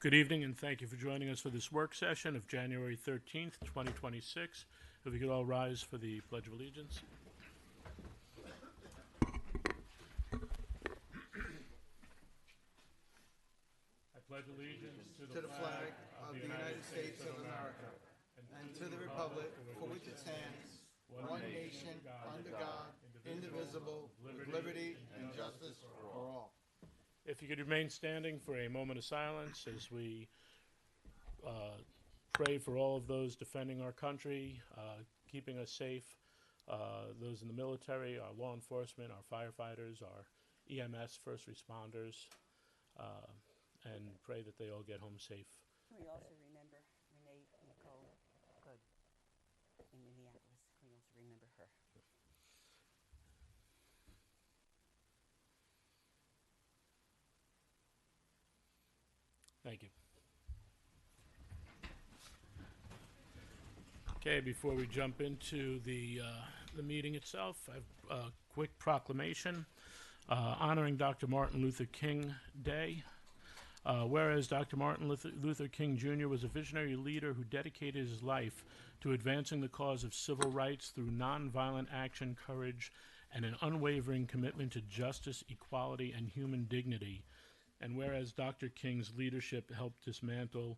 Good evening, and thank you for joining us for this work session of January 13th, 2026. If we could all rise for the Pledge of Allegiance. I pledge allegiance to the flag of the United States of America and to the republic for which it stands, one nation, under God, indivisible, with liberty and justice for all. If you could remain standing for a moment of silence as we pray for all of those defending our country, keeping us safe, those in the military, our law enforcement, our firefighters, our EMS first responders, and pray that they all get home safe. Can we also remember Renee Nicole Good in Minneapolis? Can we also remember her? Thank you. Okay, before we jump into the meeting itself, I have a quick proclamation honoring Dr. Martin Luther King Day. Whereas Dr. Martin Luther King Jr. was a visionary leader who dedicated his life to advancing the cause of civil rights through nonviolent action, courage, and an unwavering commitment to justice, equality, and human dignity. And whereas Dr. King's leadership helped dismantle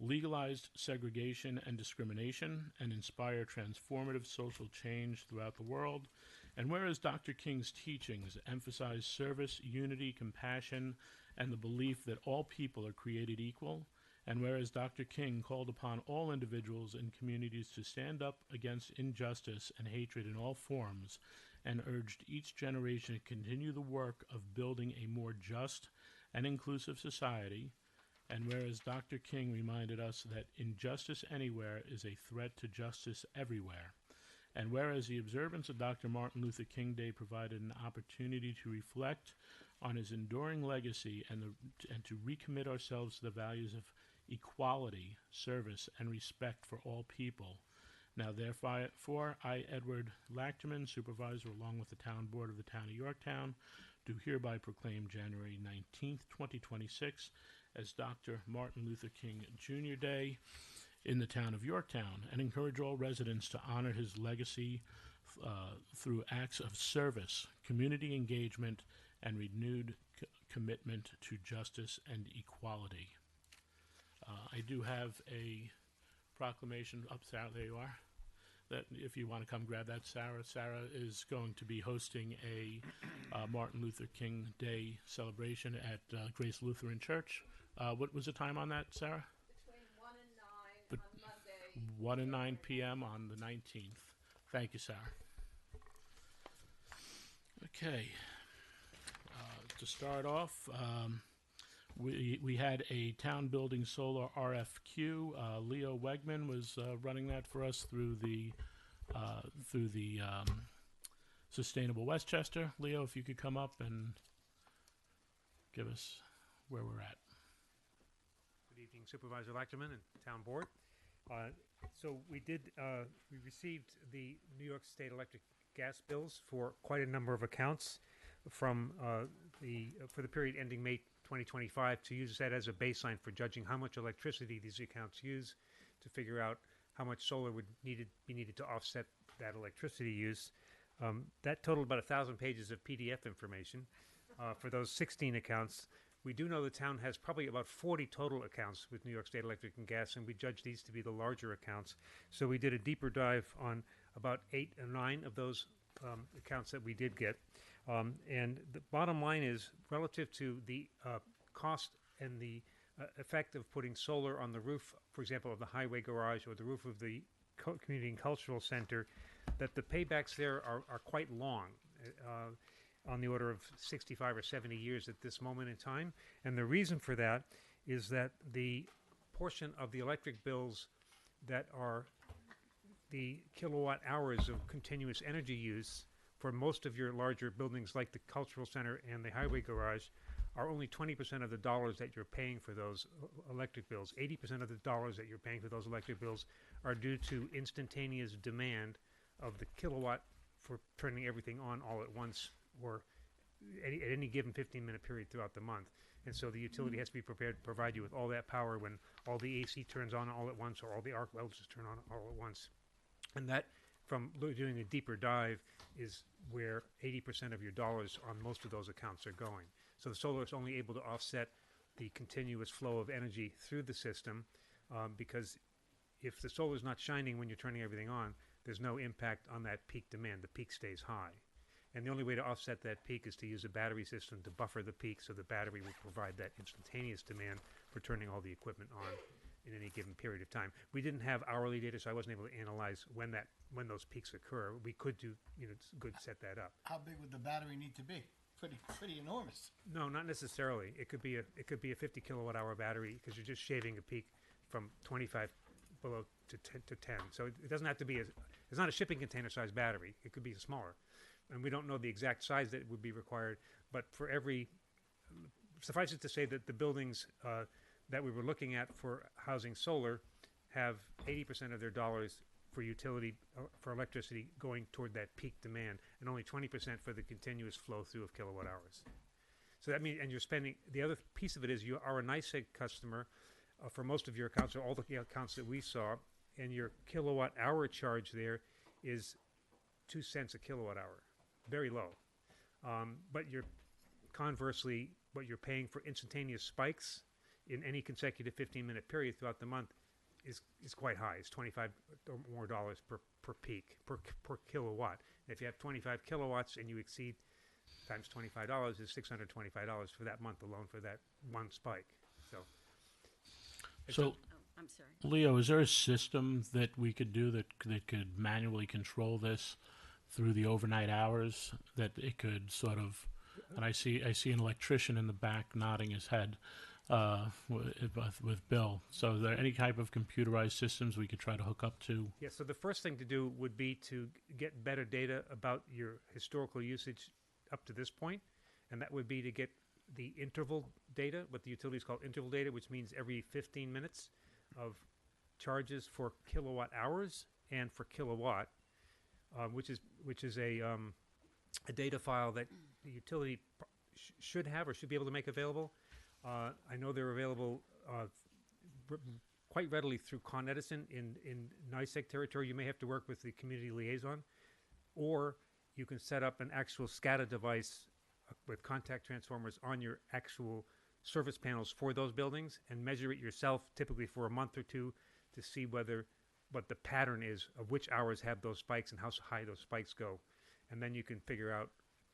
legalized segregation and discrimination and inspire transformative social change throughout the world. And whereas Dr. King's teachings emphasize service, unity, compassion, and the belief that all people are created equal, and whereas Dr. King called upon all individuals and communities to stand up against injustice and hatred in all forms, and urged each generation to continue the work of building a more just and inclusive society, and whereas Dr. King reminded us that injustice anywhere is a threat to justice everywhere, and whereas the observance of Dr. Martin Luther King Day provided an opportunity to reflect on his enduring legacy and to recommit ourselves to the values of equality, service, and respect for all people. Now, therefore, I, Edward Lachterman, Supervisor, along with the Town Board of the Town of Yorktown, do hereby proclaim January 19th, 2026 as Dr. Martin Luther King Jr. Day in the Town of Yorktown, and encourage all residents to honor his legacy through acts of service, community engagement, and renewed commitment to justice and equality. I do have a proclamation up there. There you are. That if you want to come grab that, Sarah. Sarah is going to be hosting a Martin Luther King Day celebration at Grace Lutheran Church. What was the time on that, Sarah? Between 1 and 9 on Monday. 1 and 9 p.m. on the 19th. Thank you, Sarah. Okay. To start off, we had a town building solar RFQ. Leo Wegman was running that for us through the Sustainable Westchester. Leo, if you could come up and give us where we're at. Good evening, Supervisor Lachterman and Town Board. So we received the New York State electric gas bills for quite a number of accounts from for the period ending May 2025 to use that as a baseline for judging how much electricity these accounts use to figure out how much solar would be needed to offset that electricity use. That totaled about 1,000 pages of PDF information for those 16 accounts. We do know the town has probably about 40 total accounts with New York State Electric and Gas, and we judge these to be the larger accounts. So we did a deeper dive on about 8 or 9 of those accounts that we did get. And the bottom line is, relative to the cost and the effect of putting solar on the roof, for example, of the highway garage or the roof of the community and cultural center, that the paybacks there are quite long, on the order of 65 or 70 years at this moment in time. And the reason for that is that the portion of the electric bills that are the kilowatt hours of continuous energy use for most of your larger buildings like the cultural center and the highway garage are only 20% of the dollars that you're paying for those electric bills. 80% of the dollars that you're paying for those electric bills are due to instantaneous demand of the kilowatt for turning everything on all at once or at any given 15-minute period throughout the month. And so the utility has to be prepared to provide you with all that power when all the AC turns on all at once or all the arc welds turn on all at once. And that, from doing a deeper dive, is where 80% of your dollars on most of those accounts are going. So the solar is only able to offset the continuous flow of energy through the system, because if the solar is not shining when you're turning everything on, there's no impact on that peak demand. The peak stays high. And the only way to offset that peak is to use a battery system to buffer the peak, so the battery will provide that instantaneous demand for turning all the equipment on in any given period of time. We didn't have hourly data, so I wasn't able to analyze when those peaks occur. We could do, it's good to set that up. How big would the battery need to be? Pretty enormous. No, not necessarily. It could be a 50 kilowatt hour battery, because you're just shaving a peak from 25 below to 10. So it doesn't have to be it's not a shipping container size battery. It could be smaller. And we don't know the exact size that would be required, but for suffice it to say that the buildings that we were looking at for housing solar have 80% of their dollars for utility, for electricity, going toward that peak demand, and only 20% for the continuous flow through of kilowatt hours. So that means, and you're spending, the other piece of it is you are a NYSEG customer for most of your accounts, or all the accounts that we saw, and your kilowatt hour charge there is 2 cents a kilowatt hour. Very low. But conversely, what you're paying for instantaneous spikes in any consecutive 15-minute period throughout the month is quite high. It's $25 or more per peak, per kilowatt. And if you have 25 kilowatts and you exceed times $25 is $625 for that month alone for that one spike. So Oh, I'm sorry. Leo, is there a system that we could do that could manually control this through the overnight hours, that it could sort of, and I see an electrician in the back nodding his head with Bill. So is there any type of computerized systems we could try to hook up to? yeah, so the first thing to do would be to get better data about your historical usage up to this point, and that would be to get the interval data, what the utilities call interval data, which means every 15 minutes of charges for kilowatt hours and for kilowatt, which is a data file that the utility should have or should be able to make available. I know they're available quite readily through Con Edison in NYSEG territory. You may have to work with the community liaison, or you can set up an actual SCADA device with contact transformers on your actual service panels for those buildings and measure it yourself, typically for a month or two, to see what the pattern is of which hours have those spikes and how high those spikes go. And then you can figure out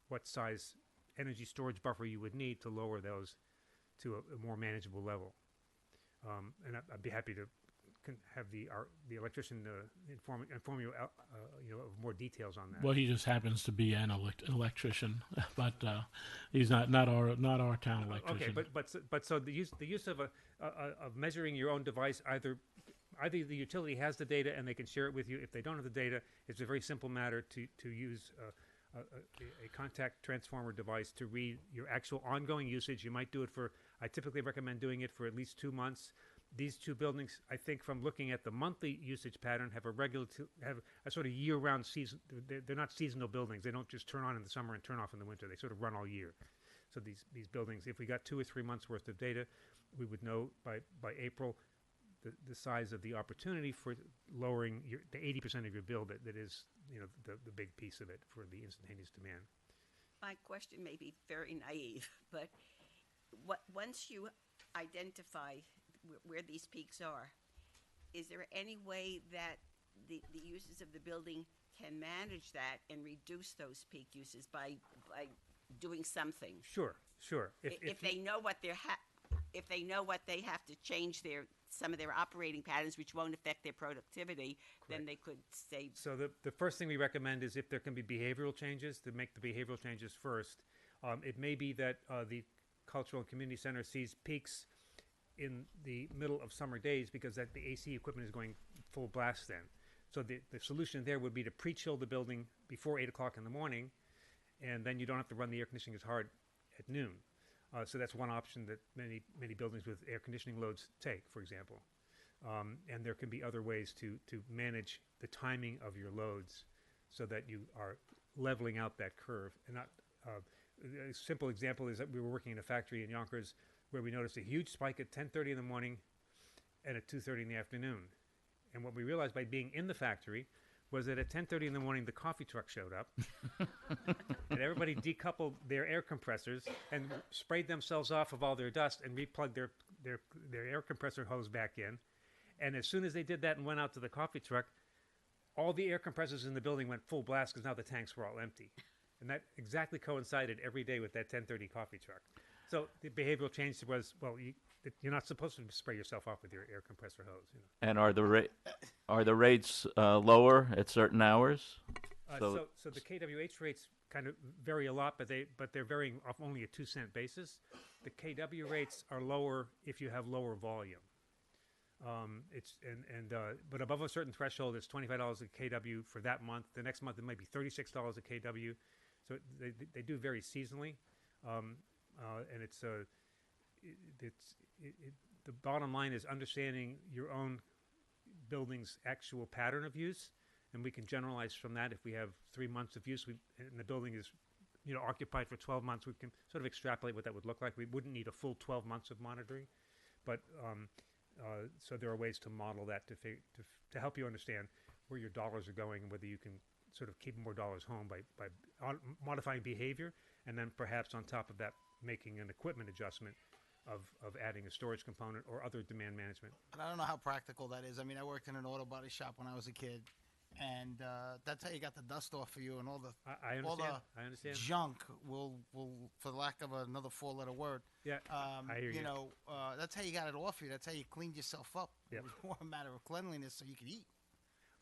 what size energy storage buffer you would need to lower those to a more manageable level. And I'd be happy to have the electrician inform you of more details on that. Well, he just happens to be an electrician, but he's not our town electrician. Okay, but so the use of measuring your own device, either the utility has the data and they can share it with you. If they don't have the data, it's a very simple matter to use a contact transformer device to read your actual ongoing usage. You might do it I typically recommend doing it for at least 2 months. These two buildings, I think, from looking at the monthly usage pattern, have a sort of year-round season. They're not seasonal buildings. They don't just turn on in the summer and turn off in the winter. They sort of run all year. So these buildings, if we got 2 or 3 months worth of data, we would know by April the size of the opportunity for lowering the 80% of your bill that is the big piece of it for the instantaneous demand. My question may be very naive, but once you identify where these peaks are, is there any way that the users of the building can manage that and reduce those peak uses by doing something? Sure. If they know what if they know what they have to change some of their operating patterns, which won't affect their productivity, then they could save. So the first thing we recommend is, if there can be behavioral changes, to make the behavioral changes first. It may be that the Cultural and Community Center sees peaks in the middle of summer days because the AC equipment is going full blast then. So the solution there would be to pre-chill the building before 8 o'clock in the morning, and then you don't have to run the air conditioning as hard at noon. So that's one option that many buildings with air conditioning loads take, for example. And there can be other ways to manage the timing of your loads so that you are leveling out that curve. And a simple example is that we were working in a factory in Yonkers where we noticed a huge spike at 10:30 in the morning and at 2:30 in the afternoon. And what we realized by being in the factory was that at 10:30 in the morning, the coffee truck showed up, and everybody decoupled their air compressors and sprayed themselves off of all their dust and replugged their air compressor hose back in. And as soon as they did that and went out to the coffee truck, all the air compressors in the building went full blast because now the tanks were all empty. And that exactly coincided every day with that 10:30 coffee truck. So the behavioral change was, well, you're not supposed to spray yourself off with your air compressor hose. You know. And are the rates lower at certain hours? So the KWH rates kind of vary a lot, but they're varying off only a 2-cent basis. The KW rates are lower if you have lower volume. But above a certain threshold, it's $25 a KW for that month. The next month, it might be $36 a KW. So they do vary seasonally, and the bottom line is understanding your own building's actual pattern of use, and we can generalize from that. If we have 3 months of use and the building is occupied for 12 months, we can sort of extrapolate what that would look like. We wouldn't need a full 12 months of monitoring, but so there are ways to model that to help you understand where your dollars are going and whether you can sort of keep more dollars home by modifying behavior, and then perhaps on top of that making an equipment adjustment of adding a storage component or other demand management. And I don't know how practical that is. I mean, I worked in an auto body shop when I was a kid, and that's how you got the dust off of you and all the I understand. all the I understand. junk will, for lack of another 4-letter word. Yeah, I hear you. That's how you got it off you. That's how you cleaned yourself up. Yep. It was more a matter of cleanliness so you could eat.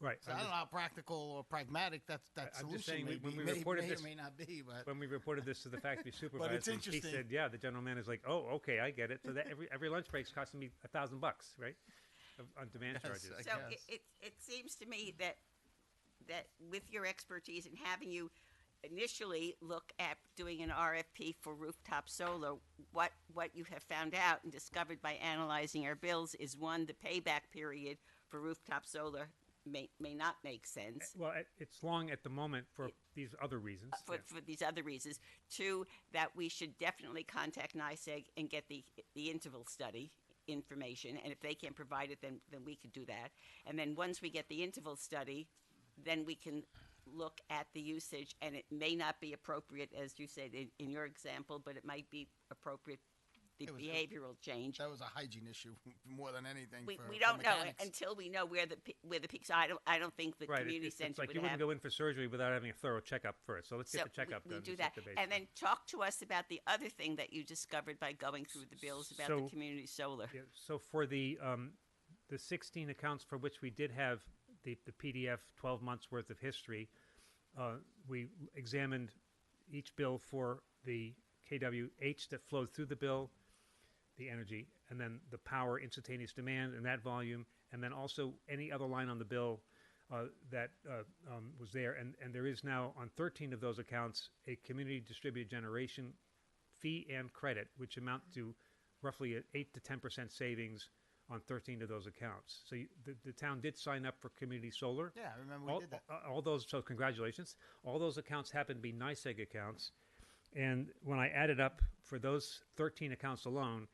Right. So I don't know how practical or pragmatic that I'm just solution saying, may when be. we reported may this- or may not be, but When we reported this to the factory supervisor, it's he interesting. said, "Yeah." The general manager's like, "Oh, okay, I get it." So that every lunch break's costing me $1,000, right, on demand Yes, charges. I So guess. it seems to me that with your expertise and having you initially look at doing an RFP for rooftop solar, what you have found out and discovered by analyzing our bills is, one, the payback period for rooftop solar may not make sense. Well, it's long at the moment for these other reasons. For, Yeah. for these other reasons. Two, that we should definitely contact NYSEG and get the interval study information, and if they can't provide it, then we could do that. And then once we get the interval study, then we can look at the usage, and it may not be appropriate, as you said in your example, but it might be appropriate, the It was behavioral change. that was a hygiene issue more than anything. We for don't know mechanics. until we know where the peaks are. I don't think the Right. community It's center like would you wouldn't have. go in for surgery without having a thorough checkup first. So let's get the checkup we done. do and that, set the and baseline. then talk to us about the other thing that you discovered by going through the bills about the So- community solar. Yeah, so for the 16 accounts for which we did have the PDF 12 months worth of history, we examined each bill for the KWH that flowed through the bill, the energy, and then the power instantaneous demand and that volume, and then also any other line on the bill that was there. And there is now on 13 of those accounts a community distributed generation fee and credit, which amount to roughly an 8 to 10% savings on 13 of those accounts. So the town did sign up for community solar. Yeah, I remember we did that. All those, so congratulations. All those accounts happen to be NYSEG accounts. And when I added up for those 13 accounts alone,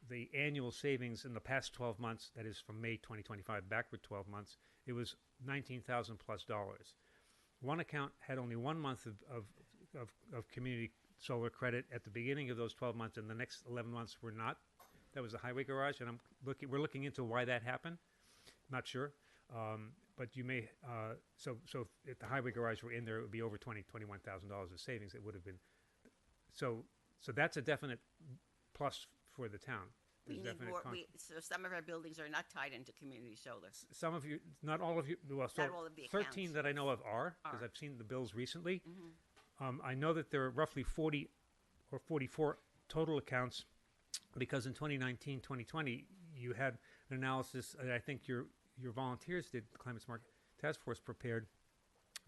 the annual savings in the past 12 months, that is from May 2025 backward 12 months, it was $19,000 plus dollars. One account had only 1 month of community solar credit at the beginning of those 12 months, and the next 11 months were not. That was the highway garage, and we're looking into why that happened. Not sure, but you may. So if the highway garage were in there, it would be over $21,000 of savings. It would have been. So that's a definite plus for the town. We There's need definite more. So some of our buildings are not tied into community solar. some of you, not all of you. Well, so Not all of the 13 accounts. that I know of are, because Are. I've seen the bills recently. I know that there are roughly 40 or 44 total accounts, because in 2019, 2020, you had an analysis that I think your volunteers did, the Climate Smart Task Force prepared,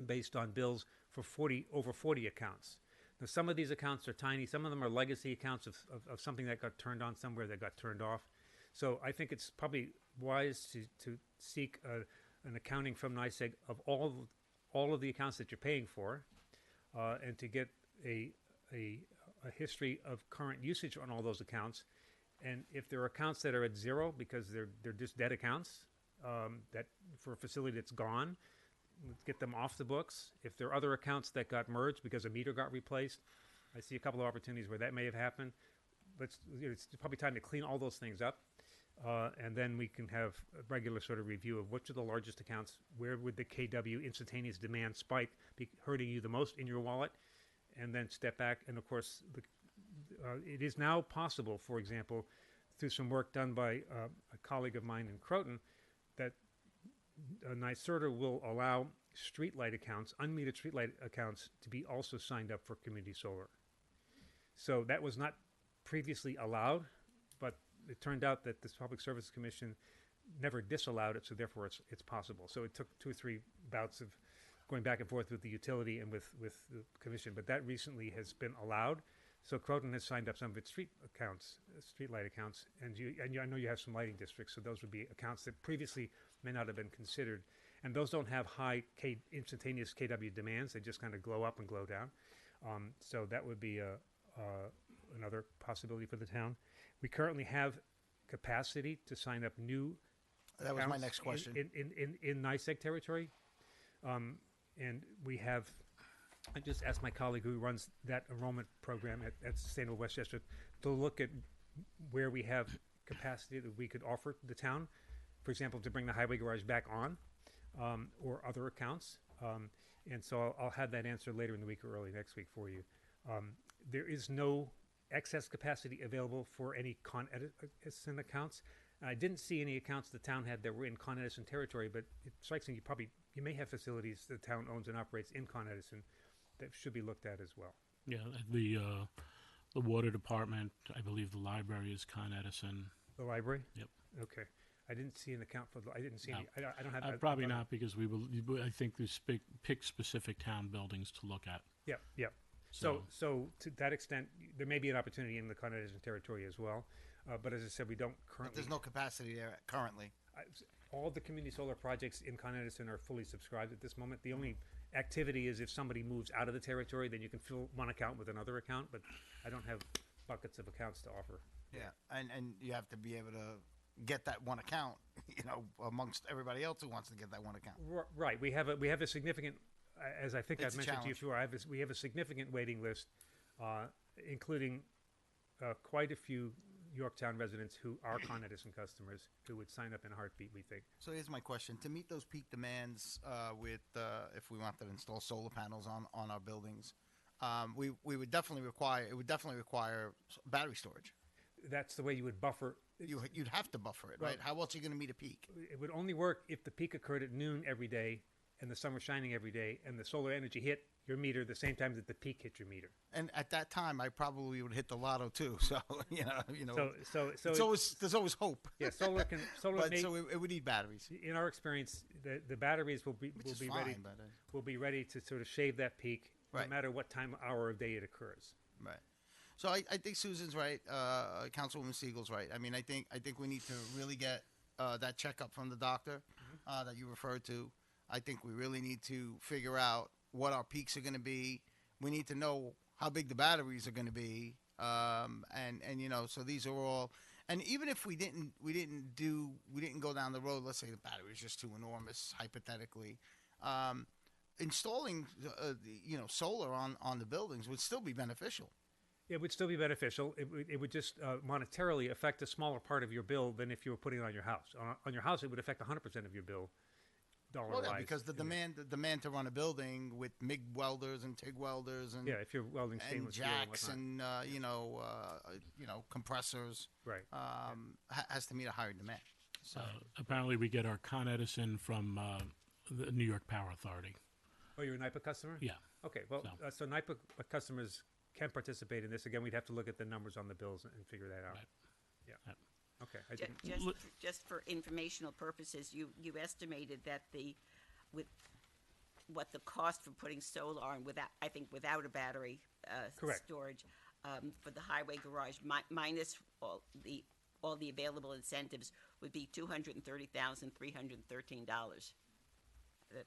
based on bills for over 40 accounts. Now, some of these accounts are tiny. Some of them are legacy accounts of something that got turned on somewhere that got turned off. So I think it's probably wise to seek an accounting from NYSEG of all of the accounts that you're paying for, and to get a a history of current usage on all those accounts. And if there are accounts that are at zero because they're just dead accounts, that for a facility that's gone, let's get them off the books. If there are other accounts that got merged because a meter got replaced, I see a couple of opportunities where that may have happened. It's probably time to clean all those things up. And then we can have a regular sort of review of which are the largest accounts, where would the KW instantaneous demand spike be hurting you the most in your wallet, and then step back. And of course, it is now possible, for example, through some work done by a colleague of mine in Croton, that NYSERDA will allow streetlight accounts, unmetered streetlight accounts, to be also signed up for community solar. So that was not previously allowed, but it turned out that this Public Service Commission never disallowed it, so therefore it's possible. So it took 2 or 3 bouts of going back and forth with the utility and with the commission, but that recently has been allowed. So Croton has signed up some of its streetlight accounts, and I know you have some lighting districts, so those would be accounts that previously may not have been considered, and those don't have high instantaneous KW demands. They just kind of glow up and glow down. So that would be another possibility for the town. We currently have capacity to sign up new That was my accounts next question. in NYSEG territory. And we have, I just asked my colleague who runs that enrollment program at Sustainable Westchester to look at where we have capacity that we could offer the town, for example, to bring the highway garage back on, or other accounts. And so I'll have that answer later in the week or early next week for you. There is no excess capacity available for any Con Edison accounts. I didn't see any accounts the town had that were in Con Edison territory, but it strikes me you may have facilities the town owns and operates in Con Edison that should be looked at as well. Yeah, the water department, I believe the library is Con Edison. The library? Yep. Okay. I didn't see an account for I didn't see No. any. I don't have. Probably not, because I think we pick specific town buildings to look at. Yep. Yep. So to that extent, there may be an opportunity in the Con Edison territory as well. But as I said, we don't But currently. there's no capacity there currently. All the community solar projects in Con Edison are fully subscribed at this moment. The only activity is if somebody moves out of the territory, then you can fill one account with another account. But I don't have buckets of accounts to offer. Yeah, and you have to be able to get that one account, amongst everybody else who wants to get that one account. Right. We have a significant, as I think It's I've a mentioned to you challenge. before. We have a significant waiting list, including quite a few Yorktown residents who are Con Edison customers who would sign up in a heartbeat, we think. So here's my question: to meet those peak demands, if we want to install solar panels on our buildings, we would definitely require battery storage. That's the way you would buffer. You'd have to buffer it, right? Right. How else are you going to meet a peak? It would only work if the peak occurred at noon every day and the sun was shining every day and the solar energy hit your meter the same time that the peak hit your meter. And at that time, I probably would hit the lotto too. So So there's always hope. yeah, solar But may, so it would need batteries. in our experience, the batteries will be Which is ready fine, but, will be ready to sort of shave that peak Right. no matter what hour of day it occurs. Right. So I think Susan's right. Councilwoman Siegel's right. I mean, I think we need to really get that checkup from the doctor that you referred to. I think we really need to figure out what our peaks are going to be. We need to know how big the batteries are going to be, so these are all. And even if we didn't go down the road. Let's say the battery is just too enormous, hypothetically. Installing solar on the buildings would still be beneficial. It would still be beneficial. It would just monetarily affect a smaller part of your bill than if you were putting it on your house. On your house, it would affect 100% of your bill, dollar-wise. Well, yeah, because the demand to run a building with MIG welders and TIG welders and Yeah, if you're welding and stainless steel and jacks whatnot. and compressors Right. has to meet a higher demand. So Apparently, we get our Con Edison from the New York Power Authority. Oh, you're a NYPA customer? Yeah. Okay, well, so NYPA customers can participate in this. Again, we'd have to look at the numbers on the bills and figure that out. Right. Yeah. Yep. Okay. I didn't, Just for informational purposes, you estimated that with what the cost for putting solar on without a battery Correct. storage for the highway garage minus all the available incentives would be $230,313.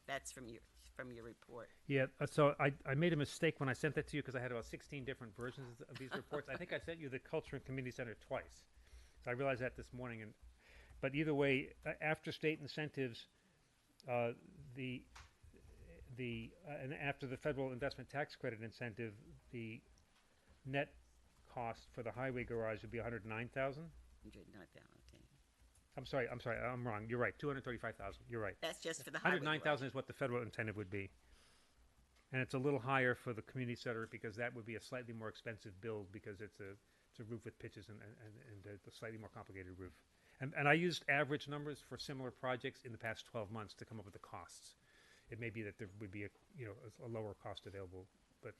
That's from from your report. Yeah, so I made a mistake when I sent that to you because I had about 16 different versions of these reports. I think I sent you the Culture and Community Center twice. So I realized that this morning. But either way, after state incentives, and after the federal investment tax credit incentive, the net cost for the highway garage would be 109,000. 109,000, okay. I'm sorry, I'm wrong. You're right, 235,000. You're right. That's just for the highway. 109,000 is what the federal incentive would be. And it's a little higher for the community center because that would be a slightly more expensive build because it's a roof with pitches and a slightly more complicated roof. And I used average numbers for similar projects in the past 12 months to come up with the costs. It may be that there would be a lower cost available, but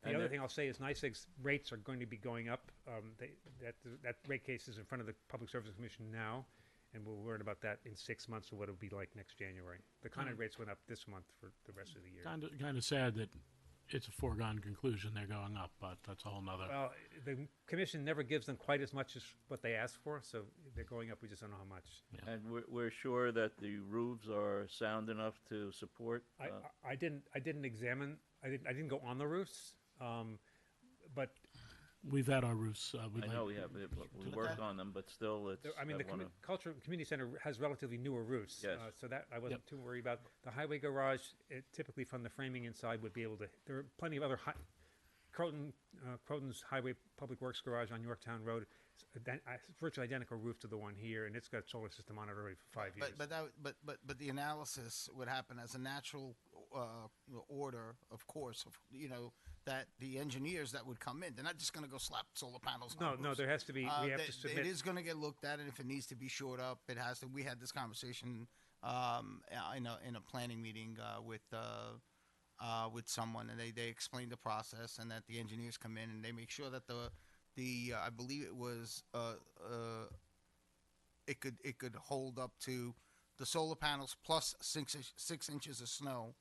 the And other the- thing I'll say is NYSEG's rates are going to be going up. That rate case is in front of the Public Service Commission now, and we'll learn about that in 6 months of what it'll be like next January. The Con Ed rates went up this month for the rest of the year. Kind of sad that it's a foregone conclusion they're going up, but that's a whole nother. Well, the commission never gives them quite as much as what they ask for, so they're going up. We just don't know how much. And we're sure that the roofs are sound enough to support? I didn't examine. I didn't go on the roofs, but We've had our roofs. I know we have, we worked on them, but still, it's. I mean, the Culture and Community Center has relatively newer roofs, Yes. so that I wasn't too worried about. The highway garage, typically from the framing inside, would be able to. There are plenty of other Croton's Highway Public Works garage on Yorktown Road. It's virtually identical roof to the one here, and it's got a solar system on it already for 5 years. But the analysis would happen as a natural order, of course. That the engineers that would come in, they're not just going to go slap solar panels. No, on no, roofs. there has to be. We have to submit. It is going to get looked at, and if it needs to be shored up, it has to. We had this conversation in a planning meeting with someone, and they explained the process, and that the engineers come in and they make sure that the I believe it was it could hold up to the solar panels plus 6 inches of snow.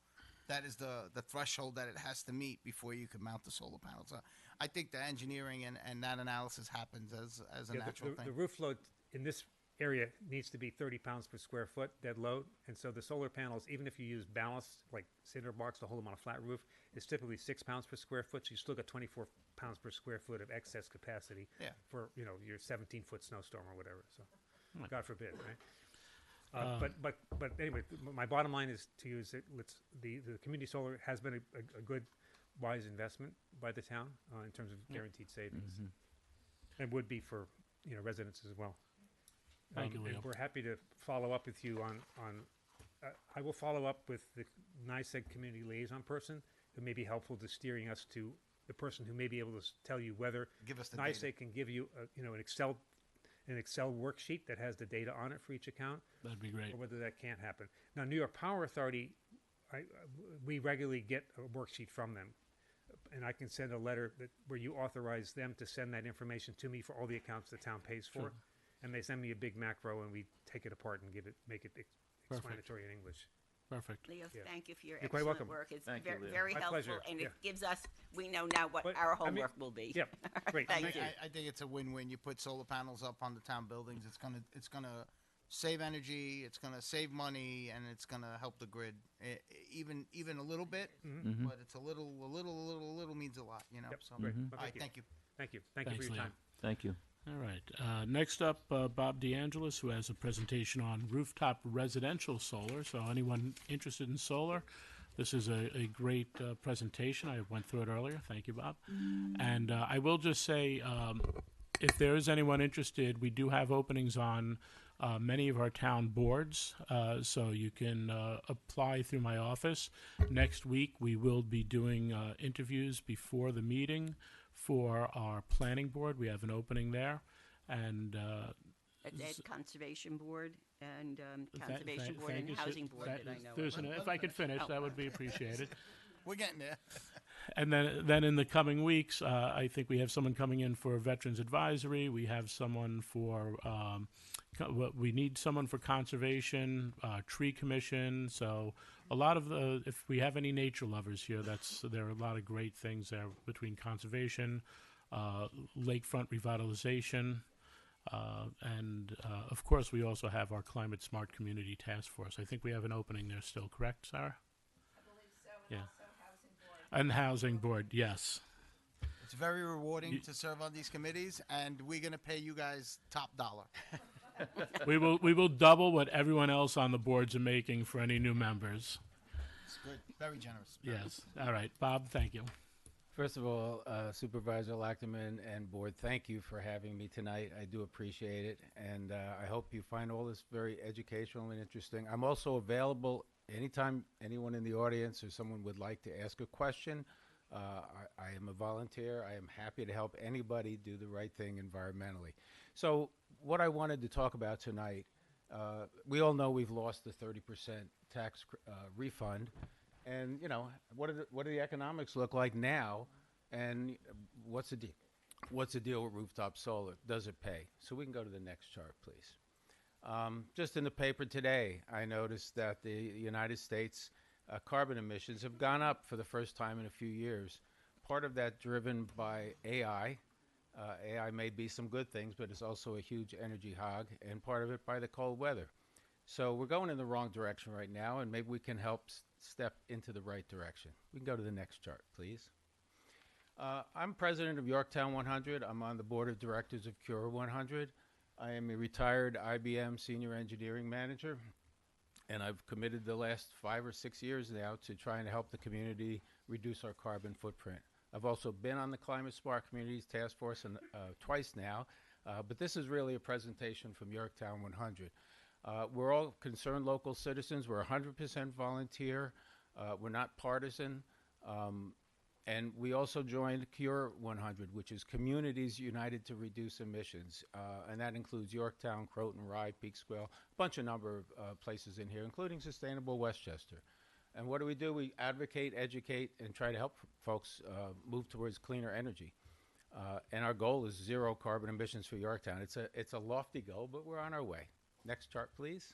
That is the threshold that it has to meet before you can mount the solar panels. I think the engineering and that analysis happens as a natural thing. The roof load in this area needs to be 30 pounds per square foot dead load, and so the solar panels, even if you use ballast like cinder blocks to hold them on a flat roof, is typically 6 pounds per square foot. So you still got 24 pounds per square foot of excess capacity for your 17-foot snowstorm or whatever. So, God forbid, right? But anyway, my bottom line is to use it. The community solar has been a good, wise investment by the town in terms of guaranteed savings, and would be for residents as well. Thank you, and Leo. we're happy to follow up with you on. I will follow up with the NYSEG community liaison person who may be helpful to steering us to the person who may be able to tell you whether Give us the NYSEG data. can give you an Excel worksheet that has the data on it for each account, That'd be great. or whether that can't happen. Now, New York Power Authority, we regularly get a worksheet from them, and I can send a letter where you authorize them to send that information to me for all the accounts the town pays for, and they send me a big macro, and we take it apart and make it explanatory in English. Perfect. Leo, Yeah. thank you for your You're quite excellent welcome. work. It's Thank you, Leo. very My helpful, pleasure, and yeah. it gives us, we know now what But, our I mean- homework will be. Yep, great. Thank Thank you. you. I think it's a win-win. You put solar panels up on the town buildings. It's gonna save energy. It's gonna save money, and it's gonna help the grid. Even a little bit, but it's a little means a lot. Yep, So, great. Well, all right, thank you. Thank you. Thank you Thanks, for your Leo. time. Thank you. All right. Next up, Bob DeAngelis, who has a presentation on rooftop residential solar. So anyone interested in solar, this is a great presentation. I went through it earlier. Thank you, Bob. And I will just say, if there is anyone interested, we do have openings on many of our town boards, so you can apply through my office. Next week, we will be doing interviews before the meeting for our planning board. We have an opening there, and Ed Conservation Board and tha- Conservation tha- Board thank and you, sir. Housing Board that I know there's of. if I could finish, that would be appreciated. We're getting there. And then in the coming weeks, I think we have someone coming in for Veterans Advisory. We have someone for we need someone for conservation, tree commission. So a lot of if we have any nature lovers here, there are a lot of great things there between conservation, lakefront revitalization, and of course we also have our Climate Smart Community Task Force. I think we have an opening there still, correct, Sarah? I believe Yeah. also housing board. And Housing Board, yes. It's very rewarding to serve on these committees, and we're going to pay you guys top dollar. We will double what everyone else on the boards are making for any new members. It's good. Very generous. Yes. All right, Bob, thank you. First of all, Supervisor Lachman and Board, thank you for having me tonight. I do appreciate it, and I hope you find all this very educational and interesting. I'm also available anytime anyone in the audience or someone would like to ask a question. I am a volunteer. I am happy to help anybody do the right thing environmentally. So what I wanted to talk about tonight, we all know we've lost the 30% tax refund. And, you know, what do the economics look like now? And what's the deal? What's the deal with rooftop solar? Does it pay? So we can go to the next chart, please. Just in the paper today, I noticed that the United States carbon emissions have gone up for the first time in a few years. Part of that driven by AI. AI may be some good things, but it's also a huge energy hog, and part of it by the cold weather. So we're going in the wrong direction right now, and maybe we can help step into the right direction. We can go to the next chart, please. I'm president of Yorktown 100. I'm on the board of directors of Cure 100. I am a retired IBM senior engineering manager, and I've committed the last 5 or 6 years now to trying to help the community reduce our carbon footprint. I've also been on the Climate Smart Communities Task Force twice now, but this is really a presentation from Yorktown 100. We're all concerned local citizens. We're 100% volunteer. We're not partisan. And we also joined Cure 100, which is Communities United to Reduce Emissions. And that includes Yorktown, Croton, Rye, Peekskill, a bunch of number of places in here, including Sustainable Westchester. And what do? We advocate, educate, and try to help folks move towards cleaner energy. And our goal is 0 carbon emissions for Yorktown. It's a lofty goal, but we're on our way. Next chart, please.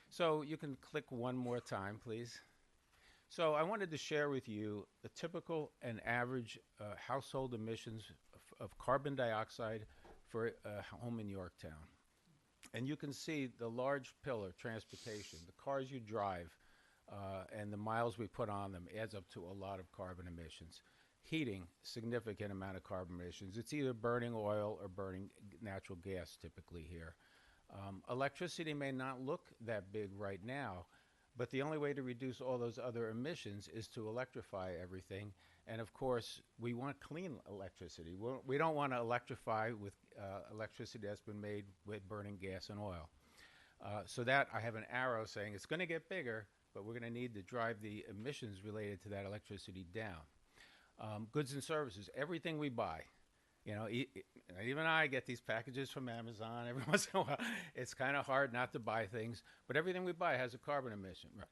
So you can click one more time, please. So I wanted to share with you the typical and average household emissions of carbon dioxide for a home in Yorktown. And you can see the large pillar, transportation, the cars you drive, and the miles we put on them adds up to a lot of carbon emissions. Heating, significant amount of carbon emissions. It's either burning oil or burning natural gas typically here. Electricity may not look that big right now, but the only way to reduce all those other emissions is to electrify everything. And of course, we want clean electricity. We don't want to electrify with electricity that's been made with burning gas and oil. So that I have an arrow saying it's going to get bigger, but we're going to need to drive the emissions related to that electricity down. Goods and services, everything we buy. You know, even I get these packages from Amazon every once in a while. It's kind of hard not to buy things, but everything we buy has a carbon emission. Right.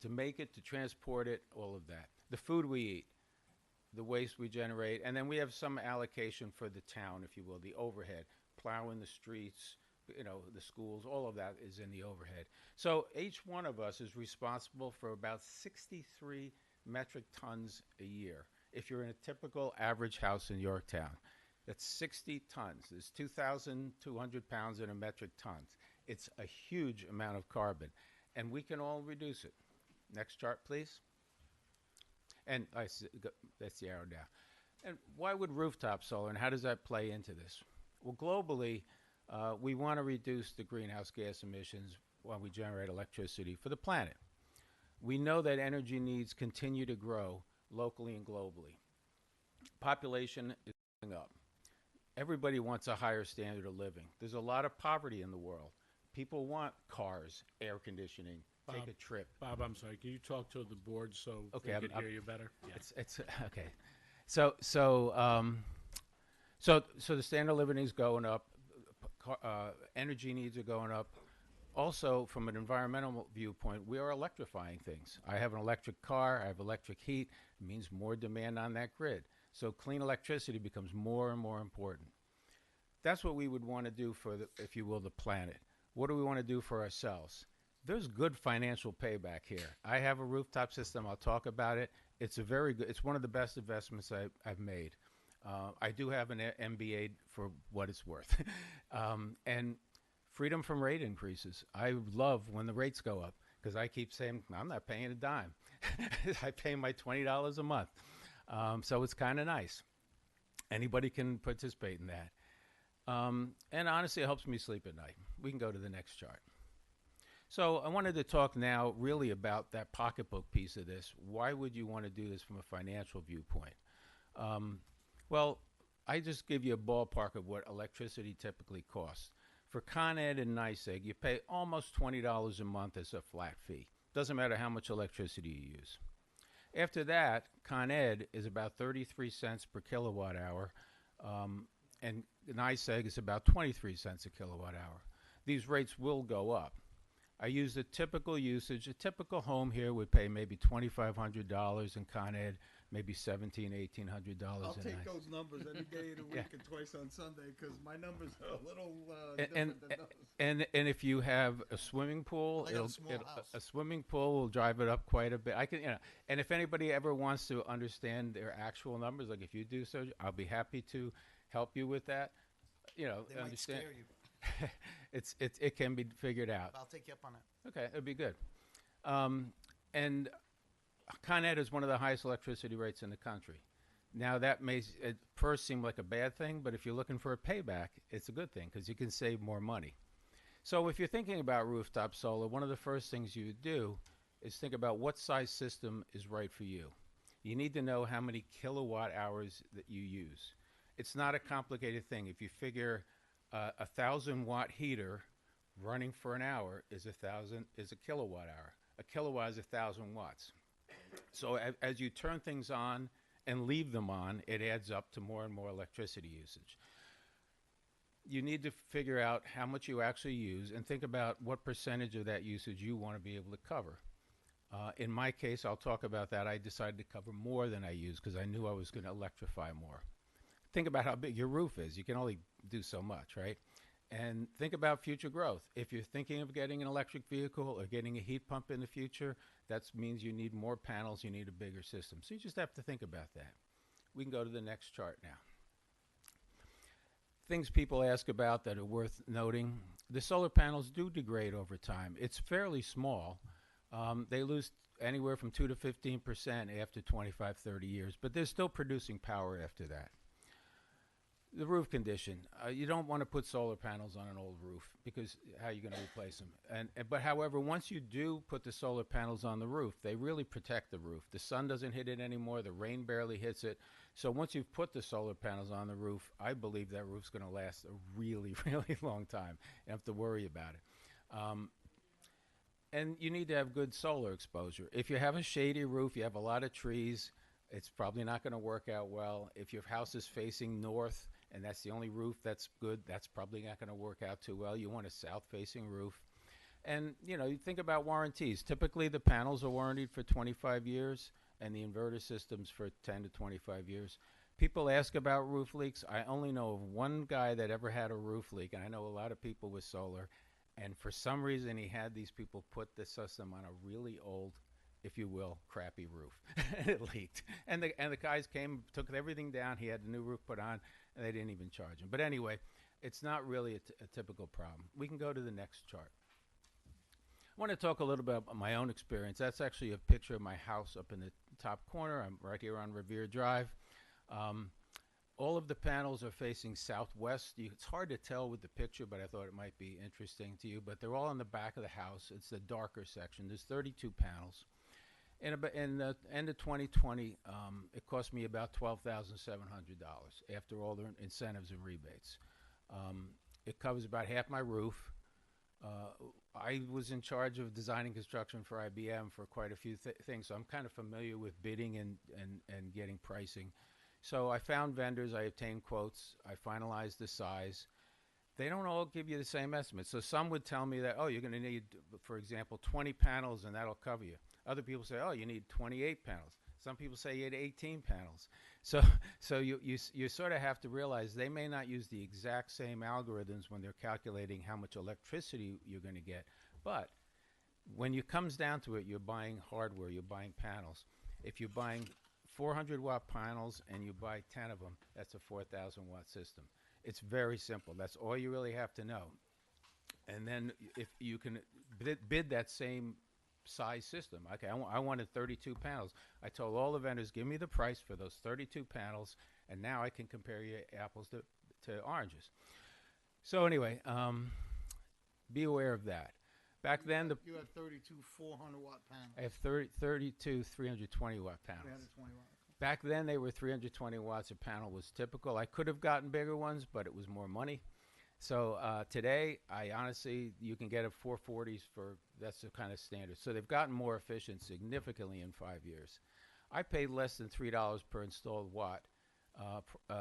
To make it, to transport it, all of that. The food we eat, the waste we generate, and then we have some allocation for the town, if you will, the overhead, plowing the streets, you know, the schools, all of that is in the overhead. So each one of us is responsible for about 63 metric tons a year. If you're in a typical average house in Yorktown, that's 60 tons. There's 2,200 pounds in a metric ton. It's a huge amount of carbon, and we can all reduce it. Next chart, please. And that's the arrow down. And why would rooftop solar, and how does that play into this? Well, globally, we want to reduce the greenhouse gas emissions while we generate electricity for the planet. We know that energy needs continue to grow locally and globally. Population is going up. Everybody wants a higher standard of living. There's a lot of poverty in the world. People want cars, air conditioning, take a trip. Bob, I'm sorry. Can you talk to the board so Okay, they can hear you better? Yeah. It's okay. So the standard of living is going up. Energy needs are going up. Also, from an environmental viewpoint, we are electrifying things. I have an electric car. I have electric heat. It means more demand on that grid. So clean electricity becomes more and more important. That's what we would want to do for, if you will, the planet. What do we want to do for ourselves? There's good financial payback here. I have a rooftop system. I'll talk about it. It's a very good. It's one of the best investments I've made. I do have an MBA for what it's worth, and freedom from rate increases. I love when the rates go up. because I keep saying, I'm not paying a dime. I pay my $20 a month. So it's kind of nice. Anybody can participate in that. And honestly, it helps me sleep at night. We can go to the next chart. So I wanted to talk now really about that pocketbook piece of this. Why would you want to do this from a financial viewpoint? Well, I just give you a ballpark of what electricity typically costs. For Con Ed and NYSEG, you pay almost $20 a month as a flat fee. Doesn't matter how much electricity you use. After that, Con Ed is about 33 cents per kilowatt hour, and NYSEG is about 23 cents a kilowatt hour. These rates will go up. I use the typical usage. A typical home here would pay maybe $2,500 in Con Ed, maybe $1,700, $1,800 I'll in take NYSEG. those numbers any day of the week Yeah. and twice on Sunday because my numbers are a little And, different than those. and if you have a swimming pool, I got a small house. a swimming pool will drive it up quite a bit. I can, and if anybody ever wants to understand their actual numbers, like if you do so, I'll be happy to help you with that. They might Understand. scare you. It can be figured out. I'll take you up on it. Okay, it'd be good. And Con Ed is one of the highest electricity rates in the country. Now, that may at first seem like a bad thing, but if you're looking for a payback, it's a good thing because you can save more money. So if you're thinking about rooftop solar, one of the first things you would do is think about what size system is right for you. You need to know how many kilowatt hours that you use. It's not a complicated thing. If you figure a 1,000-watt heater running for an hour is a kilowatt hour. A kilowatt is 1,000 watts. So as you turn things on and leave them on, it adds up to more and more electricity usage. You need to figure out how much you actually use and think about what percentage of that usage you want to be able to cover. In my case, I'll talk about that. I decided to cover more than I use because I knew I was going to electrify more. Think about how big your roof is. You can only do so much, right? And think about future growth. If you're thinking of getting an electric vehicle or getting a heat pump in the future, that means you need more panels, you need a bigger system. So you just have to think about that. We can go to the next chart now. Things people ask about that are worth noting. The solar panels do degrade over time. It's fairly small. They lose anywhere from 2 to 15% after 25, 30 years, but they're still producing power after that. The roof condition. You don't want to put solar panels on an old roof because how are you going to replace them? But however, once you do put the solar panels on the roof, they really protect the roof. The sun doesn't hit it anymore. The rain barely hits it. So once you've put the solar panels on the roof, I believe that roof's going to last a really, really long time. You don't have to worry about it. And you need to have good solar exposure. If you have a shady roof, you have a lot of trees, it's probably not going to work out well. If your house is facing north, and that's the only roof that's good, that's probably not going to work out too well. You want a south-facing roof. And, you think about warranties. Typically, the panels are warranted for 25 years, and the inverter systems for 10 to 25 years. People ask about roof leaks. I only know of one guy that ever had a roof leak, and I know a lot of people with solar. And for some reason, he had these people put the system on a really old, if you will, crappy roof. And it leaked. And the guys came, took everything down. He had the new roof put on, and they didn't even charge him. But anyway, it's not really a typical problem. We can go to the next chart. I want to talk a little bit about my own experience. That's actually a picture of my house up in the top corner. I'm right here on Revere Drive. All of the panels are facing southwest. It's hard to tell with the picture, but I thought it might be interesting to you. But they're all in the back of the house. It's the darker section. There's 32 panels. In the end of 2020, it cost me about $12,700 after all the incentives and rebates. It covers about half my roof. I was in charge of designing construction for IBM for quite a few things, so I'm kind of familiar with bidding and getting pricing. So I found vendors, I obtained quotes, I finalized the size. They don't all give you the same estimate. So some would tell me that, oh, you're going to need, for example, 20 panels and that'll cover you. Other people say, oh, you need 28 panels. Some people say you need 18 panels. So you sort of have to realize they may not use the exact same algorithms when they're calculating how much electricity you're going to get. But when it comes down to it, you're buying hardware, you're buying panels. If you're buying 400-watt panels and you buy 10 of them, that's a 4,000-watt system. It's very simple. That's all you really have to know. And then if you can bid that same size system. Okay, I wanted 32 panels. I told all the vendors, give me the price for those 32 panels, and now I can compare you apples to oranges. So anyway, be aware of that. Back then, You had 32 400-watt panels. I have 32 320-watt panels. 320 watt. Back then, they were 320 watts a panel was typical. I could have gotten bigger ones, but it was more money. So today, I honestly, you can get a 440s for, that's the kind of standard. So they've gotten more efficient significantly in 5 years. I paid less than $3 per installed watt.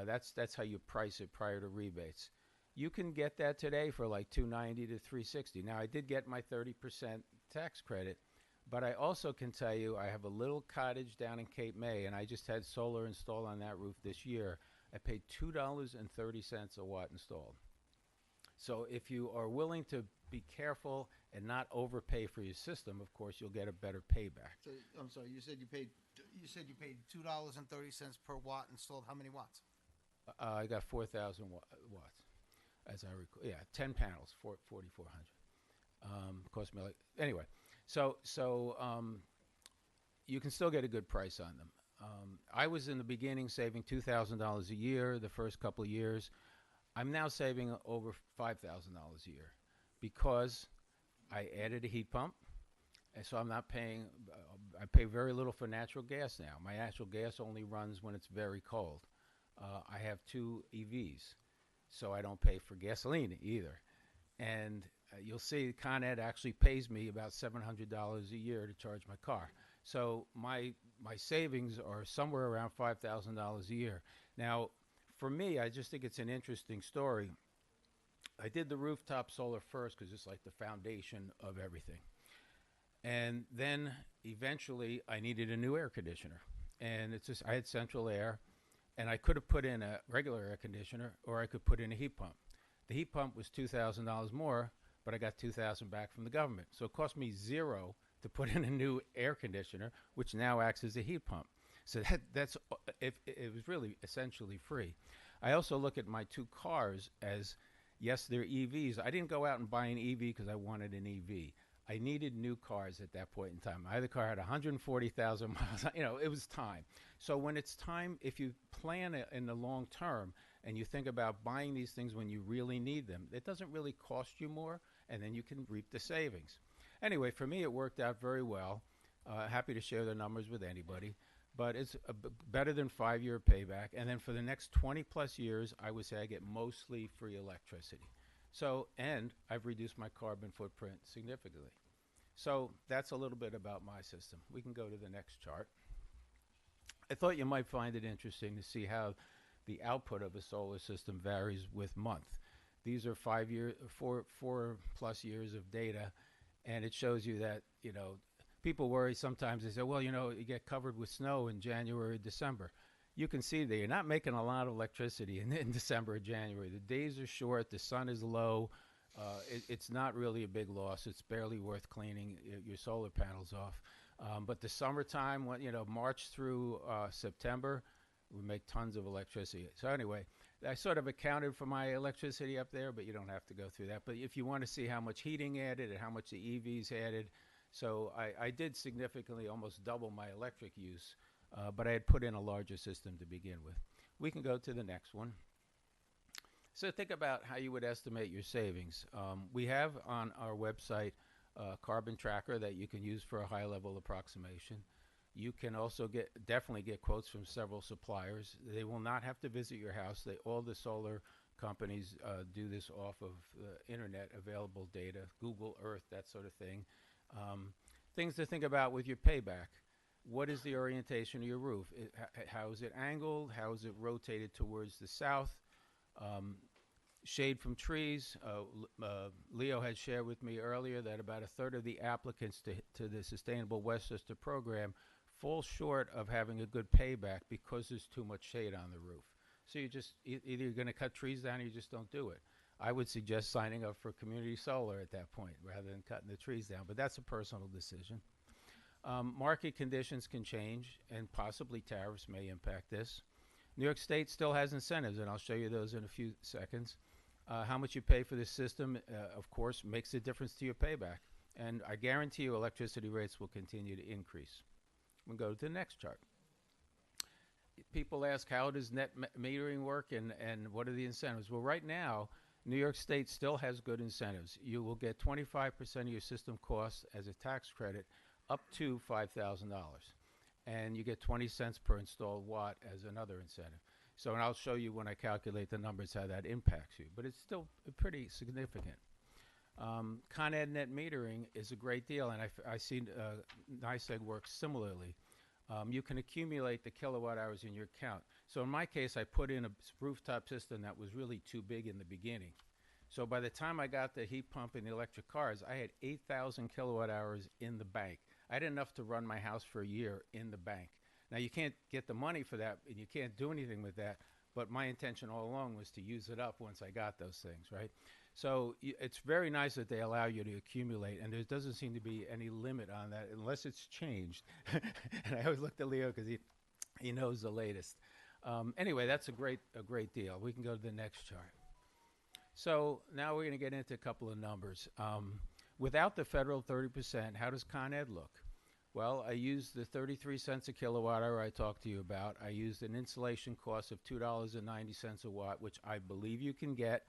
That's how you price it prior to rebates. You can get that today for like $290 to $360. Now, I did get my 30% tax credit, but I also can tell you I have a little cottage down in Cape May, and I just had solar installed on that roof this year. I paid $2.30 a watt installed. So if you are willing to be careful and not overpay for your system, of course, you'll get a better payback. So I'm sorry, you said you paid $2.30 per watt installed. How many watts? I got 4,000 watts, as I recall. Yeah, 10 panels, 4,400. Cost me like, anyway. So you can still get a good price on them. I was in the beginning saving $2,000 a year the first couple of years. I'm now saving over $5,000 a year because I added a heat pump, and so I'm not paying. I pay very little for natural gas now. My natural gas only runs when it's very cold. I have 2 EVs, so I don't pay for gasoline either. And you'll see Con Ed actually pays me about $700 a year to charge my car. So my savings are somewhere around $5,000 a year. Now, for me, I just think it's an interesting story. I did the rooftop solar first because it's like the foundation of everything. And then eventually I needed a new air conditioner. And it's just, I had central air, and I could have put in a regular air conditioner, or I could put in a heat pump. The heat pump was $2,000 more, but I got $2,000 back from the government. So it cost me $0 to put in a new air conditioner, which now acts as a heat pump. So that's it was really essentially free. I also look at my 2 cars as, yes, they're EVs. I didn't go out and buy an EV because I wanted an EV. I needed new cars at that point in time. My other car had 140,000 miles. You know, it was time. So when it's time, if you plan it in the long term and you think about buying these things when you really need them, it doesn't really cost you more, and then you can reap the savings. Anyway, for me, it worked out very well. Happy to share the numbers with anybody. But it's better than 5-year payback. And then for the next 20 plus years, I would say I get mostly free electricity. So, and I've reduced my carbon footprint significantly. So that's a little bit about my system. We can go to the next chart. I thought you might find it interesting to see how the output of a solar system varies with month. These are 4 plus years of data, and it shows you that, you know, people worry sometimes. They say, well, you know, you get covered with snow in January, December. You can see that you're not making a lot of electricity in December or January. The days are short. The sun is low. It's not really a big loss. It's barely worth cleaning your solar panels off. But the summertime, when, you know, March through September, we make tons of electricity. So anyway, I sort of accounted for my electricity up there, but you don't have to go through that. But if you want to see how much heating added and how much the EVs added, so I did significantly almost double my electric use, but I had put in a larger system to begin with. We can go to the next one. So think about how you would estimate your savings. We have on our website a carbon tracker that you can use for a high-level approximation. You can also definitely get quotes from several suppliers. They will not have to visit your house. All the solar companies do this off of internet available data, Google Earth, that sort of thing. Things to think about with your payback. What is the orientation of your roof? How is it angled? How is it rotated towards the south? Shade from trees. Leo had shared with me earlier that about a third of the applicants to the Sustainable Westchester program fall short of having a good payback because there's too much shade on the roof. So you just, either you're going to cut trees down or you just don't do it. I would suggest signing up for community solar at that point rather than cutting the trees down, but that's a personal decision. Market conditions can change, and possibly tariffs may impact this. New York State still has incentives, and I'll show you those in a few seconds. How much you pay for this system, of course, makes a difference to your payback. And I guarantee you electricity rates will continue to increase. We'll go to the next chart. People ask, how does net metering work and what are the incentives? Well, right now, New York State still has good incentives. You will get 25% of your system costs as a tax credit up to $5,000. And you get 20 cents per installed watt as another incentive. So, and I'll show you when I calculate the numbers how that impacts you. But it's still pretty significant. Con Ed net metering is a great deal, and I see NYSEG works similarly. You can accumulate the kilowatt hours in your account. So in my case, I put in a rooftop system that was really too big in the beginning. So by the time I got the heat pump and the electric cars, I had 8,000 kilowatt hours in the bank. I had enough to run my house for a year in the bank. Now, you can't get the money for that, and you can't do anything with that, but my intention all along was to use it up once I got those things, right? So it's very nice that they allow you to accumulate, and there doesn't seem to be any limit on that unless it's changed. And I always look to Leo because he knows the latest. Anyway, that's a great deal. We can go to the next chart. So now we're going to get into a couple of numbers. Without the federal 30%, how does Con Ed look? Well, I used the 33 cents a kilowatt hour I talked to you about. I used an installation cost of $2.90 a watt, which I believe you can get.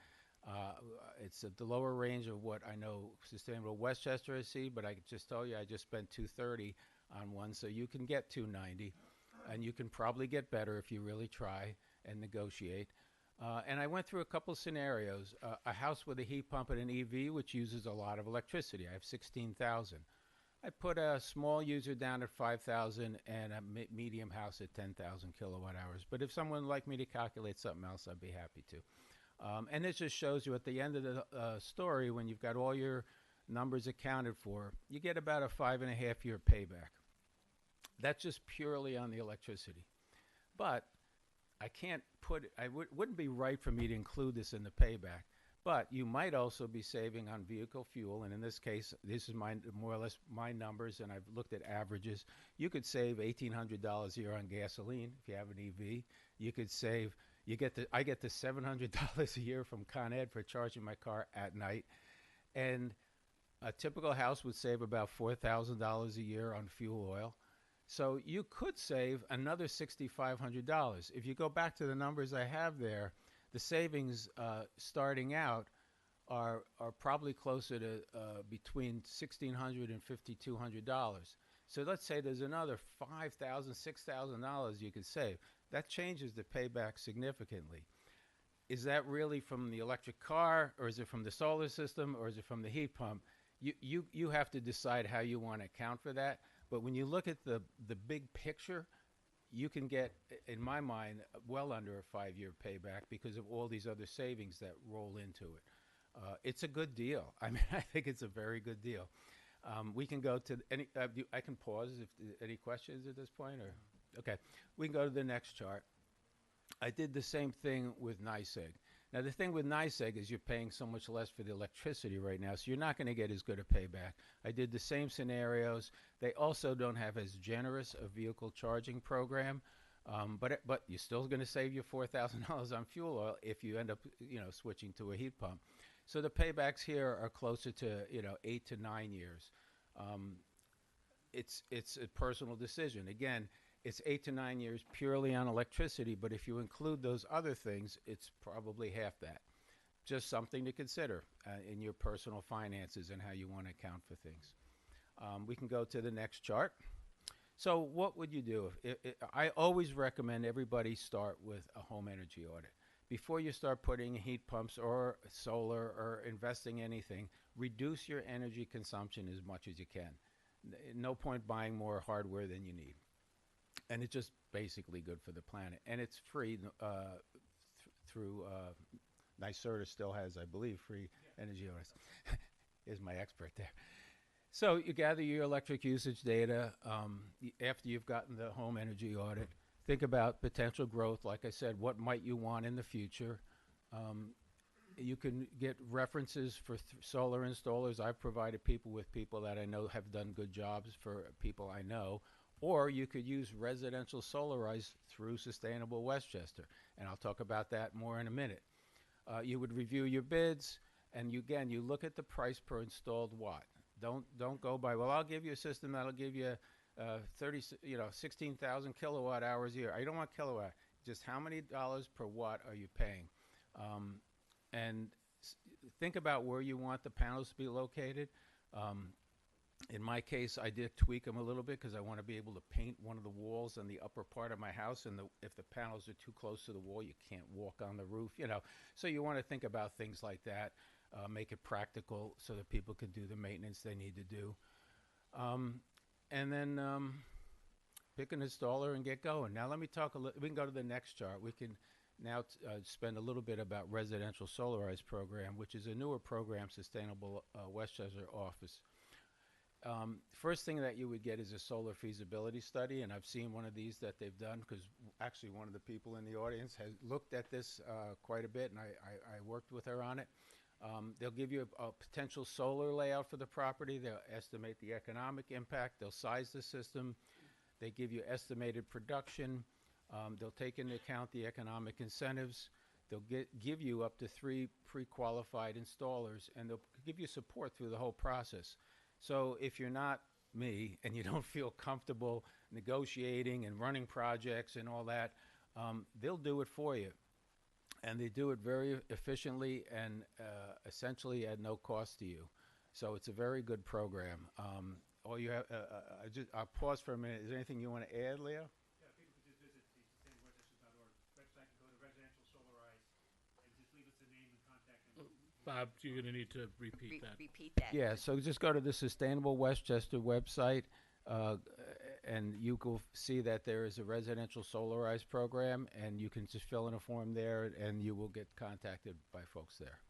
It's at the lower range of what I know Sustainable Westchester I see, but I could just tell you I just spent $2.30 on one, so you can get $2.90, and you can probably get better if you really try and negotiate. And I went through a couple scenarios. A house with a heat pump and an EV, which uses a lot of electricity. I have 16,000. I put a small user down at 5,000 and a medium house at 10,000 kilowatt hours. But if someone would like me to calculate something else, I'd be happy to. And this just shows you at the end of the story, when you've got all your numbers accounted for, you get about a 5.5-year payback. That's just purely on the electricity. But I can't put it, wouldn't be right for me to include this in the payback. But you might also be saving on vehicle fuel, and in this case, this is more or less my numbers, and I've looked at averages. You could save $1,800 a year on gasoline if you have an EV. You could save, I get the $700 a year from Con Ed for charging my car at night, and a typical house would save about $4,000 a year on fuel oil. So you could save another $6,500. If you go back to the numbers I have there, the savings starting out are probably closer to between $1,600 and $5,200. So let's say there's another $5,000, $6,000 you could save. That changes the payback significantly. Is that really from the electric car, or is it from the solar system, or is it from the heat pump? You have to decide how you want to account for that. But when you look at the big picture, you can get, in my mind, well under a 5-year payback because of all these other savings that roll into it. It's a good deal. I mean, I think it's a very good deal. We can go to any. I can pause if any questions at this point, or okay. We can go to the next chart. I did the same thing with NYSEG. Now, the thing with NYSEG is you're paying so much less for the electricity right now, so you're not going to get as good a payback. I did the same scenarios. They also don't have as generous a vehicle charging program, but you're still going to save you $4,000 on fuel oil if you end up, switching to a heat pump. So the paybacks here are closer to, 8 to 9 years. It's a personal decision. Again, it's 8 to 9 years purely on electricity, but if you include those other things, it's probably half that. Just something to consider in your personal finances and how you want to account for things. We can go to the next chart. So what would you do? I always recommend everybody start with a home energy audit. Before you start putting heat pumps or solar or investing anything, reduce your energy consumption as much as you can. No point buying more hardware than you need. And it's just basically good for the planet. And it's free through NYSERDA still has, I believe, free energy audits. Is my expert there. So you gather your electric usage data after you've gotten the home energy audit. Think about potential growth. Like I said, what might you want in the future? You can get references for solar installers. I've provided people with people that I know have done good jobs for people I know. Or you could use residential solarize through Sustainable Westchester. And I'll talk about that more in a minute. You would review your bids, and you look at the price per installed watt. Don't go by, well, I'll give you a system that'll give you 16,000 kilowatt hours a year. I don't want kilowatt. Just how many dollars per watt are you paying? And think about where you want the panels to be located. In my case, I did tweak them a little bit because I want to be able to paint one of the walls on the upper part of my house. And if the panels are too close to the wall, you can't walk on the roof, So you want to think about things like that, make it practical so that people can do the maintenance they need to do. And then pick an installer and get going. Now let me talk we can go to the next chart. We can now spend a little bit about residential solarized program, which is a newer program Sustainable Westchester office. First thing that you would get is a solar feasibility study, and I've seen one of these that they've done because actually one of the people in the audience has looked at this quite a bit, and I worked with her on it. They'll give you a potential solar layout for the property. They'll estimate the economic impact. They'll size the system. They give you estimated production. They'll take into account the economic incentives. They'll give you up to 3 pre-qualified installers, and they'll give you support through the whole process. So if you're not me and you don't feel comfortable negotiating and running projects and all that, they'll do it for you. And they do it very efficiently and essentially at no cost to you. So it's a very good program. All you have, I'll pause for a minute. Is there anything you want to add, Leo? Yeah, people could just visit the sustainablewestchester.org website and go to residential solarize and just leave us a name and contact info. Bob, you're going to need to repeat that. Repeat that. Yeah, so just go to the Sustainable Westchester website, and you will see that there is a residential solarized program, and you can just fill in a form there, and you will get contacted by folks there.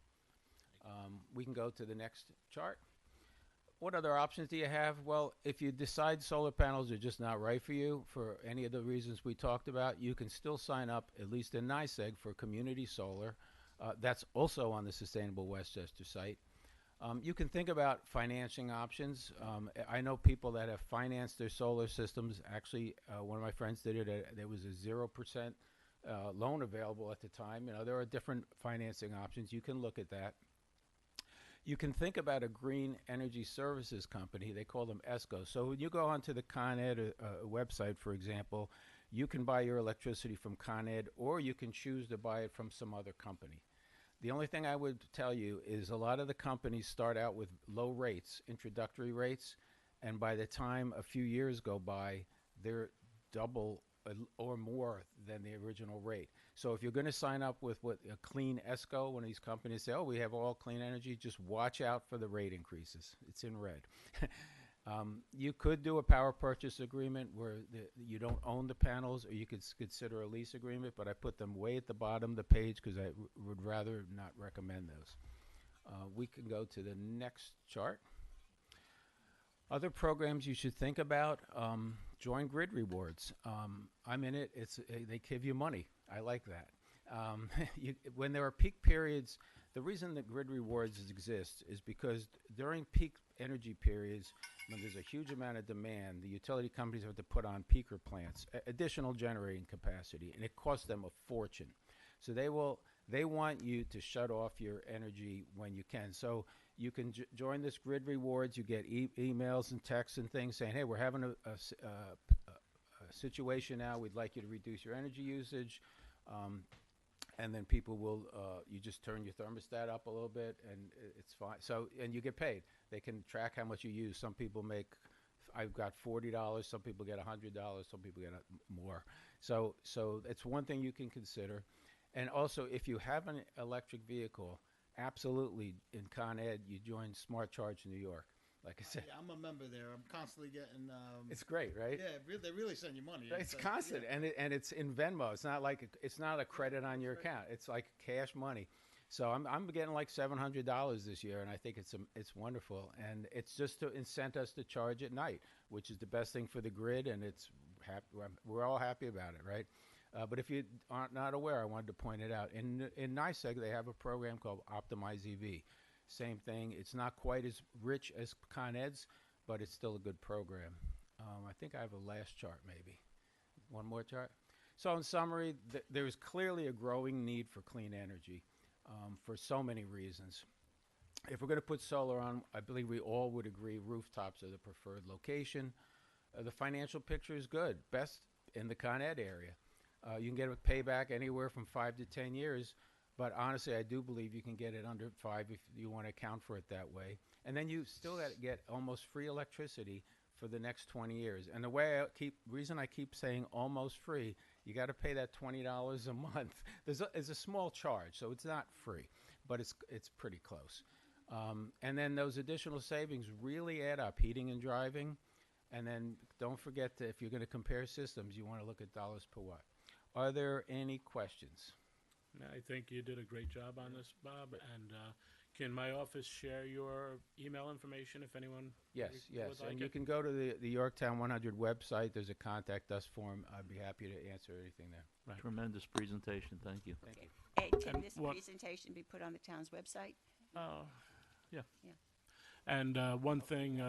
We can go to the next chart. What other options do you have? Well, if you decide solar panels are just not right for you, for any of the reasons we talked about, you can still sign up, at least in NYSEG, for community solar. That's also on the Sustainable Westchester site. You can think about financing options. I know people that have financed their solar systems. Actually, one of my friends did it. There was a 0% loan available at the time. There are different financing options. You can look at that. You can think about a green energy services company. They call them ESCO. So when you go onto the Con Ed website, for example, you can buy your electricity from Con Ed, or you can choose to buy it from some other company. The only thing I would tell you is a lot of the companies start out with low rates, introductory rates, and by the time a few years go by, they're double or more than the original rate. So if you're going to sign up with what a clean ESCO, one of these companies say, oh, we have all clean energy, just watch out for the rate increases. It's in red. You could do a power purchase agreement where you don't own the panels, or you could consider a lease agreement, but I put them way at the bottom of the page because I would rather not recommend those. We can go to the next chart. Other programs you should think about, join Grid Rewards. I'm in it. They give you money. I like that. When there are peak periods, the reason that Grid Rewards exist is because during peak energy periods, when there's a huge amount of demand, the utility companies have to put on peaker plants, additional generating capacity, and it costs them a fortune. So they want you to shut off your energy when you can. So you can join this Grid Rewards. You get emails and texts and things saying, hey, we're having a situation now. We'd like you to reduce your energy usage. And then people will, you just turn your thermostat up a little bit and it's fine. So, and you get paid. They can track how much you use. Some people make, I've got $40, some people get $100, some people get more. So it's one thing you can consider. And also, if you have an electric vehicle, absolutely, in Con Ed, you join Smart Charge New York. Like I said, Yeah, I'm a member there. I'm constantly getting. it's great, right? Yeah, they really send you money. It's constant, yeah. and it's in Venmo. It's not like it's not a credit on your account. It's like cash money. So I'm getting like $700 this year, and I think it's wonderful. And it's just to incent us to charge at night, which is the best thing for the grid, and we're all happy about it, right? But if you aren't not aware, I wanted to point it out. In NYSEG, they have a program called Optimize EV. Same thing. It's not quite as rich as Con Ed's, but it's still a good program. I think I have a last chart, maybe. One more chart. So in summary, there is clearly a growing need for clean energy for so many reasons. If we're going to put solar on, I believe we all would agree rooftops are the preferred location. The financial picture is good, best in the Con Ed area. You can get a payback anywhere from 5 to 10 years, but honestly, I do believe you can get it under 5 if you want to account for it that way. And then you still got to get almost free electricity for the next 20 years. And the reason I keep saying almost free, you got to pay that $20 a month. There's a small charge, so it's not free, but it's pretty close. And then those additional savings really add up, heating and driving. And then don't forget that if you're going to compare systems, you want to look at dollars per watt. Are there any questions? I think you did a great job on this, Bob. And can my office share your email information if anyone Yes, would yes. like And you it? can go to the Yorktown 100 website. There's a contact us form. I'd be happy to answer anything there. Tremendous presentation. Thank you. Thank you. Hey, can And this what- presentation be put on the town's website? Yeah. Yeah. And one thing,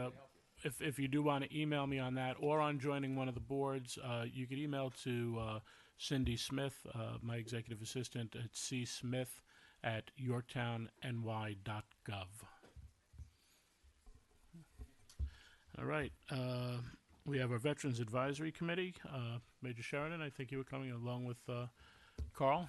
if you do want to email me on that or on joining one of the boards, you could email to Cindy Smith, my executive assistant, at csmith@yorktownny.gov. All right. We have our Veterans Advisory Committee. Major Sheridan, I think you were coming along with Carl.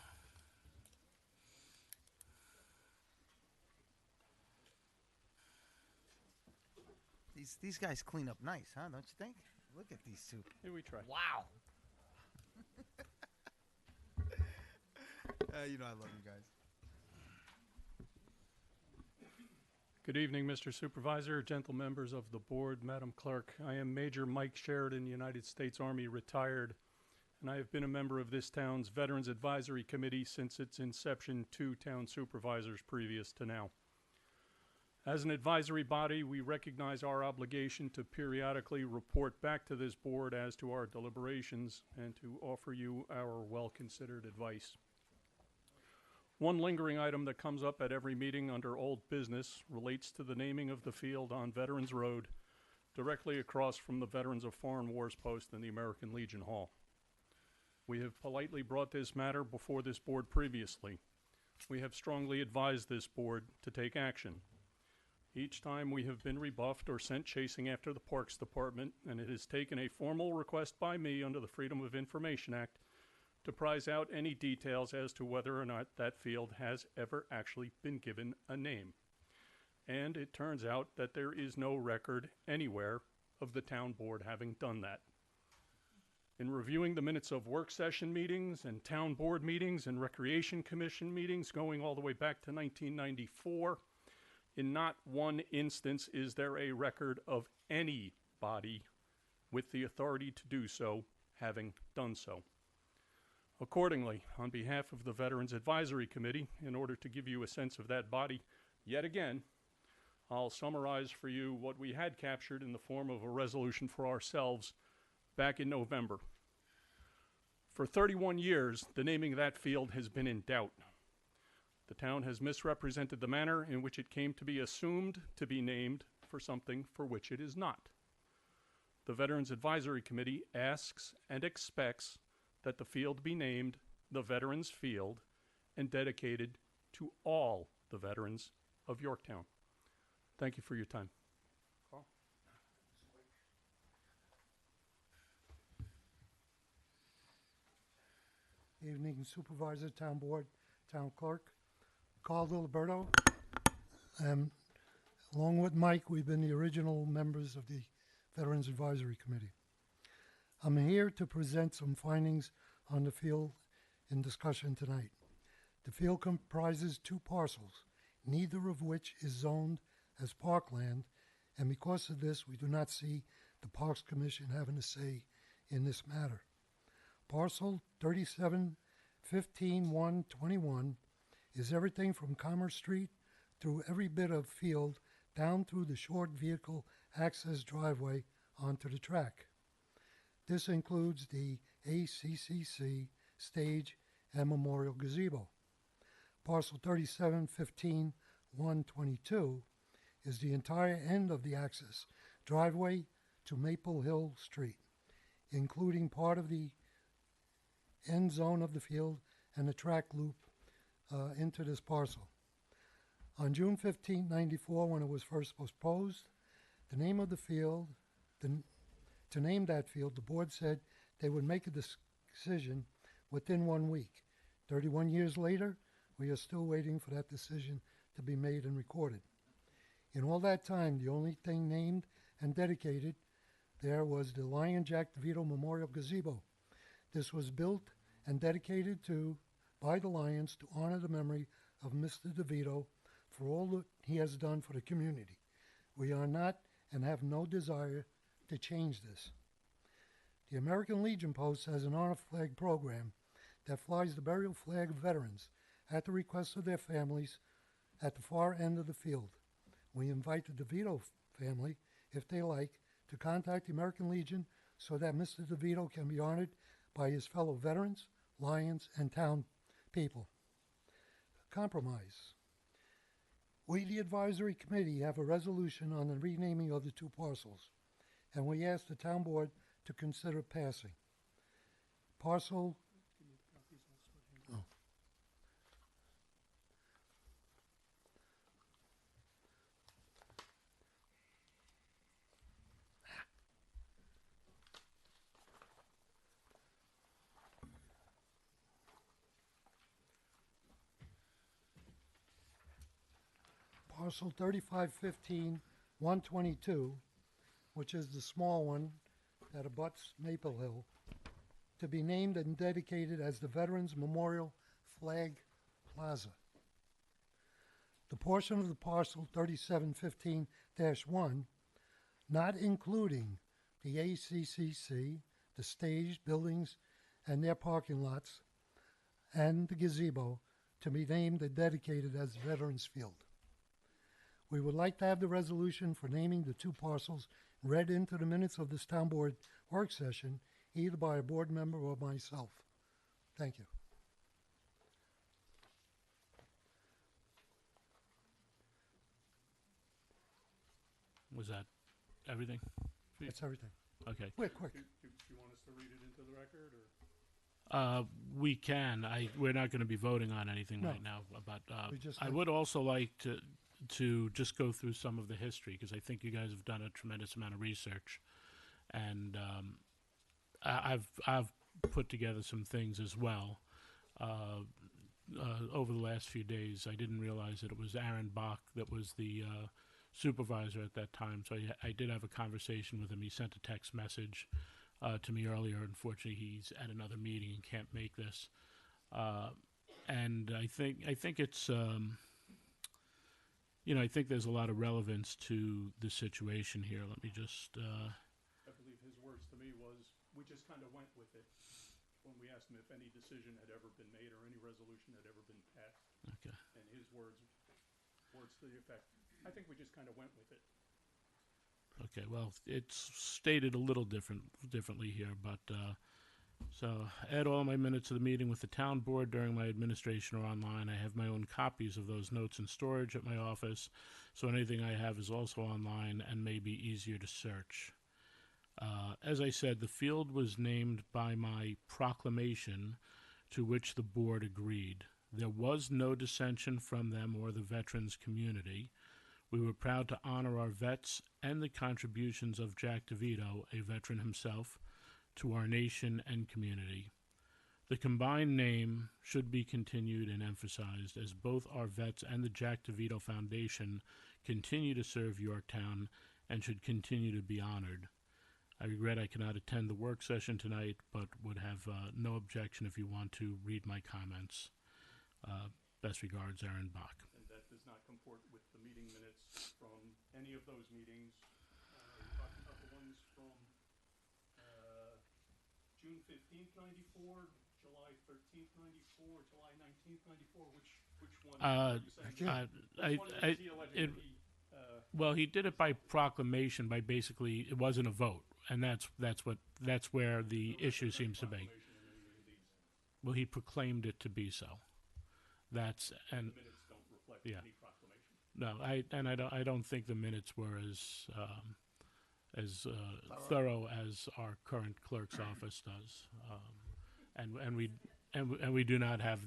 These guys clean up nice, huh? Don't you think? Look at these two. Here we try. Wow. You know I love you guys. Good evening, Mr. Supervisor, gentle members of the board, Madam Clerk. I am Major Mike Sheridan, United States Army retired, and I have been a member of this town's Veterans Advisory Committee since its inception, 2 town supervisors previous to now. As an advisory body, we recognize our obligation to periodically report back to this board as to our deliberations and to offer you our well-considered advice. One lingering item that comes up at every meeting under old business relates to the naming of the field on Veterans Road, directly across from the Veterans of Foreign Wars post in the American Legion Hall. We have politely brought this matter before this board previously. We have strongly advised this board to take action. Each time we have been rebuffed or sent chasing after the Parks Department, and it has taken a formal request by me under the Freedom of Information Act to prize out any details as to whether or not that field has ever actually been given a name. And it turns out that there is no record anywhere of the town board having done that. In reviewing the minutes of work session meetings and town board meetings and recreation commission meetings going all the way back to 1994, in not one instance is there a record of any body with the authority to do so having done so. Accordingly, on behalf of the Veterans Advisory Committee, in order to give you a sense of that body, yet again, I'll summarize for you what we had captured in the form of a resolution for ourselves back in November. For 31 years, the naming of that field has been in doubt. The town has misrepresented the manner in which it came to be assumed to be named for something for which it is not. The Veterans Advisory Committee asks and expects that the field be named the Veterans Field and dedicated to all the veterans of Yorktown. Thank you for your time. Carl? Evening Supervisor, Town Board, Town Clerk. Carl Diliberto. Along with Mike, we've been the original members of the Veterans Advisory Committee. I'm here to present some findings on the field in discussion tonight. The field comprises 2 parcels, neither of which is zoned as parkland, and because of this, we do not see the Parks Commission having a say in this matter. Parcel 37-15-121 is everything from Commerce Street through every bit of field down through the short vehicle access driveway onto the track. This includes the ACCC stage and memorial gazebo. Parcel 37-15-122 is the entire end of the access driveway to Maple Hill Street, including part of the end zone of the field and the track loop into this parcel. On June 15, 94, when it was first proposed, the name of the field, to name that field, the board said they would make a decision within 1 week. 31 years later, we are still waiting for that decision to be made and recorded. In all that time, the only thing named and dedicated there was the Lion Jack DeVito Memorial Gazebo. This was built and dedicated by the Lions to honor the memory of Mr. DeVito for all that he has done for the community. We are not and have no desire to change this. The American Legion Post has an honor flag program that flies the burial flag of veterans at the request of their families at the far end of the field. We invite the DeVito family, if they like, to contact the American Legion so that Mr. DeVito can be honored by his fellow veterans, Lions, and town people. Compromise. We, the advisory committee, have a resolution on the renaming of the 2 parcels, and we ask the town board to consider passing. Parcel. Oh. Parcel 3515-122, which is the small one that abuts Maple Hill, to be named and dedicated as the Veterans Memorial Flag Plaza. The portion of the parcel 3715-1, not including the ACCC, the stage, buildings, and their parking lots, and the gazebo, to be named and dedicated as Veterans Field. We would like to have the resolution for naming the 2 parcels read into the minutes of this town board work session, either by a board member or myself. Thank you. Was that everything? That's everything. Okay. Quick. Do you want us to read it into the record, or? We can. We're not going to be voting on anything No. right now. But We just I like- would also like to just go through some of the history, because I think you guys have done a tremendous amount of research, and I've put together some things as well over the last few days. I didn't realize that it was Aaron Bach that was the supervisor at that time, so I did have a conversation with him. He sent a text message to me earlier. Unfortunately, he's at another meeting and can't make this. And I think it's I think there's a lot of relevance to the situation here. Let me just. I believe his words to me was, we just kind of went with it when we asked him if any decision had ever been made or any resolution had ever been passed. Okay. And his words to the effect, I think we just kind of went with it. Okay. Well, it's stated a little differently here, but so I had all my minutes of the meeting with the town board during my administration are online. I have my own copies of those notes in storage at my office, so anything I have is also online and may be easier to search. As I said, the field was named by my proclamation, to which the board agreed. There was no dissension from them or the veterans community. We were proud to honor our vets and the contributions of Jack DeVito, a veteran himself, to our nation and community. The combined name should be continued and emphasized, as both our vets and the Jack DeVito Foundation continue to serve Yorktown and should continue to be honored. I regret I cannot attend the work session tonight, but would have no objection if you want to read my comments. Best regards, Aaron Bach. And that does not comport with the meeting minutes from any of those meetings. You're talking about the ones from June 15th, 94, July 13th, 94, July 19th, 94. Which one are you saying? Which one is he alleging that he, Well, he did it by proclamation. By basically, it wasn't a vote, and that's where the issue seems to be. Well, he proclaimed it to be so. That's and the minutes don't reflect yeah. any proclamation. No, I don't think the minutes were as thorough as our current clerk's office does, and we do not have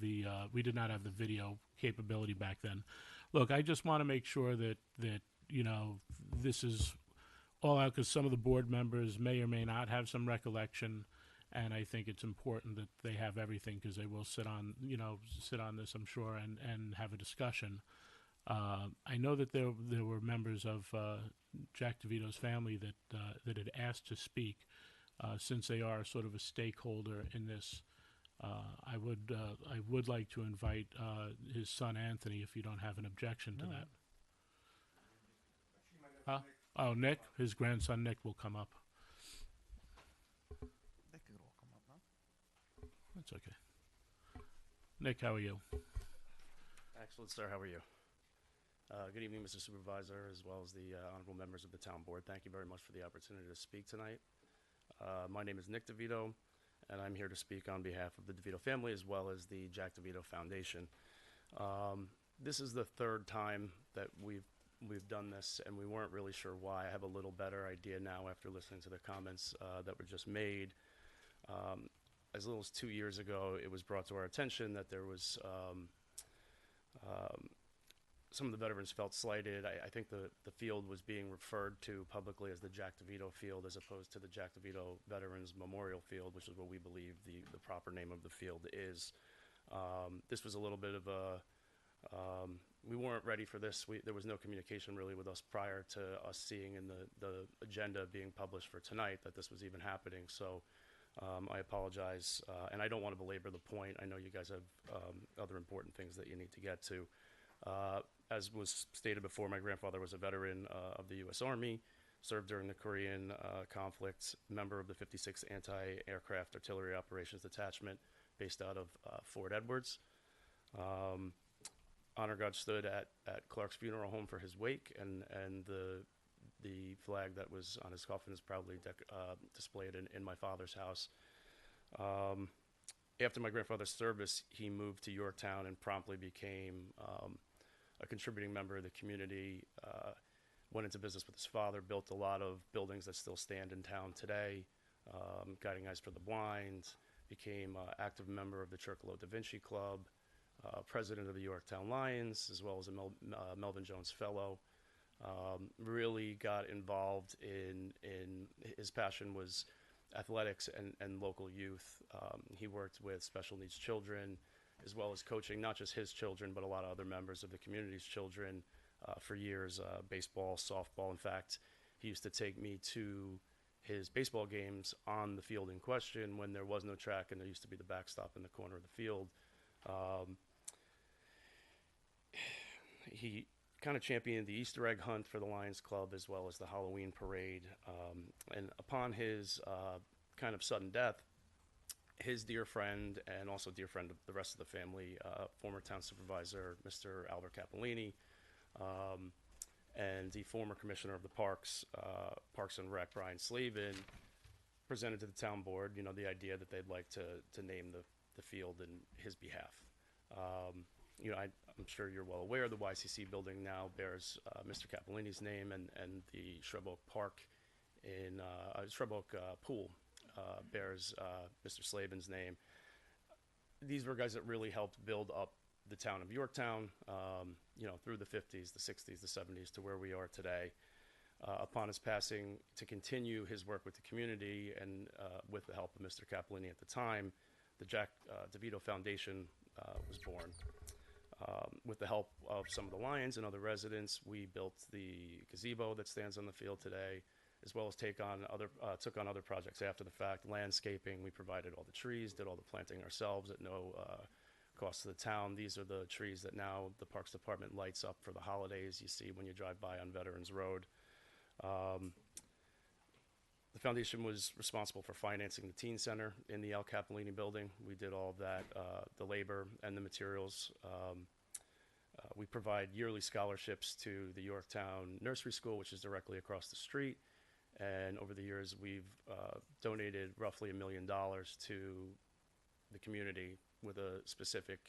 we did not have the video capability back then. Look, I just want to make sure that this is all out, because some of the board members may or may not have some recollection, and I think it's important that they have everything, because they will sit on this, I'm sure, and have a discussion. I know that there were members of Jack DeVito's family that had asked to speak, since they are sort of a stakeholder in this. I would like to invite his son Anthony, if you don't have an objection to that. Huh? Oh, Nick, his grandson Nick will come up. They could all come up, huh? That's okay. Nick, how are you? Excellent, sir. How are you? Good evening, Mr. Supervisor, as well as the honorable members of the town board. Thank you very much for the opportunity to speak tonight. My name is Nick DeVito, and I'm here to speak on behalf of the DeVito family as well as the Jack DeVito Foundation. This is the third time that we've done this, and we weren't really sure why. I have a little better idea now after listening to the comments that were just made. As little as 2 years ago, it was brought to our attention that there was some of the veterans felt slighted. I think the field was being referred to publicly as the Jack DeVito Field, as opposed to the Jack DeVito Veterans Memorial Field, which is what we believe the proper name of the field is. This was a little bit of a we weren't ready for this. There was no communication really with us prior to us seeing in the agenda being published for tonight that this was even happening. So I apologize, and I don't want to belabor the point. I know you guys have other important things that you need to get to. As was stated before, my grandfather was a veteran of the U.S. Army, served during the Korean conflict, member of the 56th Anti-Aircraft Artillery Operations Detachment based out of Fort Edwards. Honor Guard stood at Clark's funeral home for his wake, and the flag that was on his coffin is proudly displayed in my father's house. After my grandfather's service, he moved to Yorktown and promptly became a contributing member of the community, went into business with his father, built a lot of buildings that still stand in town today, Guiding Eyes for the Blind, became an active member of the Chircolo Da Vinci Club, president of the Yorktown Lions, as well as a Melvin Jones Fellow. Really got involved in his passion was athletics and local youth. He worked with special needs children, as well as coaching not just his children, but a lot of other members of the community's children for years, baseball, softball. In fact, he used to take me to his baseball games on the field in question when there was no track and there used to be the backstop in the corner of the field. He kind of championed the Easter egg hunt for the Lions Club as well as the Halloween parade. And upon his kind of sudden death, his dear friend and also dear friend of the rest of the family, former town supervisor, Mr. Albert Capolini, and the former commissioner of the Parks and Rec, Brian Slavin, presented to the town board, the idea that they'd like to name the field in his behalf. I'm sure you're well aware the YCC building now bears Mr. Capolini's name, and the Shrub Oak Park in Shrub Oak Pool bears Mr. Slavin's name. These were guys that really helped build up the town of Yorktown, through the 50s, the 60s, the 70s to where we are today. Upon his passing, to continue his work with the community and with the help of Mr. Capolini at the time, the Jack DeVito Foundation was born. With the help of some of the Lions and other residents, we built the gazebo that stands on the field today, as well as took on other projects after the fact. Landscaping, we provided all the trees, did all the planting ourselves at no cost to the town. These are the trees that now the Parks Department lights up for the holidays you see when you drive by on Veterans Road. The foundation was responsible for financing the teen center in the Al Capolini building. We did all of that, the labor and the materials. We provide yearly scholarships to the Yorktown Nursery School, which is directly across the street. And over the years, we've donated roughly $1 million to the community with a specific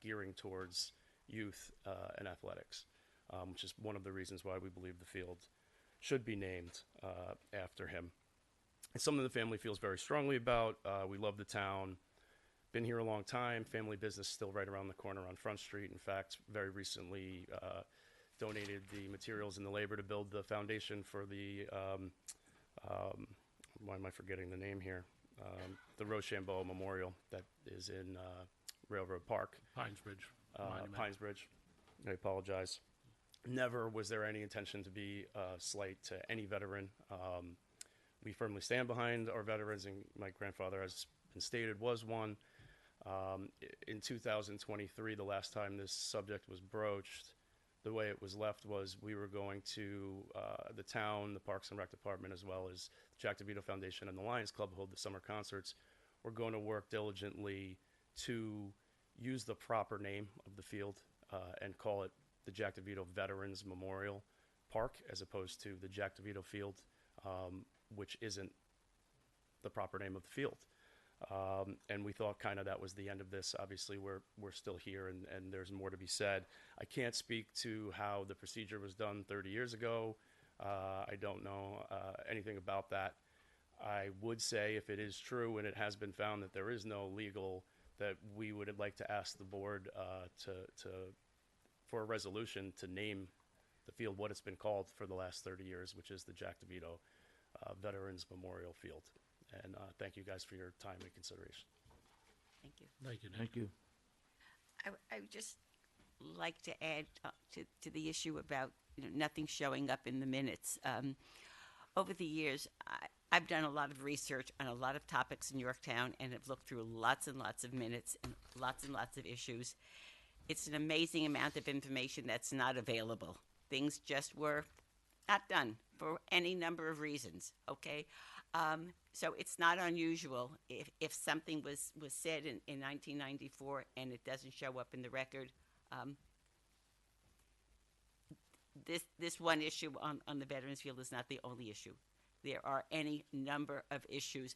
gearing towards youth and athletics, which is one of the reasons why we believe the field should be named after him. It's something the family feels very strongly about. We love the town. been here a long time. Family business still right around the corner on Front Street. In fact, very recently donated the materials and the labor to build the foundation for the, why am I forgetting the name here? The Rochambeau Memorial that is in Railroad Park. Pines Bridge. Monument. Pines Bridge. I apologize. Never was there any intention to be a slight to any veteran. We firmly stand behind our veterans, and my grandfather, as been stated, was one. In 2023, the last time this subject was broached, the way it was left was we were going to, the town, the Parks and Rec Department, as well as the Jack DeVito Foundation and the Lions Club hold the summer concerts. We're going to work diligently to use the proper name of the field and call it the Jack DeVito Veterans Memorial Park, as opposed to the Jack DeVito Field, which isn't the proper name of the field. And we thought kind of that was the end of this. Obviously, we're still here, and there's more to be said. I can't speak to how the procedure was done 30 years ago. I don't know anything about that. I would say if it is true and it has been found that there is no legal, that we would like to ask the board for a resolution to name the field what it's been called for the last 30 years, which is the Jack DeVito Veterans Memorial Field. And thank you guys for your time and consideration. Thank you. Thank you, Nick. Thank you. I would just like to add to the issue about nothing showing up in the minutes. Over the years, I've done a lot of research on a lot of topics in Yorktown and have looked through lots and lots of minutes and lots of issues. It's an amazing amount of information that's not available. Things just were not done for any number of reasons, okay? So it's not unusual if something was said in 1994 and it doesn't show up in the record. This one issue on the Veterans Field is not the only issue. There are any number of issues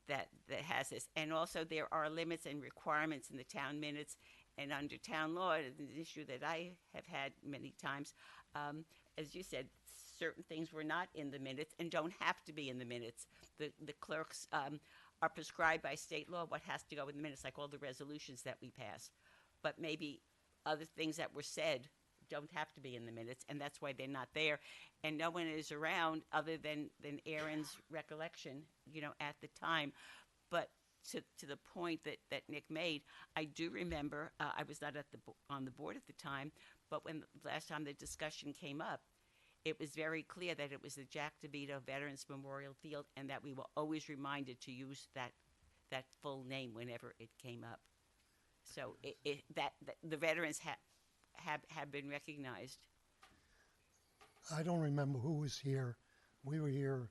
that has this. And also there are limits and requirements in the town minutes and under town law, an issue that I have had many times. As you said, certain things were not in the minutes and don't have to be in the minutes. The clerks are prescribed by state law what has to go in the minutes, like all the resolutions that we pass. But maybe other things that were said don't have to be in the minutes, and that's why they're not there. And no one is around other than Aaron's recollection, at the time. But to the point that Nick made, I do remember, I was not on the board at the time, but when the last time the discussion came up, it was very clear that it was the Jack DeVito Veterans Memorial Field, and that we were always reminded to use that full name whenever it came up. So that the veterans have been recognized. I don't remember who was here. We were here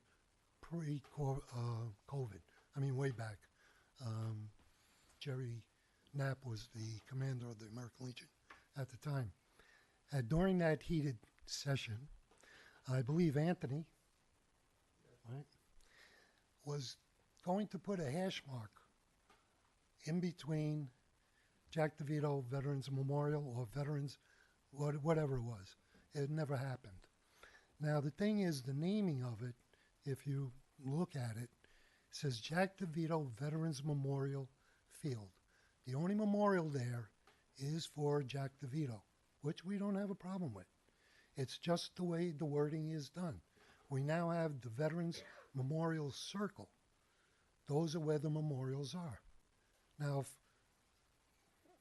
pre-COVID. I mean, way back. Jerry Knapp was the commander of the American Legion at the time. During that heated session, I believe Anthony, right, was going to put a hash mark in between Jack DeVito Veterans Memorial or Veterans, whatever it was. It never happened. Now, the thing is, the naming of it, if you look at it, says Jack DeVito Veterans Memorial Field. The only memorial there is for Jack DeVito, which we don't have a problem with. It's just the way the wording is done. We now have the Veterans Memorial Circle. Those are where the memorials are. Now, if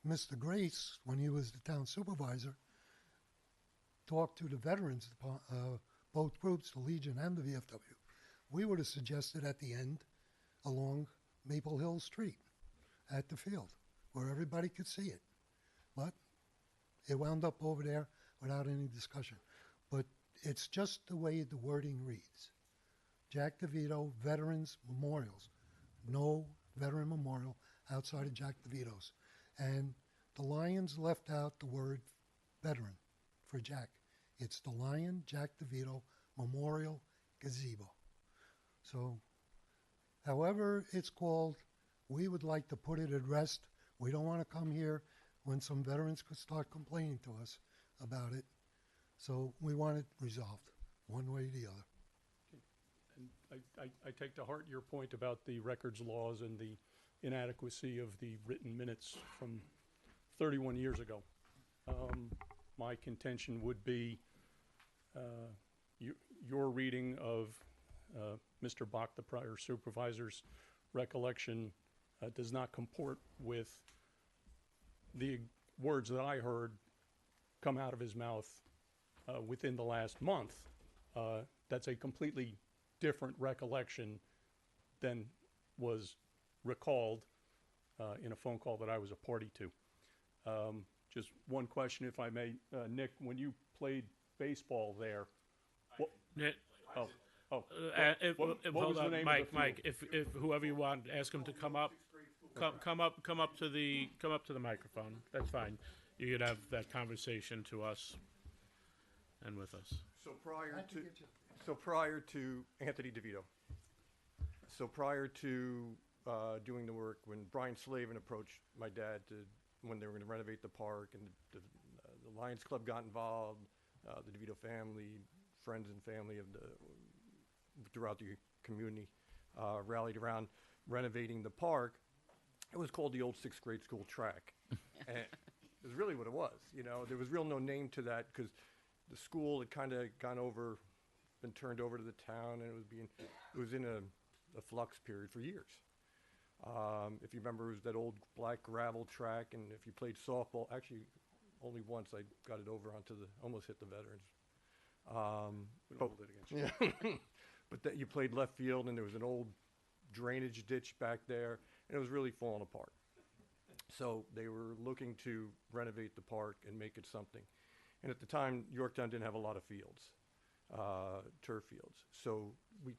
Mr. Grace, when he was the town supervisor, talked to the veterans, both groups, the Legion and the VFW, we would have suggested at the end along Maple Hill Street at the field where everybody could see it. But it wound up over there without any discussion. But it's just the way the wording reads. Jack DeVito Veterans Memorials. No veteran memorial outside of Jack DeVito's. And the Lions left out the word veteran for Jack. It's the Lion Jack DeVito Memorial Gazebo. So, however it's called, we would like to put it at rest. We don't want to come here when some veterans could start complaining to us about it. So we want it resolved one way or the other. And I take to heart your point about the records laws and the inadequacy of the written minutes from 31 years ago. My contention would be your reading of Mr. Bach, the prior supervisor's recollection, does not comport with the words that I heard come out of his mouth within the last month. That's a completely different recollection than was recalled in a phone call that I was a party to. Just one question, if I may. Nick, when you played baseball there, Nick, oh, hold was the on, name of Mike, the Mike, if whoever you want, ask him to come up. Come up to the microphone. That's fine. You could have that conversation to us and with us. So prior to Anthony DeVito. So prior to doing the work, when Brian Slavin approached my dad when they were going to renovate the park, and the Lions Club got involved, the DeVito family, friends and family of throughout the community rallied around renovating the park. It was called the old 6th grade school track. And it was really what it was. You know, there was no name to that because the school had kind of been turned over to the town, and it was in a flux period for years. If you remember, it was that old black gravel track, and if you played softball, actually only once I got it over almost hit the veterans. we don't hold it against you. Yeah. But that you played left field, and there was an old drainage ditch back there, and it was really falling apart. So they were looking to renovate the park and make it something. And at the time, Yorktown didn't have a lot of fields, turf fields. So the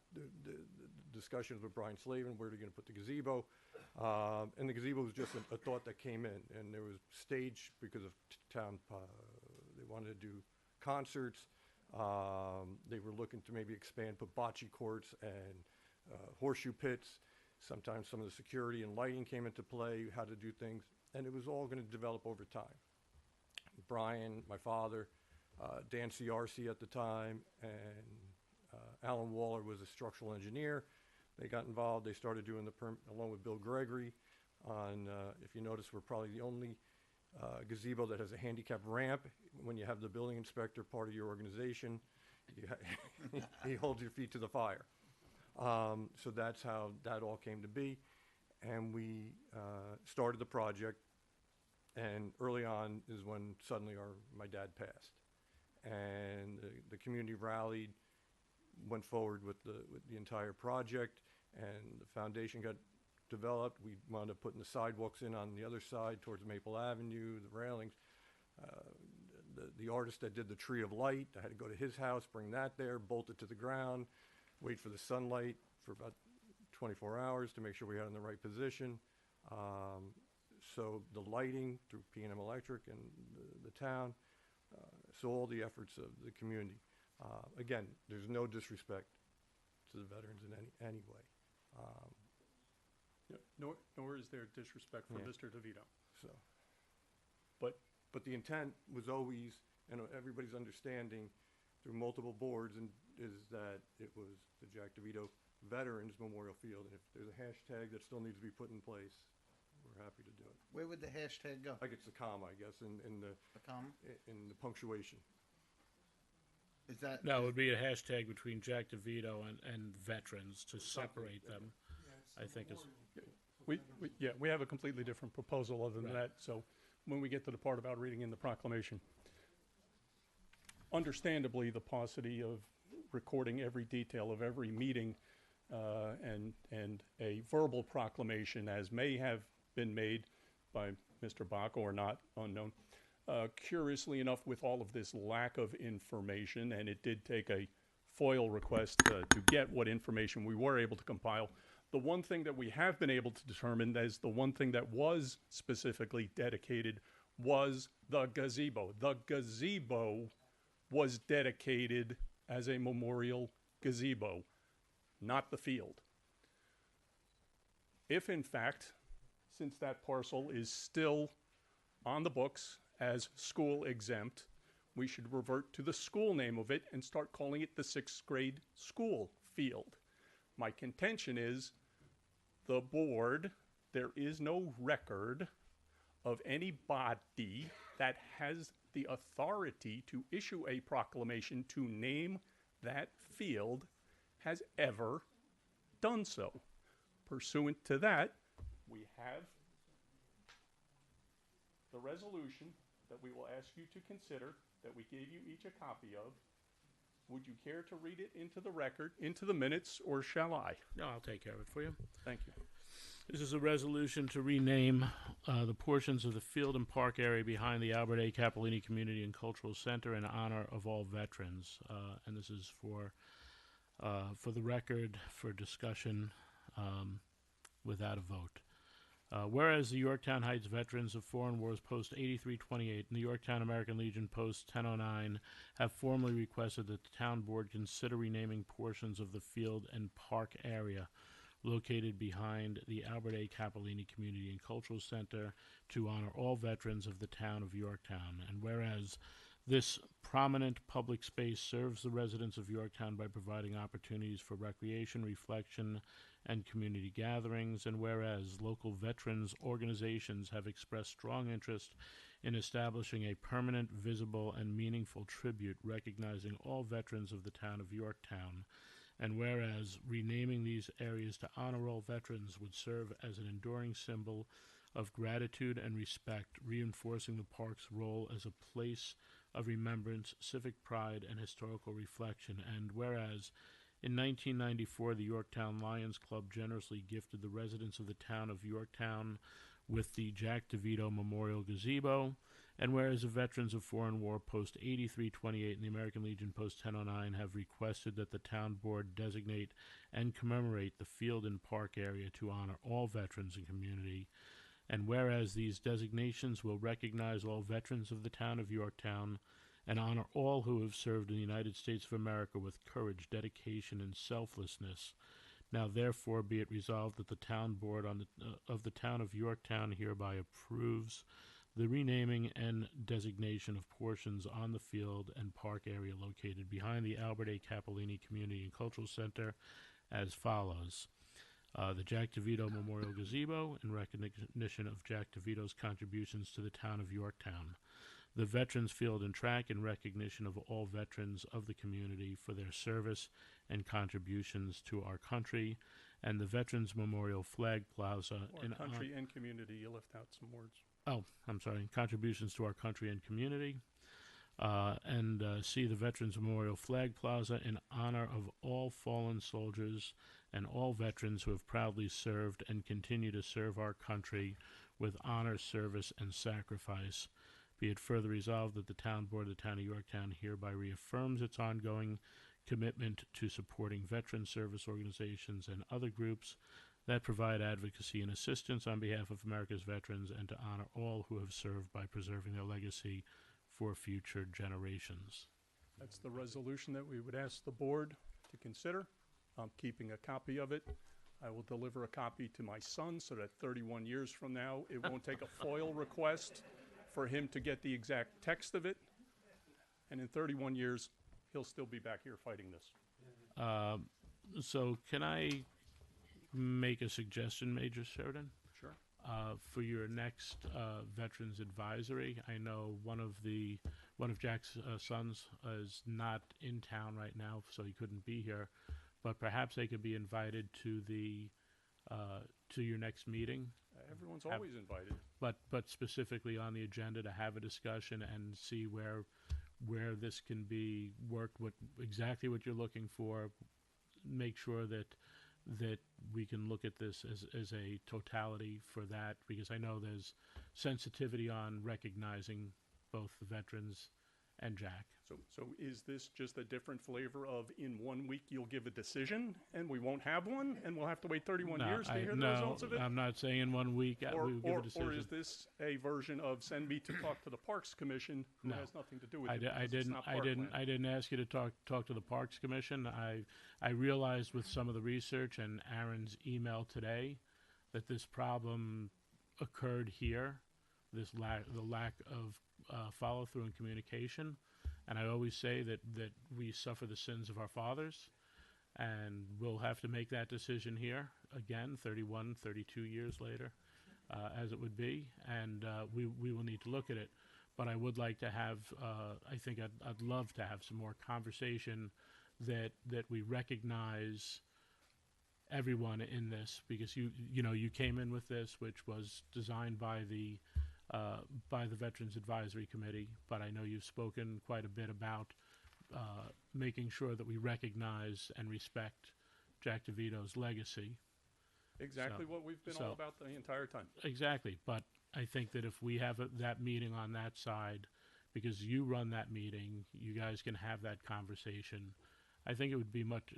discussions with Brian Slavin, where are you going to put the gazebo? And the gazebo was just a thought that came in. And there was stage because of town, they wanted to do concerts. They were looking to maybe expand, put bocce courts and horseshoe pits. Sometimes some of the security and lighting came into play, how to do things. And it was all going to develop over time. Brian, my father, Dan Ciarci at the time, and Alan Waller was a structural engineer. They got involved. They started doing along with Bill Gregory. If you notice, we're probably the only gazebo that has a handicap ramp. When you have the building inspector part of your organization, he holds your feet to the fire. So that's how that all came to be. And we started the project. And early on is when suddenly my dad passed. And the community rallied, went forward with the entire project, and the foundation got developed. We wound up putting the sidewalks in on the other side towards Maple Avenue, the railings. The artist that did the Tree of Light, I had to go to his house, bring that there, bolt it to the ground, wait for the sunlight for about 24 hours to make sure we had it in the right position. So the lighting through P&M Electric and the town, so all the efforts of the community. Again, there's no disrespect to the veterans in any way. Yeah, nor is there disrespect for Yeah. Mr. DeVito. So, but the intent was always, and everybody's understanding through multiple boards, is that it was the Jack DeVito Veterans Memorial Field. And if there's a hashtag that still needs to be put in place, we're happy to do it. Where would the hashtag go? I guess the comma, I guess, in the punctuation. Is that? No, it would be a hashtag between Jack DeVito and veterans to separate them. I think is. We have a completely different proposal other than that. So when we get to the part about reading in the proclamation, understandably, the paucity of recording every detail of every meeting and a verbal proclamation, as may have been made by Mr. Bach or not, unknown. Curiously enough, with all of this lack of information, and it did take a FOIL request to get what information we were able to compile, the one thing that we have been able to determine as the one thing that was specifically dedicated was the gazebo. The gazebo was dedicated as a memorial gazebo, not the field. If in fact, since that parcel is still on the books as school exempt, we should revert to the school name of it and start calling it the 6th grade school field. My contention is the board there is no record of any body that has the authority to issue a proclamation to name that field has ever done so. Pursuant to that, we have the resolution that we will ask you to consider, that we gave you each a copy of. Would you care to read it into the record, into the minutes, or shall I? No, I'll take care of it for you. Thank you. This is a resolution to rename the portions of the field and park area behind the Albert A. Cappellini Community and Cultural Center in honor of all veterans. And this is for the record, for discussion without a vote. Whereas the Yorktown Heights Veterans of Foreign Wars Post 8328 and the Yorktown American Legion Post 1009 have formally requested that the town board consider renaming portions of the field and park area located behind the Albert A. Cappellini Community and Cultural Center to honor all veterans of the town of Yorktown. And whereas this prominent public space serves the residents of Yorktown by providing opportunities for recreation, reflection, and community gatherings, and whereas local veterans organizations have expressed strong interest in establishing a permanent, visible, and meaningful tribute recognizing all veterans of the town of Yorktown, and whereas renaming these areas to honor all veterans would serve as an enduring symbol of gratitude and respect, reinforcing the park's role as a place of remembrance, civic pride, and historical reflection, and whereas in 1994 the Yorktown Lions Club generously gifted the residents of the town of Yorktown with the Jack DeVito Memorial Gazebo, and whereas the Veterans of Foreign War Post 8328 and the American Legion Post 1009 have requested that the town board designate and commemorate the field and park area to honor all veterans and community, and whereas these designations will recognize all veterans of the town of Yorktown and honor all who have served in the United States of America with courage, dedication, and selflessness, now therefore be it resolved that the town board of the town of Yorktown hereby approves the renaming and designation of portions on the field and park area located behind the Albert A. Cappellini Community and Cultural Center as follows. The Jack DeVito Memorial Gazebo in recognition of Jack DeVito's contributions to the town of Yorktown. The Veterans Field and Track in recognition of all veterans of the community for their service and contributions to our country, and the Veterans Memorial Flag Plaza Or country and community, you left out some words. Oh, I'm sorry. Contributions to our country and community. And see the Veterans Memorial Flag Plaza in honor of all fallen soldiers and all veterans who have proudly served and continue to serve our country with honor, service, and sacrifice. Be it further resolved that the town board of the town of Yorktown hereby reaffirms its ongoing commitment to supporting veteran service organizations and other groups that provide advocacy and assistance on behalf of America's veterans, and to honor all who have served by preserving their legacy for future generations. That's the resolution that we would ask the board to consider. I'm keeping a copy of it. I will deliver a copy to my son so that 31 years from now, it won't take a FOIL request for him to get the exact text of it. And in 31 years, he'll still be back here fighting this. So can I make a suggestion, Major Sheridan? Sure. For your next Veterans Advisory, I know one of Jack's sons is not in town right now, so he couldn't be here. But perhaps they could be invited to the to your next meeting. Everyone's always invited. But specifically on the agenda to have a discussion and see where this can be worked, exactly what you're looking for. Make sure that we can look at this as a totality for that, because I know there's sensitivity on recognizing both the veterans and Jack. So is this just a different flavor of in 1 week you'll give a decision and we won't have one and we'll have to wait 31 years to hear the results of it? I'm not saying in 1 week we will give a decision. Or is this a version of send me to talk to the Parks Commission who has nothing to do with it? I didn't ask you to talk to the Parks Commission. I realized with some of the research and Aaron's email today that this problem occurred here, the lack of follow through and communication. And I always say that we suffer the sins of our fathers, and we'll have to make that decision here again 31, 32 years later. as it would be, and we will need to look at it. But I would like to have, I think I'd love to have some more conversation that we recognize everyone in this, because you know, you came in with this, which was designed by the Veterans Advisory Committee, but I know you've spoken quite a bit about making sure that we recognize and respect Jack DeVito's legacy. Exactly So- what we've been so- all about the entire time. Exactly, but I think that if we have that meeting on that side, because you run that meeting, you guys can have that conversation. I think it would be much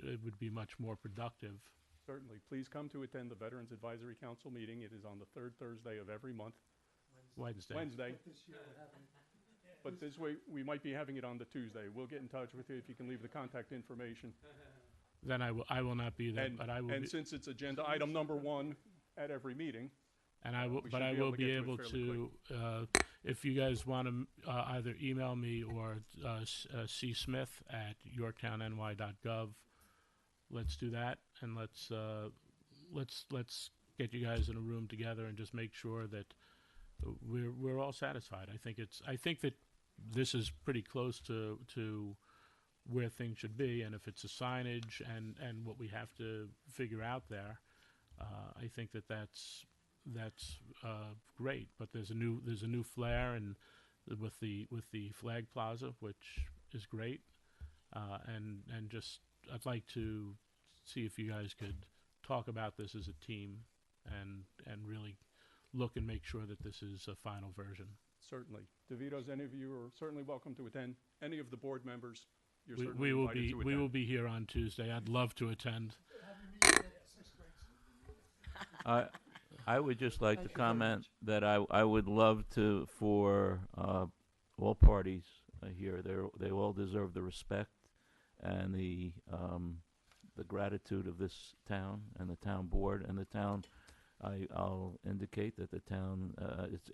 more productive. Certainly. Please come to attend the Veterans Advisory Council meeting. It is on the third Thursday of every month. Wednesday. But this way, we might be having it on the Tuesday. We'll get in touch with you if you can leave the contact information. Then I will not be there, but I will. And since it's agenda item number 1 at every meeting, And I will, we but should I be will able to be get to it able fairly to, if you guys want to either email me or csmith@yorktownny.gov, let's do that, and let's get you guys in a room together and just make sure that we're all satisfied. I think that this is pretty close to where things should be, and if it's a signage and what we have to figure out there, I think that's great. But there's a new flair and with the Flag Plaza, which is great, and just I'd like to see if you guys could talk about this as a team and really look and make sure that this is a final version. certainly. DeVito's, any of you are certainly welcome to attend. Any of the board members, you're We certainly will invited be to we attend. will be here on Tuesday. I'd love to attend. I would just like to comment that I would love for all parties here. They all deserve the respect and the gratitude of this town and the town board and the town. I'll indicate that the town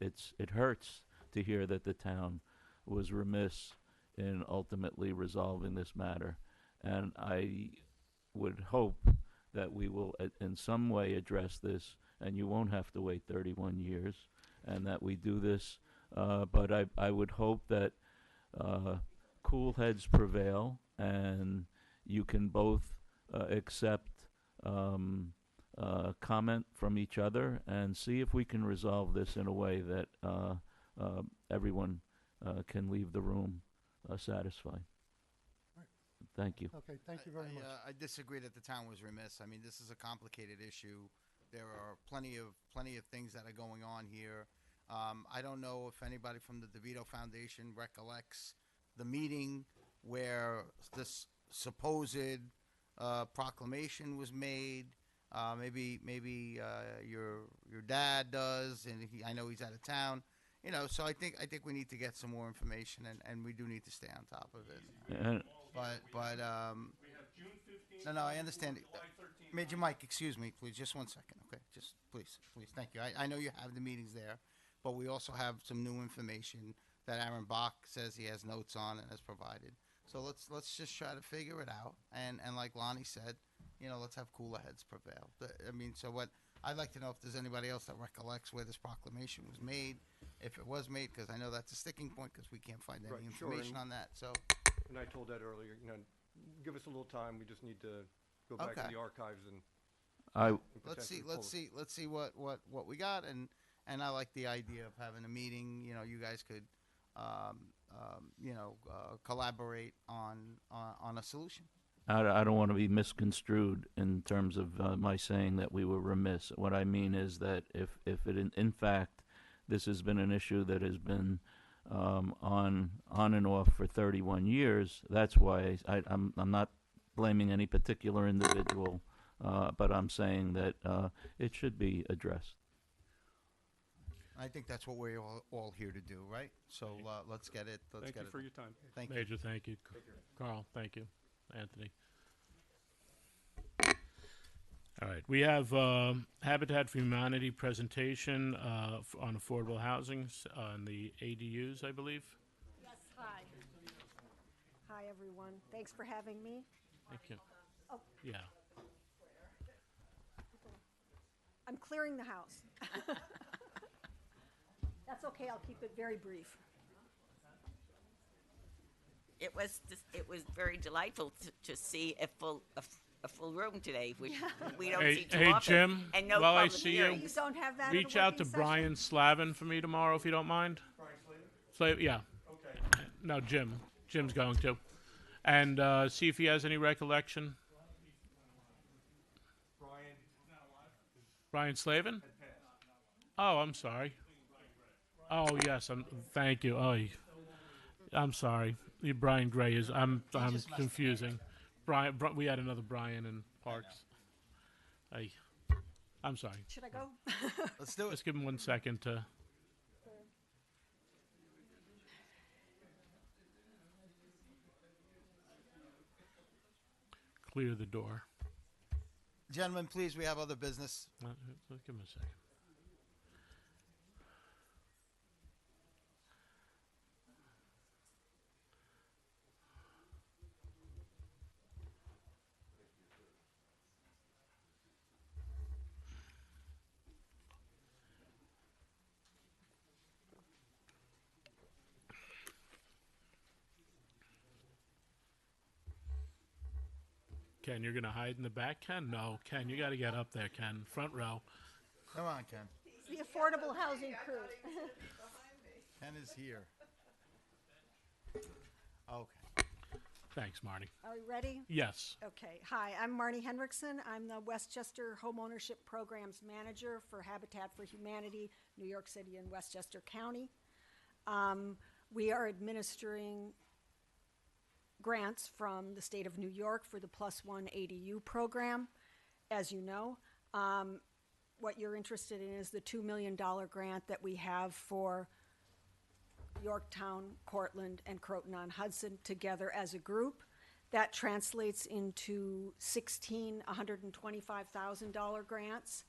it hurts to hear that the town was remiss in ultimately resolving this matter, and I would hope that we will in some way address this, and you won't have to wait 31 years, and that we do this. But I would hope that cool heads prevail, and you can both accept comment from each other and see if we can resolve this in a way that everyone can leave the room satisfied. Thank you. Okay, thank you very much. I disagree that the town was remiss. I mean, this is a complicated issue. There are plenty of things that are going on here. I don't know if anybody from the DeVito Foundation recollects the meeting where this supposed proclamation was made. Maybe your dad does, and I know he's out of town. You know, so I think we need to get some more information, and we do need to stay on top of it. And But no, I understand. Major Mike, excuse me, please, just 1 second, okay? Just please, thank you. I know you have the meetings there, but we also have some new information that Aaron Bach says he has notes on and has provided. So let's just try to figure it out, and like Lonnie said, you know, let's have cooler heads prevail. I mean, so what I'd like to know if there's anybody else that recollects where this proclamation was made, if it was made, because I know that's a sticking point, because we can't find any Right, sure, information and- on that. So And I told that earlier, you know, give us a little time. We just need to go back to Okay. the archives and let's see potentially pull it. what we got, and I like the idea of having a meeting. You know, you guys could collaborate on a solution. I don't want to be misconstrued in terms of my saying that we were remiss. What I mean is that if it in fact this has been an issue that has been on and off for 31 years, that's why I'm not blaming any particular individual, but I'm saying that it should be addressed. I think that's what we're all here to do, right? So let's get it. Thank you for your time. Thank you. Major, thank you. Carl, thank you. Anthony. All right, we have Habitat for Humanity presentation on affordable housing on the ADUs, I believe. Yes, hi. Hi, everyone. Thanks for having me. Thank you. Oh. Yeah. I'm clearing the house. That's okay, I'll keep it very brief. It was very delightful to see a full room today, which we don't see too Hey, often. Jim, And no while I public see you, hearings. Please don't have that at a reach out to working session. Brian Slavin for me tomorrow if you don't mind. Brian Yeah. Okay. No, Jim. Jim's going to. And see if he has any recollection. Brian. Brian Slavin? Oh, I'm sorry. Oh, yes. Thank you. Oh, I'm sorry. Brian Gray is. I'm confusing. We had another Brian in Parks. I'm sorry. Should I go? Let's do it. Just give him 1 second to. Clear the door. Gentlemen, please, we have other business. Give him a second. Ken, you're going to hide in the back, Ken? No, Ken, you got to get up there, Ken. Front row. Come on, Ken. The affordable housing crew. Ken is here. Okay. Thanks, Marty. Are we ready? Yes. Okay. Hi, I'm Marnie Hendrickson. I'm the Westchester Homeownership Programs Manager for Habitat for Humanity, New York City and Westchester County. We are administering grants from the state of New York for the Plus One ADU program. As you know, what you're interested in is the $2 million grant that we have for Yorktown, Cortland, and Croton-on-Hudson together as a group. That translates into 16 $125,000 grants.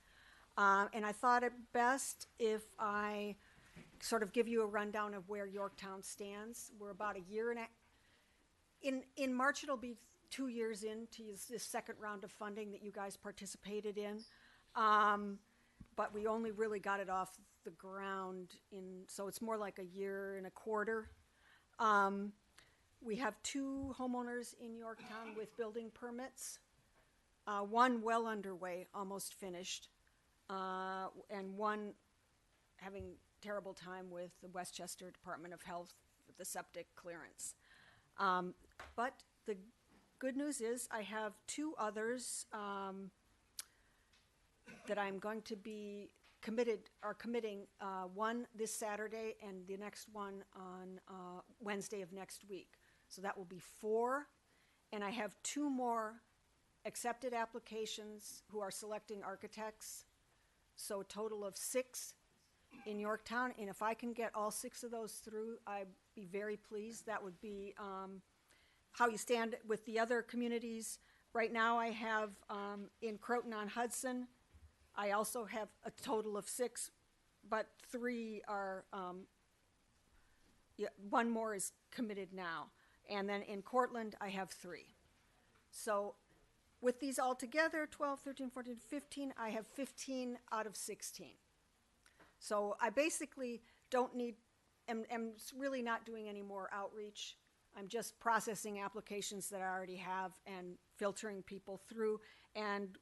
And I thought it best if I sort of give you a rundown of where Yorktown stands. We're about a year and in March, it'll be 2 years into this second round of funding that you guys participated in. But we only really got it off the ground so it's more like a year and a quarter. We have 2 homeowners in Yorktown with building permits, one well underway, almost finished, and one having terrible time with the Westchester Department of Health with the septic clearance. But the good news is I have 2 others that I'm going to be committing one this Saturday and the next one on Wednesday of next week. So that will be 4. And I have 2 more accepted applications who are selecting architects. So a total of 6 in Yorktown. And if I can get all 6 of those through, I'd be very pleased. That would be how you stand with the other communities. Right now I have in Croton-on-Hudson, I also have a total of 6, but 3 are, one more is committed now. And then in Cortland, I have 3. So with these all together, 12, 13, 14, 15, I have 15 out of 16. So I basically don't need, am really not doing any more outreach. I'm just processing applications that I already have and filtering people through. And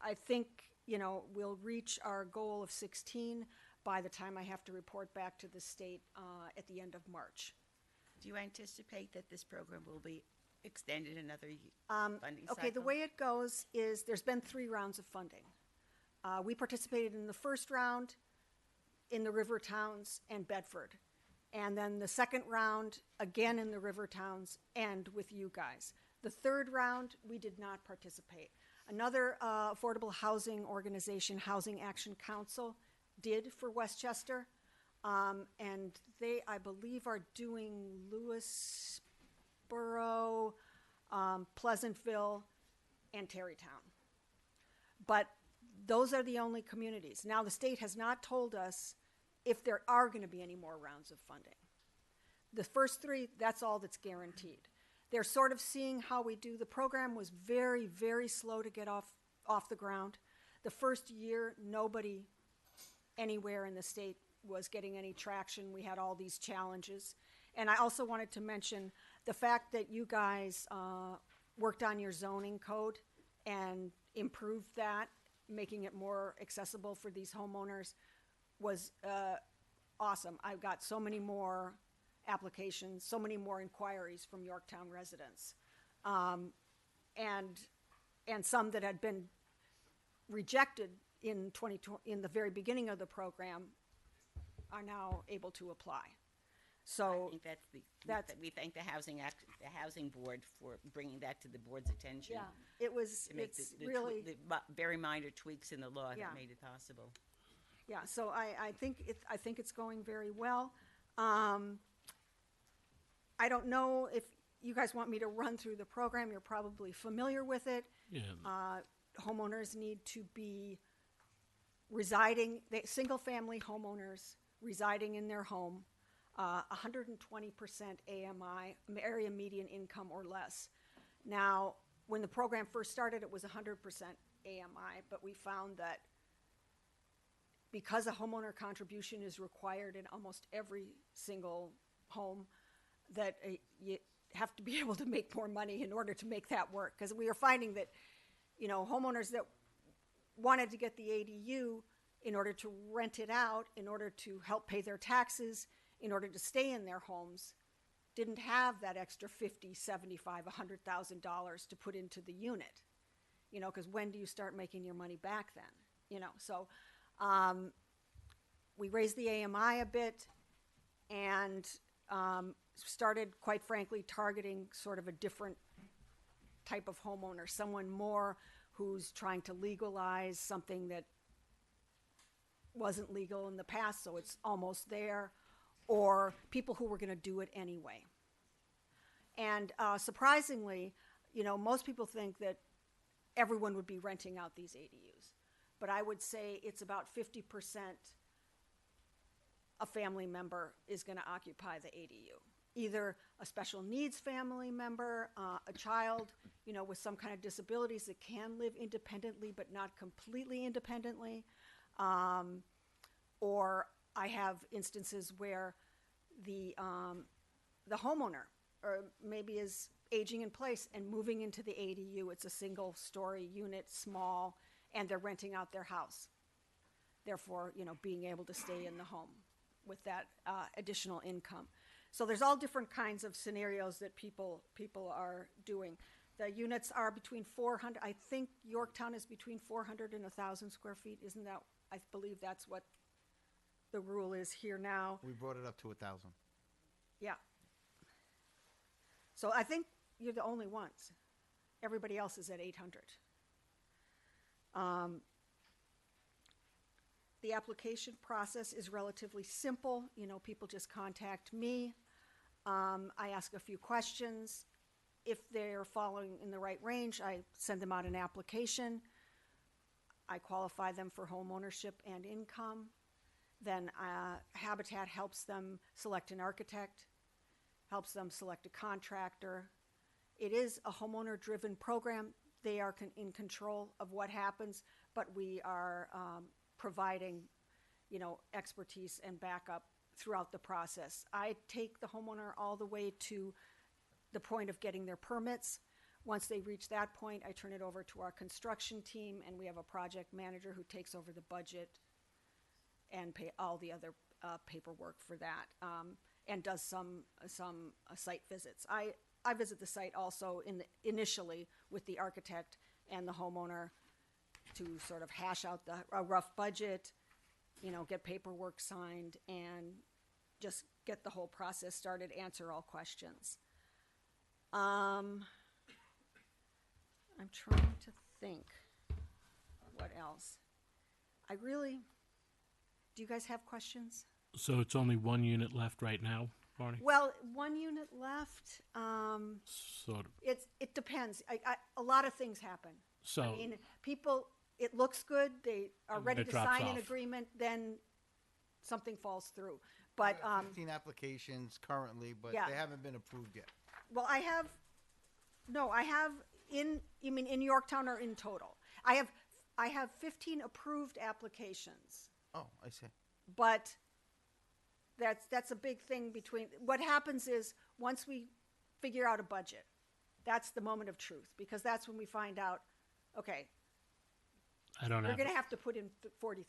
I think, we'll reach our goal of 16 by the time I have to report back to the state at the end of March. Do you anticipate that this program will be extended another funding cycle? Okay, the way it goes is there's been 3 rounds of funding. We participated in the first round in the river towns and Bedford. And then the second round, again in the river towns and with you guys. The third round, we did not participate. Another affordable housing organization, Housing Action Council, did for Westchester. And they, I believe, are doing Lewisboro, Pleasantville, and Terrytown. But those are the only communities. Now, the state has not told us if there are going to be any more rounds of funding. The first 3, that's all that's guaranteed. They're sort of seeing how we do. The program was very, very slow to get off the ground. The first year, nobody anywhere in the state was getting any traction. We had all these challenges. And I also wanted to mention the fact that you guys worked on your zoning code and improved that, making it more accessible for these homeowners, was awesome. I've got so many more applications, so many more inquiries from Yorktown residents. And some that had been rejected in the very beginning of the program are now able to apply. So I think that's- we thank the housing board for bringing that to the board's attention. yeah, it was, To make it's the really, very minor tweaks in the law Yeah. that made it possible. yeah, so I think it's going very well. I don't know if you guys want me to run through the program. You're probably familiar with it. Yeah. Homeowners need to be residing, single-family homeowners residing in their home, 120% AMI, area median income or less. Now, when the program first started, it was 100% AMI, but we found that because a homeowner contribution is required in almost every single home, that you have to be able to make more money in order to make that work. Because we are finding that, homeowners that wanted to get the ADU in order to rent it out, in order to help pay their taxes, in order to stay in their homes, didn't have that extra $50,000, $75,000, $100,000 to put into the unit. Because when do you start making your money back then? So we raised the AMI a bit and started, quite frankly, targeting sort of a different type of homeowner, someone more who's trying to legalize something that wasn't legal in the past, so it's almost there, or people who were going to do it anyway. And surprisingly, most people think that everyone would be renting out these ADUs, but I would say it's about 50% a family member is going to occupy the ADU. Either a special needs family member, a child, with some kind of disabilities that can live independently but not completely independently. Or I have instances where the homeowner or maybe is aging in place and moving into the ADU. It's a single-story unit, small, and they're renting out their house. Therefore, being able to stay in the home with that additional income. So there's all different kinds of scenarios that people are doing. The units are between 400, I think Yorktown is between 400 and 1,000 square feet. Isn't that, I believe that's what the rule is here now. We brought it up to 1,000. Yeah. So I think you're the only ones. Everybody else is at 800. The application process is relatively simple. People just contact me. I ask a few questions. If they're following in the right range, I send them out an application. I qualify them for home ownership and income. Then Habitat helps them select an architect, helps them select a contractor. It is a homeowner-driven program. They are in control of what happens, but we are providing, expertise and backup throughout the process. I take the homeowner all the way to the point of getting their permits. Once they reach that point, I turn it over to our construction team, and we have a project manager who takes over the budget and pay all the other paperwork for that, and does some site visits. I visit the site also initially with the architect and the homeowner to sort of hash out a rough budget, get paperwork signed, and just get the whole process started, answer all questions. I'm trying to think what else. Do you guys have questions? So it's only one unit left right now, Barney? Well, one unit left. Sort of. It depends. A lot of things happen. So I mean, people, it looks good. They are And then ready it to drops sign an off. agreement. Then something falls through. But 15 applications currently, but Yeah. they haven't been approved yet. well, I have in Yorktown or in total. I have 15 approved applications. Oh, I see. But That's a big thing between, what happens is, once we figure out a budget, that's the moment of truth, because that's when we find out, okay, I don't we're have, gonna have to put in $40,000.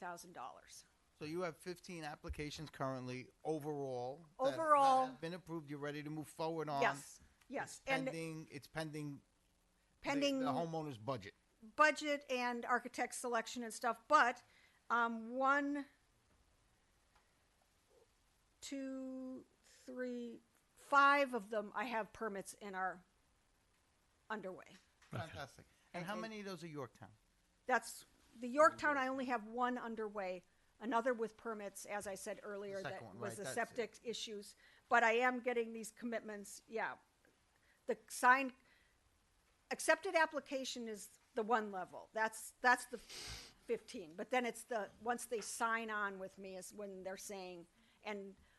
So you have 15 applications currently overall. that Overall. have been approved. You're ready to move forward on. Yes, yes, and It's pending. pending the homeowner's budget. budget and architect selection and stuff, but, 1, 2, 3, 5 of them, I have permits and are underway. Fantastic. And how many of those are Yorktown? That's, the Yorktown, I only have 1 underway, another with permits, as I said earlier, that second one, was right, the that's septic issues. But I am getting these commitments, yeah. The signed, accepted application is the 1 level, that's the 15. But then it's the, once they sign on with me is when they're saying, and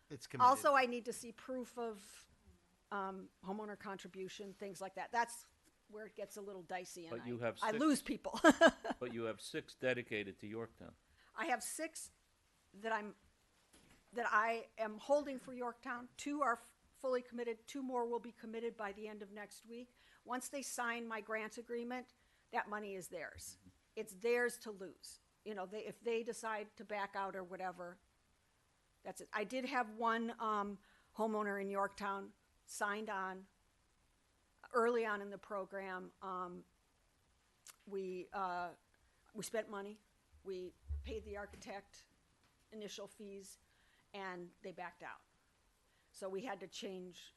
It's committed. also I need to see proof of homeowner contribution, things like that. That's where it gets a little dicey, and But you have I six- lose people. But you have 6 dedicated to Yorktown. I have 6 that I am holding for Yorktown. 2 are fully committed. 2 more will be committed by the end of next week. Once they sign my grant agreement, that money is theirs. It's theirs to lose. You know, if they decide to back out or whatever, that's it. I did have 1 homeowner in Yorktown signed on early on in the program. We spent money. We paid the architect initial fees, and they backed out. So we had to change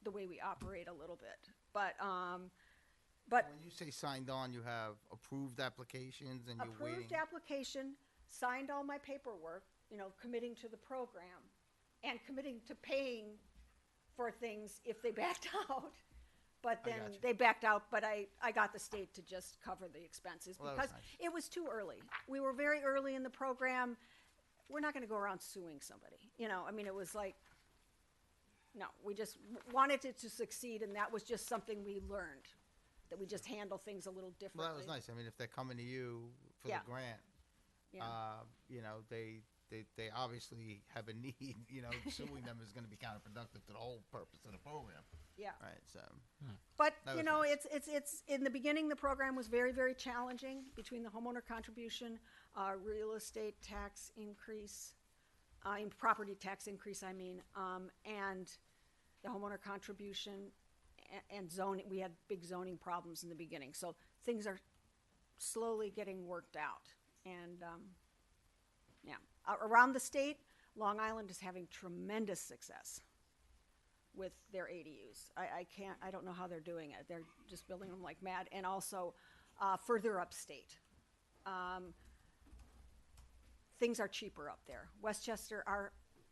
the way we operate a little bit. But When you say signed on, you have approved applications and you're waiting. approved application, signed all my paperwork, you know, committing to the program, and committing to paying for things if they backed out. But I then gotcha. they backed out, but I got the state to just cover the expenses Well, that because was nice. it was too early. We were very early in the program. We're not gonna go around suing somebody, you know, I mean, it was like, no, we just wanted it to succeed, and that was just something we learned, that we just handle things a little differently. Well, that was nice. I mean, if they're coming to you for Yeah. the grant, Yeah. you know, they obviously have a need, you know, suing them is gonna be counterproductive to the whole purpose of the program, Yeah. right? So, But, That you was know, nice. it's, in the beginning, the program was very, very challenging between the homeowner contribution, real estate tax increase, property tax increase, I mean, and the homeowner contribution and zoning. We had big zoning problems in the beginning. So things are slowly getting worked out. And, yeah, around the state, Long Island is having tremendous success with their ADUs. I don't know how they're doing it. They're just building them like mad. And also, further upstate. Things are cheaper up there. Westchester,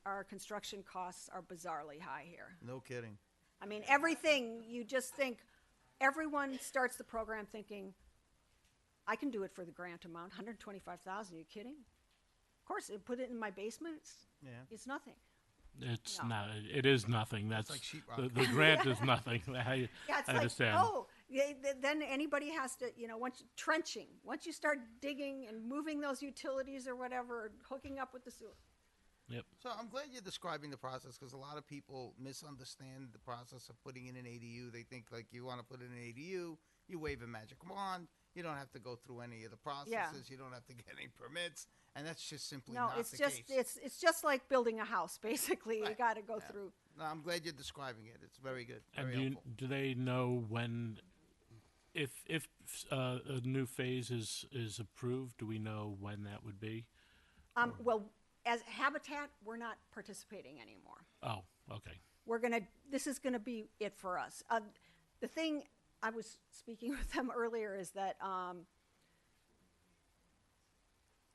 our construction costs are bizarrely high here. no kidding. I mean, everything, you just think, everyone starts the program thinking, I can do it for the grant amount, 125,000, are you kidding? Of course, put it in my basement, Yeah. it's nothing. it's No. not, it is nothing. That's, like sheetrock. the grant is nothing. I Yeah, it's understand. like, oh, then anybody has to, you know, trenching, once you start digging and moving those utilities or whatever, hooking up with the sewer. Yep. So I'm glad you're describing the process because a lot of people misunderstand the process of putting in an ADU. They think like you want to put in an ADU, you wave a magic wand, you don't have to go through any of the processes, you don't have to get any permits, and that's just simply No, not it's the just, case. it's just like building a house, basally, you Right. gotta go Yeah. through. No, I'm glad you're describing it. It's very good. And Very helpful. do they know when, if a new phase is approved, do we know when that would be? Well, as Habitat, we're not participating anymore. Oh, okay. This is gonna be it for us. The thing, I was speaking with them earlier, is that,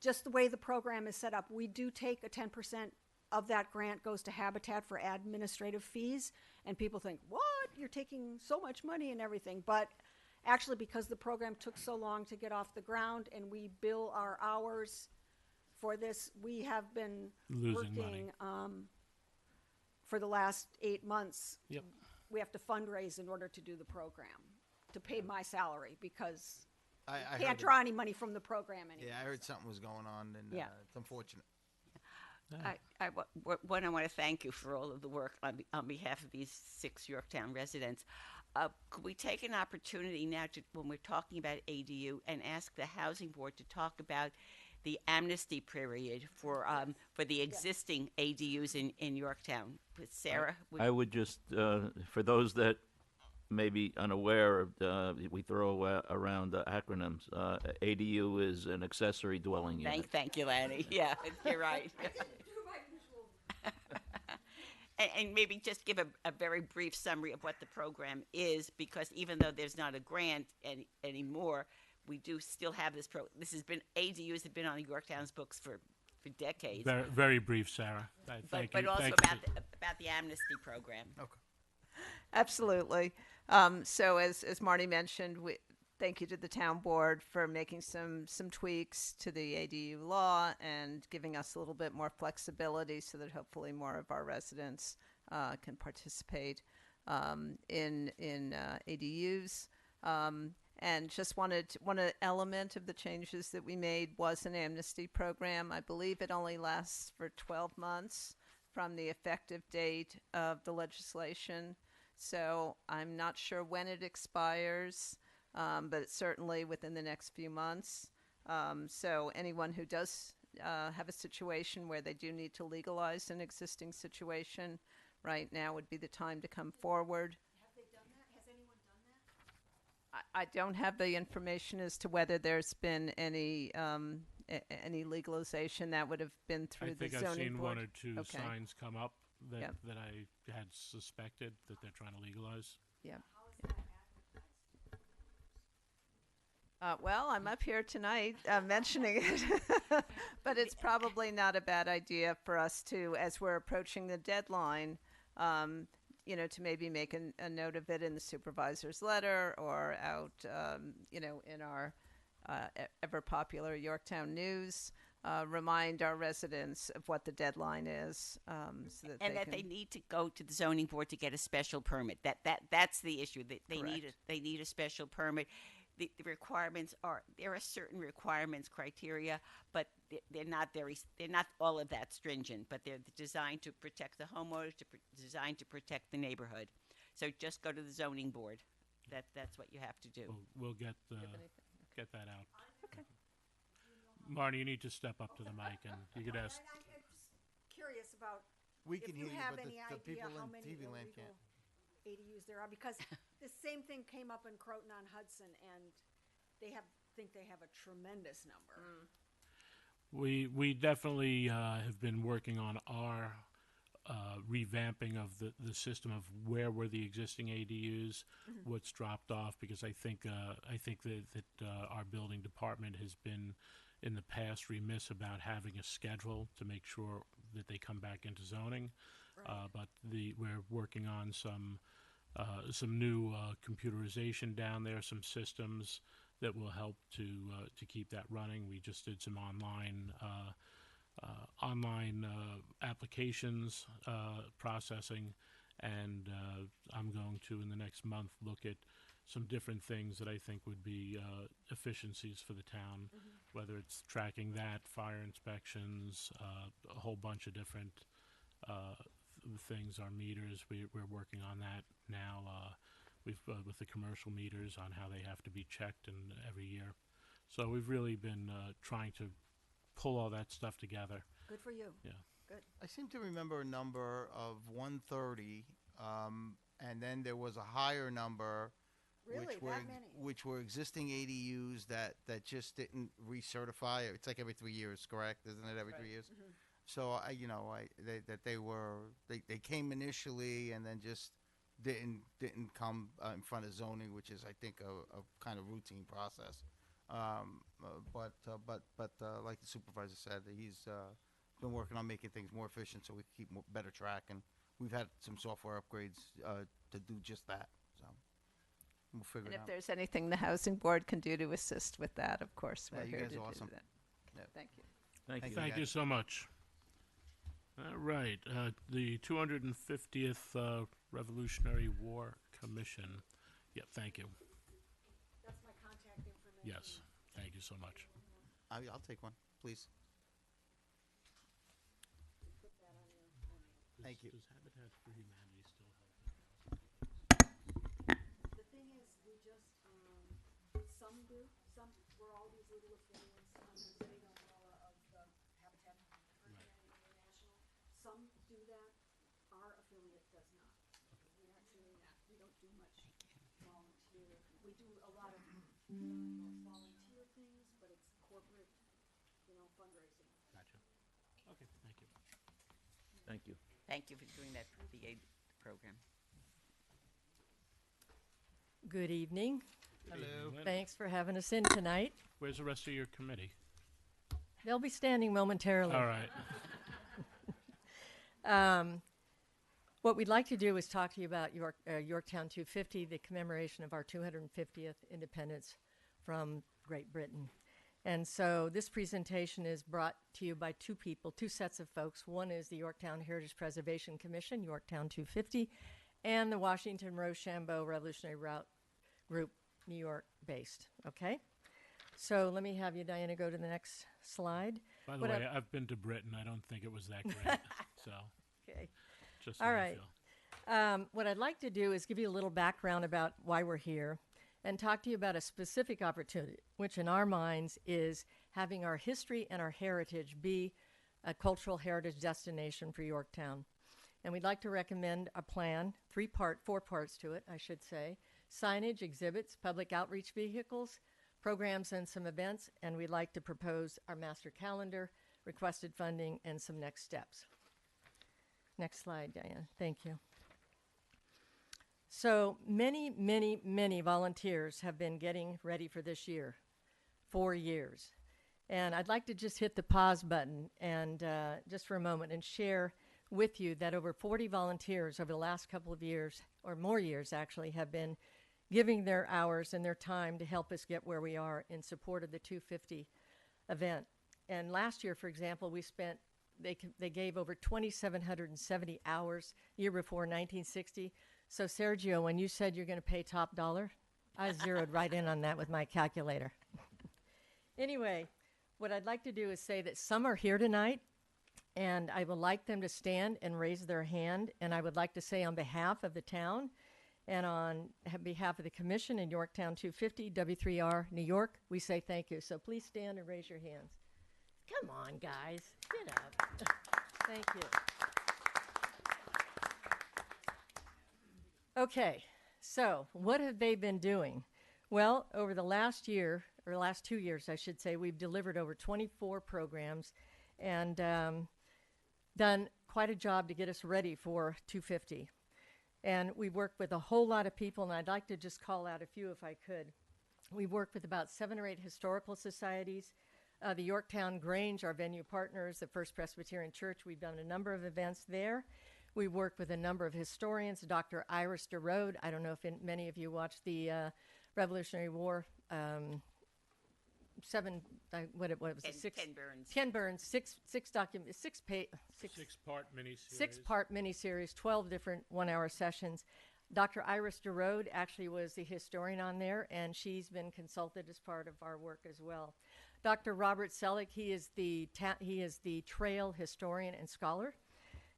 just the way the program is set up, we do take a 10% of that grant goes to Habitat for administrative fees, and people think, what? You're taking so much money and everything, but actually, because the program took so long to get off the ground and we bill our hours for this, we have been Losing working, money. for the last 8 months. Yep. We have to fundraise in order to do the program, to pay my salary, because I can't heard draw any money from the program anymore. Yeah, I heard something was going on, and Yeah. it's unfortunate. I want to thank you for all of the work on behalf of these 6 Yorktown residents. Could we take an opportunity now to, when we're talking about ADU, and ask the Housing Board to talk about the amnesty period for the existing ADUs in Yorktown? Sarah, I would just, for those that may be unaware of, we throw around acronyms. ADU is an accessory dwelling unit. thank you, Lanny. Yeah, you're right. And maybe just give a very brief summary of what the program is, because even though there's not a grant anymore, we do still have this this has been, ADUs have been on Yorktown's books for decades. Very, very brief, Sarah. Thank but you. also Thank you. about the amnesty program. Absolutely. So as Marty mentioned, thank you to the town board for making some tweaks to the ADU law and giving us a little bit more flexibility so that hopefully more of our residents can participate in ADUs. And just one element of the changes that we made was an amnesty program. I believe it only lasts for 12 months from the effective date of the legislation. So I'm not sure when it expires, but it's certainly within the next few months. So anyone who does have a situation where they do need to legalize an existing situation, right now would be the time to come forward. Have they done that? Has anyone done that? I don't have the information as to whether there's been any legalization. That would have been through the I think zoning I've seen board. one or two Okay. signs come up that, Yep. that I had suspected that they're trying to legalize. Yeah. Well, I'm up here tonight mentioning it, but it's probably not a bad idea for us to, as we're approaching the deadline, to maybe make a note of it in the supervisor's letter or out, in our ever popular Yorktown News. Remind our residents of what the deadline is, so that And they need to go to the zoning board to get a special permit. That's the issue. They need a special permit. The requirements there are certain requirements, criteria, but they're not all of that stringent. But they're designed to protect the homeowners, designed to protect the neighborhood. So just go to the zoning board. That's what you have to do. We'll get that out. Okay. Marty, you need to step up to the mic, and you could ask. I'm just curious about We if can you hear you, have but any the idea people how in many TV land illegal can't. ADUs there are, because the same thing came up in Croton on Hudson, and they think they have a tremendous number. We definitely have been working on our revamping of the system of where were the existing ADUs, what's dropped off, because I think that our building department has been in the past remiss about having a schedule to make sure that they come back into zoning. But we're working on some new computerization down there, some systems that will help to keep that running. We just did some online applications processing, and I'm going to, in the next month, look at some different things that I think would be efficiencies for the town, whether it's tracking that, fire inspections, a whole bunch of different things. Our meters, we're working on that now. We've with the commercial meters on how they have to be checked every year. So we've really been trying to pull all that stuff together. Good for you. Yeah. Good. I seem to remember a number of 130, and then there was a higher number, Really, which were that many? which were existing ADUs that just didn't recertify. It's like every 3 years, correct? Isn't it every 3 years? So they came initially and then just didn't come in front of zoning, which is, I think, a kind of routine process. But like the supervisor said, he's been working on making things more efficient so we can keep better track, and we've had some software upgrades to do just that. So we'll figure And it if out. there's anything the housing board can do to assist with that, of course, Yeah, we're you here guys to are do awesome. that. Yep. Thank you. Thank you. Thank you so much. All right, the 250th Revolutionary War Commission. Yeah, thank you. That's my contact information. Yes, thank you so much. I'll take one, please. Thank you. Does Habitat for Humanity still have The thing is, we just, some do, some, we're all these legal affiliates under the state umbrella of the Habitat for Humanity International. Some do that, our affiliate does not. We actually, we don't do much volunteer. We do a lot of volunteer things, but it's corporate, fundraising. Gotcha. Okay, thank you. Thank you. Thank you for doing that VA program. Good evening. Hello. Thanks for having us in tonight. Where's the rest of your committee? They'll be standing momentarily. All right. What we'd like to do is talk to you about Yorktown 250, the commemoration of our 250th independence from Great Britain. And so this presentation is brought to you by two people, two sets of folks. One is the Yorktown Heritage Preservation Commission, Yorktown 250, and the Washington Rochambeau Revolutionary Route Group, New York based. Okay? So let me have you, Diana, go to the next slide. By the What way, I've been to Britain. I don't think it was that great. So, Okay. just All how I right. feel. What I'd like to do is give you a little background about why we're here and talk to you about a specific opportunity, which in our minds is having our history and our heritage be a cultural heritage destination for Yorktown. And we'd like to recommend a plan, four parts to it, I should say: signage, exhibits, public outreach vehicles, programs, and some events. And we'd like to propose our master calendar, requested funding, and some next steps. Next slide, Diane. Thank you. So many, many, many volunteers have been getting ready for this year, 4 years. And I'd like to just hit the pause button and just for a moment and share with you that over 40 volunteers over the last couple of years, or more years actually, have been giving their hours and their time to help us get where we are in support of the 250 event. And last year, for example, they gave over 2,770 hours, year before 1960. So Sergio, when you said you're going to pay top dollar, I zeroed right in on that with my calculator. Anyway, what I'd like to do is say that some are here tonight, and I would like them to stand and raise their hand. And I would like to say on behalf of the town and on behalf of the commission in Yorktown 250, W3R, New York, we say thank you. So please stand and raise your hands. Come on, guys. Get up. Thank you. Okay, so what have they been doing? Well, over the last year, or last 2 years, I should say, we've delivered over 24 programs and done quite a job to get us ready for 250. And we've worked with a whole lot of people, and I'd like to just call out a few if I could. We've worked with about 7 or 8 historical societies. The Yorktown Grange, our venue partners, the First Presbyterian Church, we've done a number of events there. We work with a number of historians, Dr. Iris DeRode. I don't know if many of you watched the Revolutionary War, Ken Burns. Ken Burns, six-part miniseries. 6-part miniseries, 12 different 1-hour sessions. Dr. Iris DeRode actually was the historian on there, and she's been consulted as part of our work as well. Dr. Robert Selig, he is the trail historian and scholar.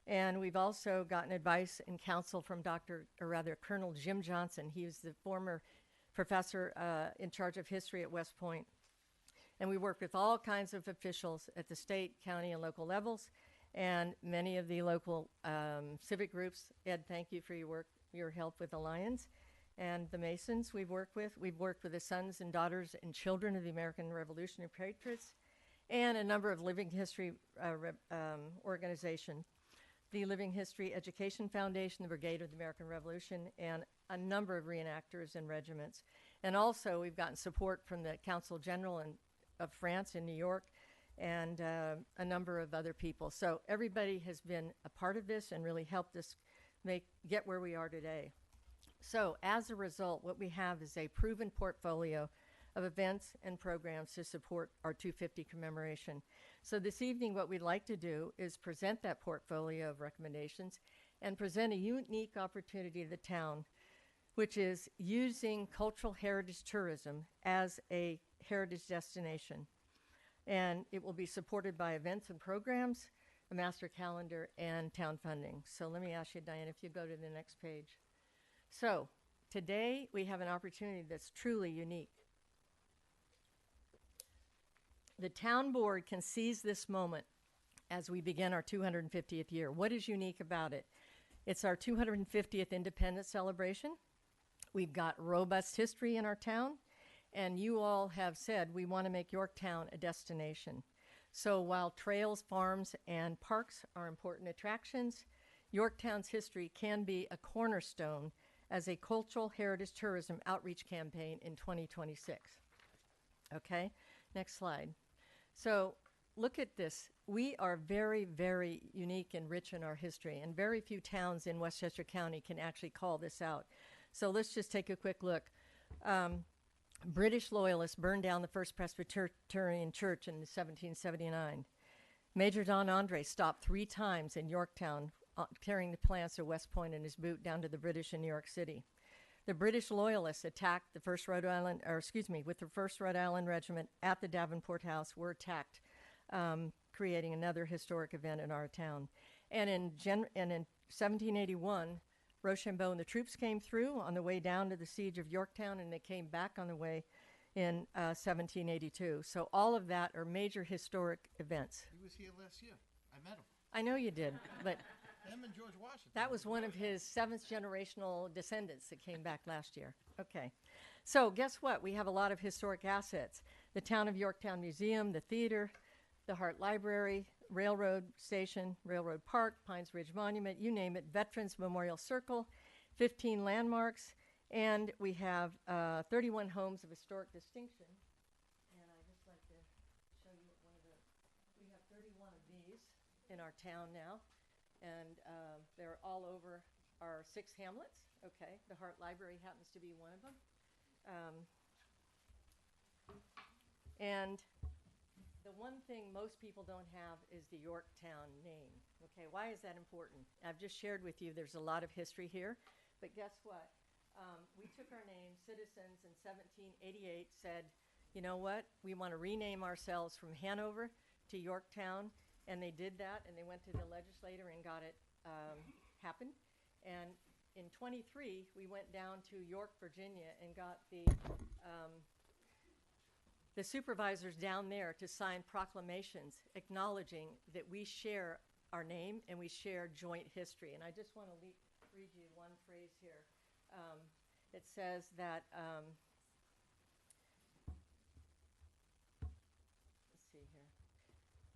And we've also gotten advice and counsel from Colonel Jim Johnson. He was the former professor in charge of history at West Point. And we work with all kinds of officials at the state, county, and local levels, and many of the local civic groups. Ed, thank you for your help with the Lions. And the Masons we've worked with. We've worked with the sons and daughters and children of the American Revolutionary Patriots, and a number of living history organizations. The Living History Education Foundation, the Brigade of the American Revolution, and a number of reenactors and regiments. And also, we've gotten support from the Council General of France in New York, and a number of other people. So everybody has been a part of this and really helped us get where we are today. So as a result, what we have is a proven portfolio of events and programs to support our 250 commemoration. So this evening, what we'd like to do is present that portfolio of recommendations and present a unique opportunity to the town, which is using cultural heritage tourism as a heritage destination. And it will be supported by events and programs, a master calendar, and town funding. So let me ask you, Diane, if you go to the next page. So today we have an opportunity that's truly unique. The town board can seize this moment as we begin our 250th year. What is unique about it? It's our 250th independence celebration. We've got robust history in our town, and you all have said we want to make Yorktown a destination. So while trails, farms, and parks are important attractions, Yorktown's history can be a cornerstone as a cultural heritage tourism outreach campaign in 2026. Okay, next slide. So look at this. We are very, very unique and rich in our history, and very few towns in Westchester County can actually call this out. So let's just take a quick look. British loyalists burned down the First Presbyterian Church in 1779. Major Don Andre stopped 3 times in Yorktown, carrying the plants of West Point in his boot down to the British in New York City. The British loyalists attacked the First Rhode Island, with the First Rhode Island Regiment at the Davenport House, were attacked, creating another historic event in our town. And in 1781, Rochambeau and the troops came through on the way down to the siege of Yorktown, and they came back on the way in 1782. So all of that are major historic events. He was here last year. I met him. I know you did, but Him and George Washington. that was one of his 7th generational descendants that came back last year. Okay. So guess what? We have a lot of historic assets. The Town of Yorktown Museum, the theater, the Hart Library, Railroad Station, Railroad Park, Pines Ridge Monument, you name it, Veterans Memorial Circle, 15 landmarks, and we have 31 homes of historic distinction. And I just like to show you we have 31 of these in our town now, and they're all over our 6 hamlets. Okay, the Hart Library happens to be one of them. And the one thing most people don't have is the Yorktown name. Okay, why is that important? I've just shared with you there's a lot of history here, but guess what? We took our name, citizens in 1788 said, you know what, we want to rename ourselves from Hanover to Yorktown, and they did that, and they went to the legislature and got it happen. And in 23, we went down to York, Virginia, and got the supervisors down there to sign proclamations acknowledging that we share our name and we share joint history. And I just want to read you one phrase here. It says that, let's see here.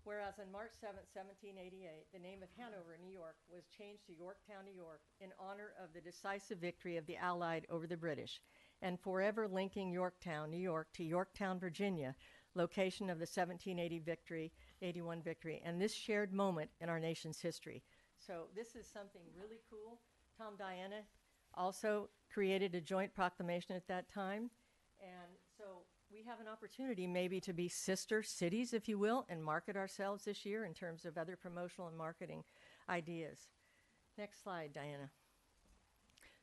Whereas on March 7th, 1788, the name of Hanover, New York, was changed to Yorktown, New York, in honor of the decisive victory of the Allied over the British, and forever linking Yorktown, New York, to Yorktown, Virginia, location of the 1781 victory, and this shared moment in our nation's history. So this is something really cool. Tom Diana also created a joint proclamation at that time, and so we have an opportunity maybe to be sister cities, if you will, and market ourselves this year in terms of other promotional and marketing ideas. Next slide, Diana.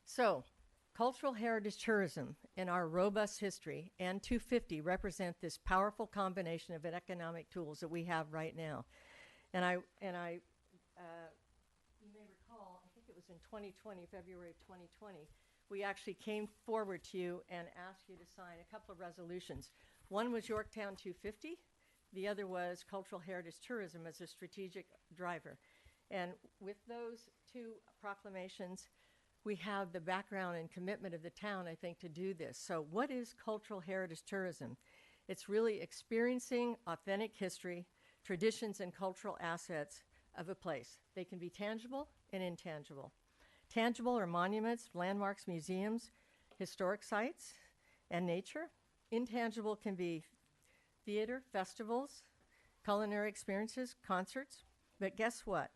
So, cultural heritage tourism and our robust history and 250 represent this powerful combination of economic tools that we have right now. And I you may recall, I think it was in 2020, February of 2020, we actually came forward to you and asked you to sign a couple of resolutions. One was Yorktown 250. The other was cultural heritage tourism as a strategic driver. And with those 2 proclamations, we have the background and commitment of the town, I think, to do this. So what is cultural heritage tourism? It's really experiencing authentic history, traditions, and cultural assets of a place. They can be tangible and intangible. Tangible are monuments, landmarks, museums, historic sites, and nature. Intangible can be theater, festivals, culinary experiences, concerts. But guess what?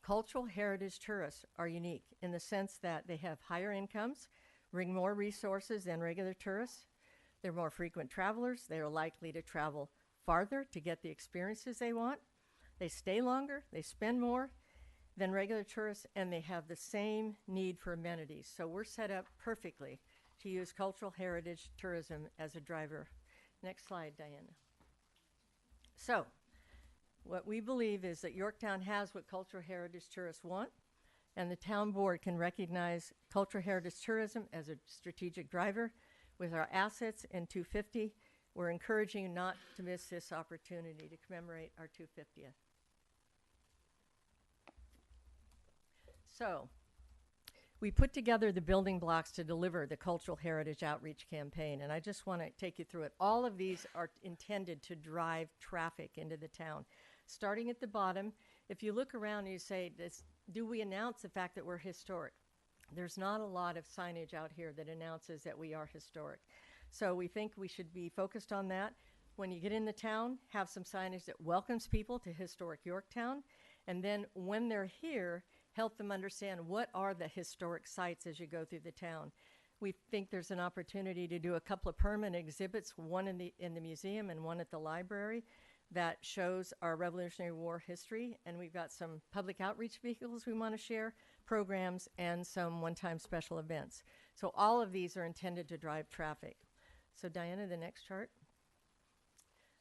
Cultural heritage tourists are unique in the sense that they have higher incomes, bring more resources than regular tourists. They're more frequent travelers. They are likely to travel farther to get the experiences they want. They stay longer. They spend more than regular tourists, and they have the same need for amenities. So we're set up perfectly to use cultural heritage tourism as a driver. Next slide, Diana. So what we believe is that Yorktown has what cultural heritage tourists want, and the town board can recognize cultural heritage tourism as a strategic driver. With our assets in 250, we're encouraging you not to miss this opportunity to commemorate our 250th. So, we put together the building blocks to deliver the Cultural Heritage Outreach Campaign, and I just want to take you through it. All of these are intended to drive traffic into the town. Starting at the bottom, if you look around and you say, do we announce the fact that we're historic? There's not a lot of signage out here that announces that we are historic. So we think we should be focused on that. When you get in the town, have some signage that welcomes people to historic Yorktown, and then when they're here, help them understand what are the historic sites as you go through the town. We think there's an opportunity to do a couple of permanent exhibits, one in the museum and one at the library, that shows our Revolutionary War history, and we've got some public outreach vehicles we want to share, programs, and some one-time special events. So all of these are intended to drive traffic. So Diana, the next chart.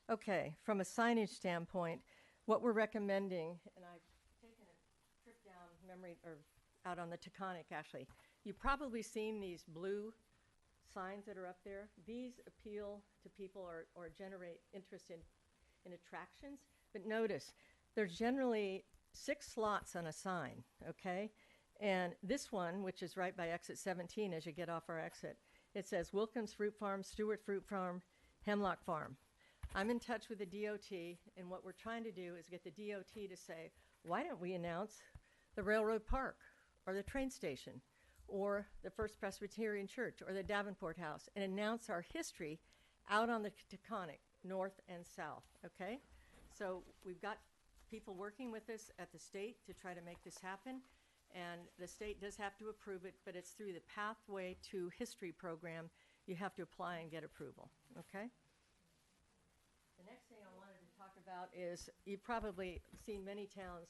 Okay, from a signage standpoint, what we're recommending, and I've taken a trip down memory, or out on the Taconic actually. You've probably seen these blue signs that are up there. These appeal to people or generate interest in attractions. But notice, there's generally 6 slots on a sign, okay? And this one, which is right by exit 17 as you get off our exit, it says Wilkins Fruit Farm, Stewart Fruit Farm, Hemlock Farm. I'm in touch with the DOT, and what we're trying to do is get the DOT to say, why don't we announce the Railroad Park, or the train station, or the First Presbyterian Church, or the Davenport House, and announce our history out on the Taconic, north and south, okay? So we've got people working with us at the state to try to make this happen, and the state does have to approve it, but it's through the Pathway to History program. You have to apply and get approval, okay? The next thing I wanted to talk about is, you've probably seen many towns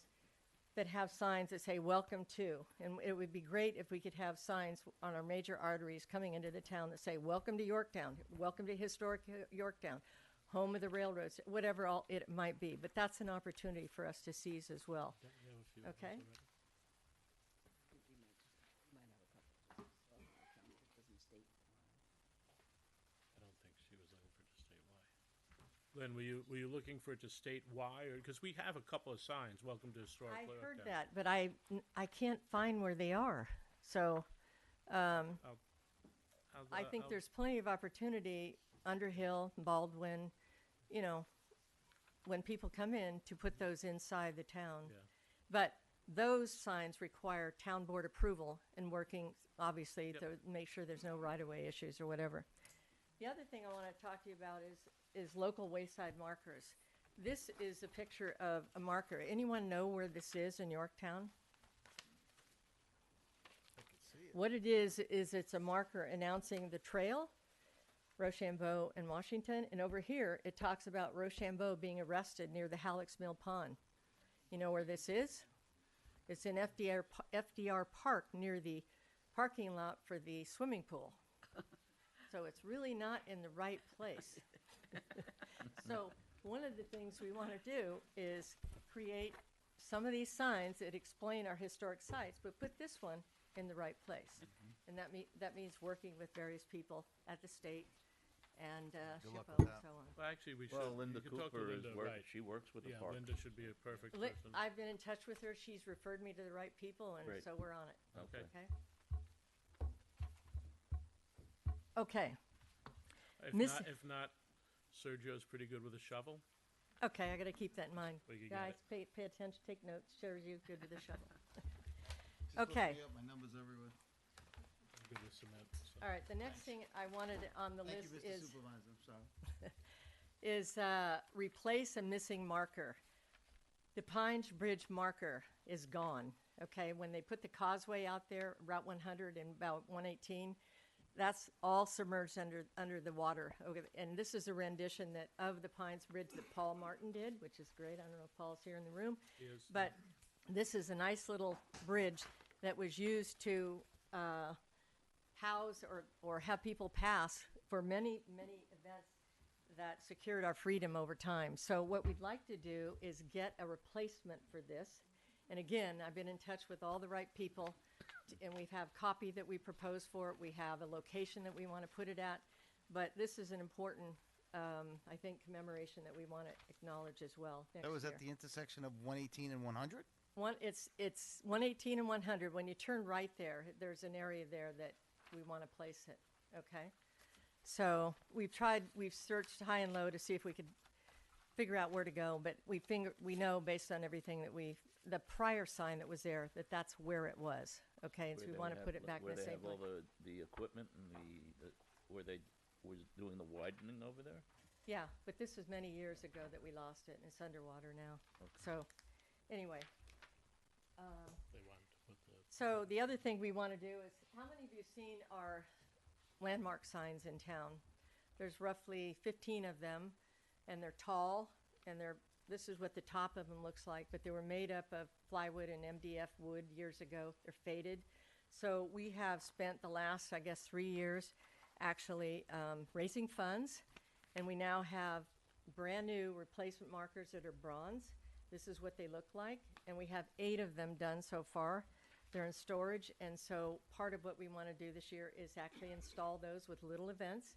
that have signs that say welcome to, and it would be great if we could have signs on our major arteries coming into the town that say welcome to Yorktown, welcome to historic Yorktown, home of the railroads, whatever all it might be. But that's an opportunity for us to seize as well. Okay? I don't think she was looking for it to state why. Lynn, were you looking for it to state why? Because we have a couple of signs, welcome to historic I Yorktown. heard that, but I can't find where they are. So I think there's plenty of opportunity, Underhill, Baldwin, you know, when people come in, to put those inside the town. Yeah. But those signs require town board approval and working, obviously, to make sure there's no right-of-way issues or whatever. The other thing I want to talk to you about is local wayside markers. This is a picture of a marker. Anyone know where this is in Yorktown? What it is it's a marker announcing the trail, Rochambeau and Washington, and over here it talks about Rochambeau being arrested near the Halleck's Mill Pond. You know where this is? It's in FDR Park, near the parking lot for the swimming pool. So it's really not in the right place. So one of the things we want to do is create some of these signs that explain our historic sites, but put this one in the right place. And that means working with various people at the state and Good luck SHPO with and that. so on. Well, actually, we Well, should. Linda you can talk to Cooper is Linda, right. she works with the Yeah, park. Linda should be a perfect person. I've been in touch with her. She's referred me to the right people, and Great. so we're on it. Okay. Okay. Okay. If not, Sergio's pretty good with a shovel. Okay, I got to keep that in mind. We could get Guys, it. pay attention, take notes. Sergio, good with the shovel. Just Okay. looking up, my number's everywhere. I'm good with cement. So. All right, the next thing I wanted on the Thank list you, Mr. is Supervisor, I'm sorry. is replace a missing marker. The Pines Bridge marker is gone. Okay, when they put the causeway out there, Route 100 and about 118, that's all submerged under the water. Okay, and this is a rendition of the Pines Bridge that Paul Martin did, which is great. I don't know if Paul's here in the room, He is. but this is a nice little bridge that was used to house or have people pass for many events that secured our freedom over time. So what we'd like to do is get a replacement for this. And again, I've been in touch with all the right people, and we have copy that we propose for it. We have a location that we want to put it at. But this is an important, I think, commemoration that we want to acknowledge as well next That was year. at the intersection of 118 and 100? It's 118 and 100. When you turn right there, there's an area there that we want to place it, okay? So we've searched high and low to see if we could figure out where to go, but we know based on everything that the prior sign that was there, that that's where it was, okay? And so we want to put it back in the same Where place. they have all the equipment and where they was doing the widening over there? Yeah, but this was many years ago that we lost it, and it's underwater now. So, anyway. They wanted to put the. So the other thing we want to do is, how many of you seen our landmark signs in town? There's roughly 15 of them, and they're tall, and this is what the top of them looks like, but they were made up of plywood and MDF wood years ago. They're faded. So we have spent the last, I guess, 3 years actually raising funds, and we now have brand new replacement markers that are bronze. This is what they look like, and we have 8 of them done so far. They're in storage, and so part of what we want to do this year is actually install those with little events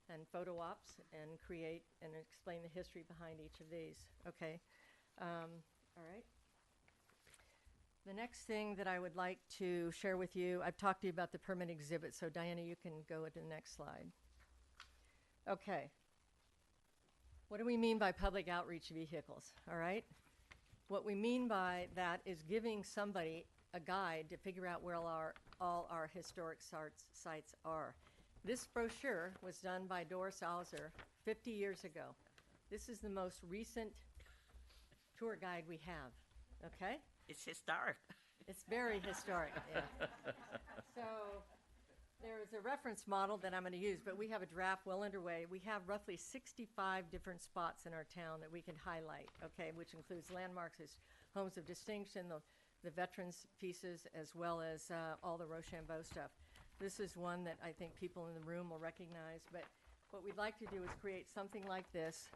and photo ops and create and explain the history behind each of these. Okay, all right. The next thing that I would like to share with you, I've talked to you about the permit exhibit, so Diana, you can go to the next slide. Okay. What do we mean by public outreach vehicles, all right? What we mean by that is giving somebody a guide to figure out where all our historic sites are. This brochure was done by Doris Alzer 50 years ago. This is the most recent tour guide we have, okay? It's historic. It's very historic, yeah. So there is a reference model that I'm going to use, but we have a draft well underway. We have roughly 65 different spots in our town that we can highlight, okay, which includes landmarks, homes of distinction, the veterans pieces, as well as all the Rochambeau stuff. This is one that I think people in the room will recognize, but what we'd like to do is create something like this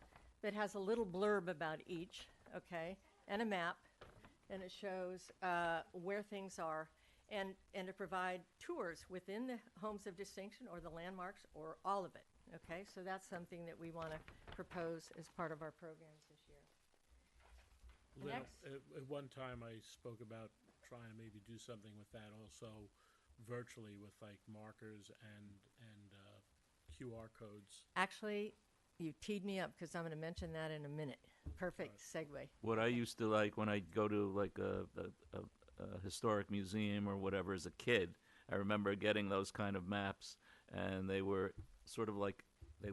that has a little blurb about each, okay, and a map, and it shows where things are, and to provide tours within the homes of distinction or the landmarks or all of it, okay? So that's something that we want to propose as part of our programs this year. Lynn, Next. at one time I spoke about trying to maybe do something with that also virtually with like markers and QR codes. Actually, you teed me up because I'm going to mention that in a minute. Perfect segue. What I used to like when I go to like a historic museum or whatever as a kid, I remember getting those kind of maps, and they were sort of like they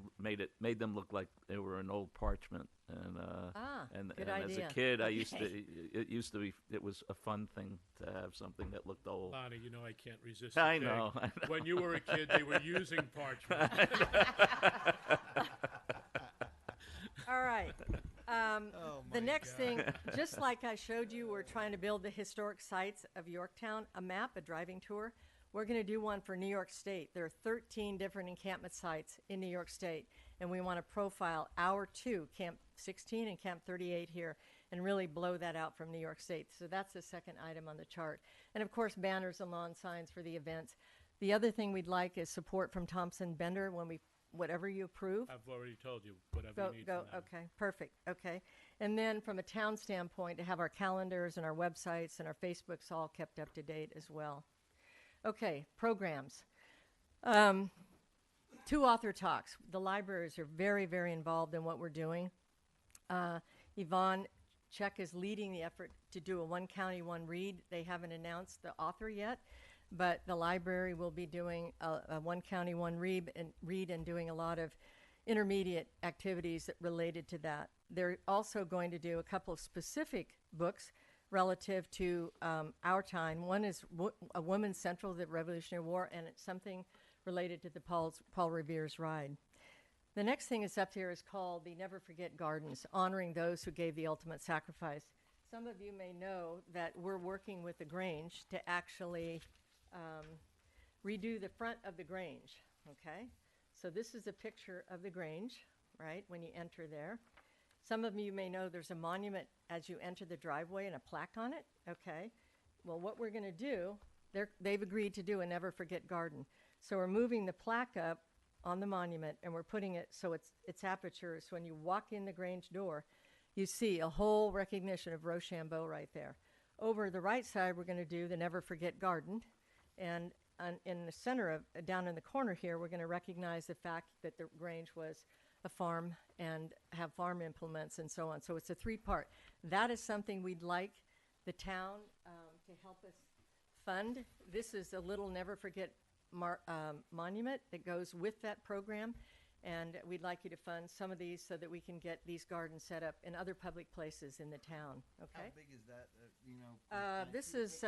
made them look like they were an old parchment. And good and as idea. a kid, I Okay. used to be it was a fun thing to have something that looked old. Lonnie, you know I can't resist. I the know, thing. I know. When you were a kid, they were using parchment. All right. The my next God. thing, just like I showed you, we're trying to build the historic sites of Yorktown, a map, a driving tour. We're going to do one for New York State. There are 13 different encampment sites in New York State, and we want to profile our 2, Camp 16 and Camp 38 here, and really blow that out from New York State. So that's the second item on the chart. And of course, banners and lawn signs for the events. The other thing we'd like is support from Thompson Bender when whatever you approve. I've already told you whatever you need from them. Okay, perfect, okay. And then from a town standpoint, to have our calendars and our websites and our Facebooks all kept up to date as well. Okay, programs. 2 author talks. The libraries are very, very involved in what we're doing. Yvonne Check is leading the effort to do a One County, One Read. They haven't announced the author yet, but the library will be doing a One County, One Read and doing a lot of intermediate activities related to that. They're also going to do a couple of specific books relative to our time. One is A Woman Central to the Revolutionary War, and it's something related to the Paul Revere's Ride. The next thing is up here is called the Never Forget Gardens, honoring those who gave the ultimate sacrifice. Some of you may know that we're working with the Grange to actually redo the front of the Grange, okay? So this is a picture of the Grange, right, when you enter there. Some of you may know there's a monument as you enter the driveway and a plaque on it, okay? Well, what we're going to do, they've agreed to do a Never Forget Garden. So we're moving the plaque up on the monument, and we're putting it so it's aperture. So when you walk in the Grange door, you see a whole recognition of Rochambeau right there. Over the right side, we're going to do the Never Forget Garden, and in the center of, down in the corner here, we're going to recognize the fact that the Grange was a farm and have farm implements and so on. So it's a three-part. That is something we'd like the town to help us fund. This is a little Never Forget monument that goes with that program, and we'd like you to fund some of these so that we can get these gardens set up in other public places in the town, okay? How big is that, you know? This is,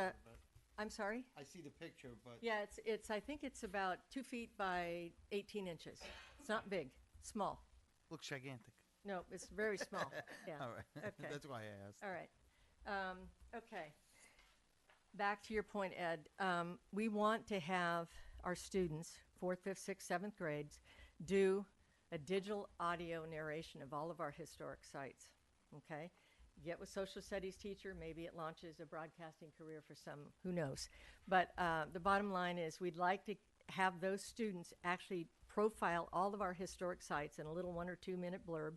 I'm sorry? I see the picture, but. Yeah, I think it's about 2 feet by 18 inches. It's not big, small. Looks gigantic. No, it's very small, yeah. All right. Okay. That's why I asked. All right. Okay. Back to your point, Ed. We want to have our students, 4th, 5th, 6th, 7th grades, do a digital audio narration of all of our historic sites, okay? Get with social studies teacher, maybe it launches a broadcasting career for some, who knows. But the bottom line is we'd like to have those students actually profile all of our historic sites in a little 1 or 2 minute blurb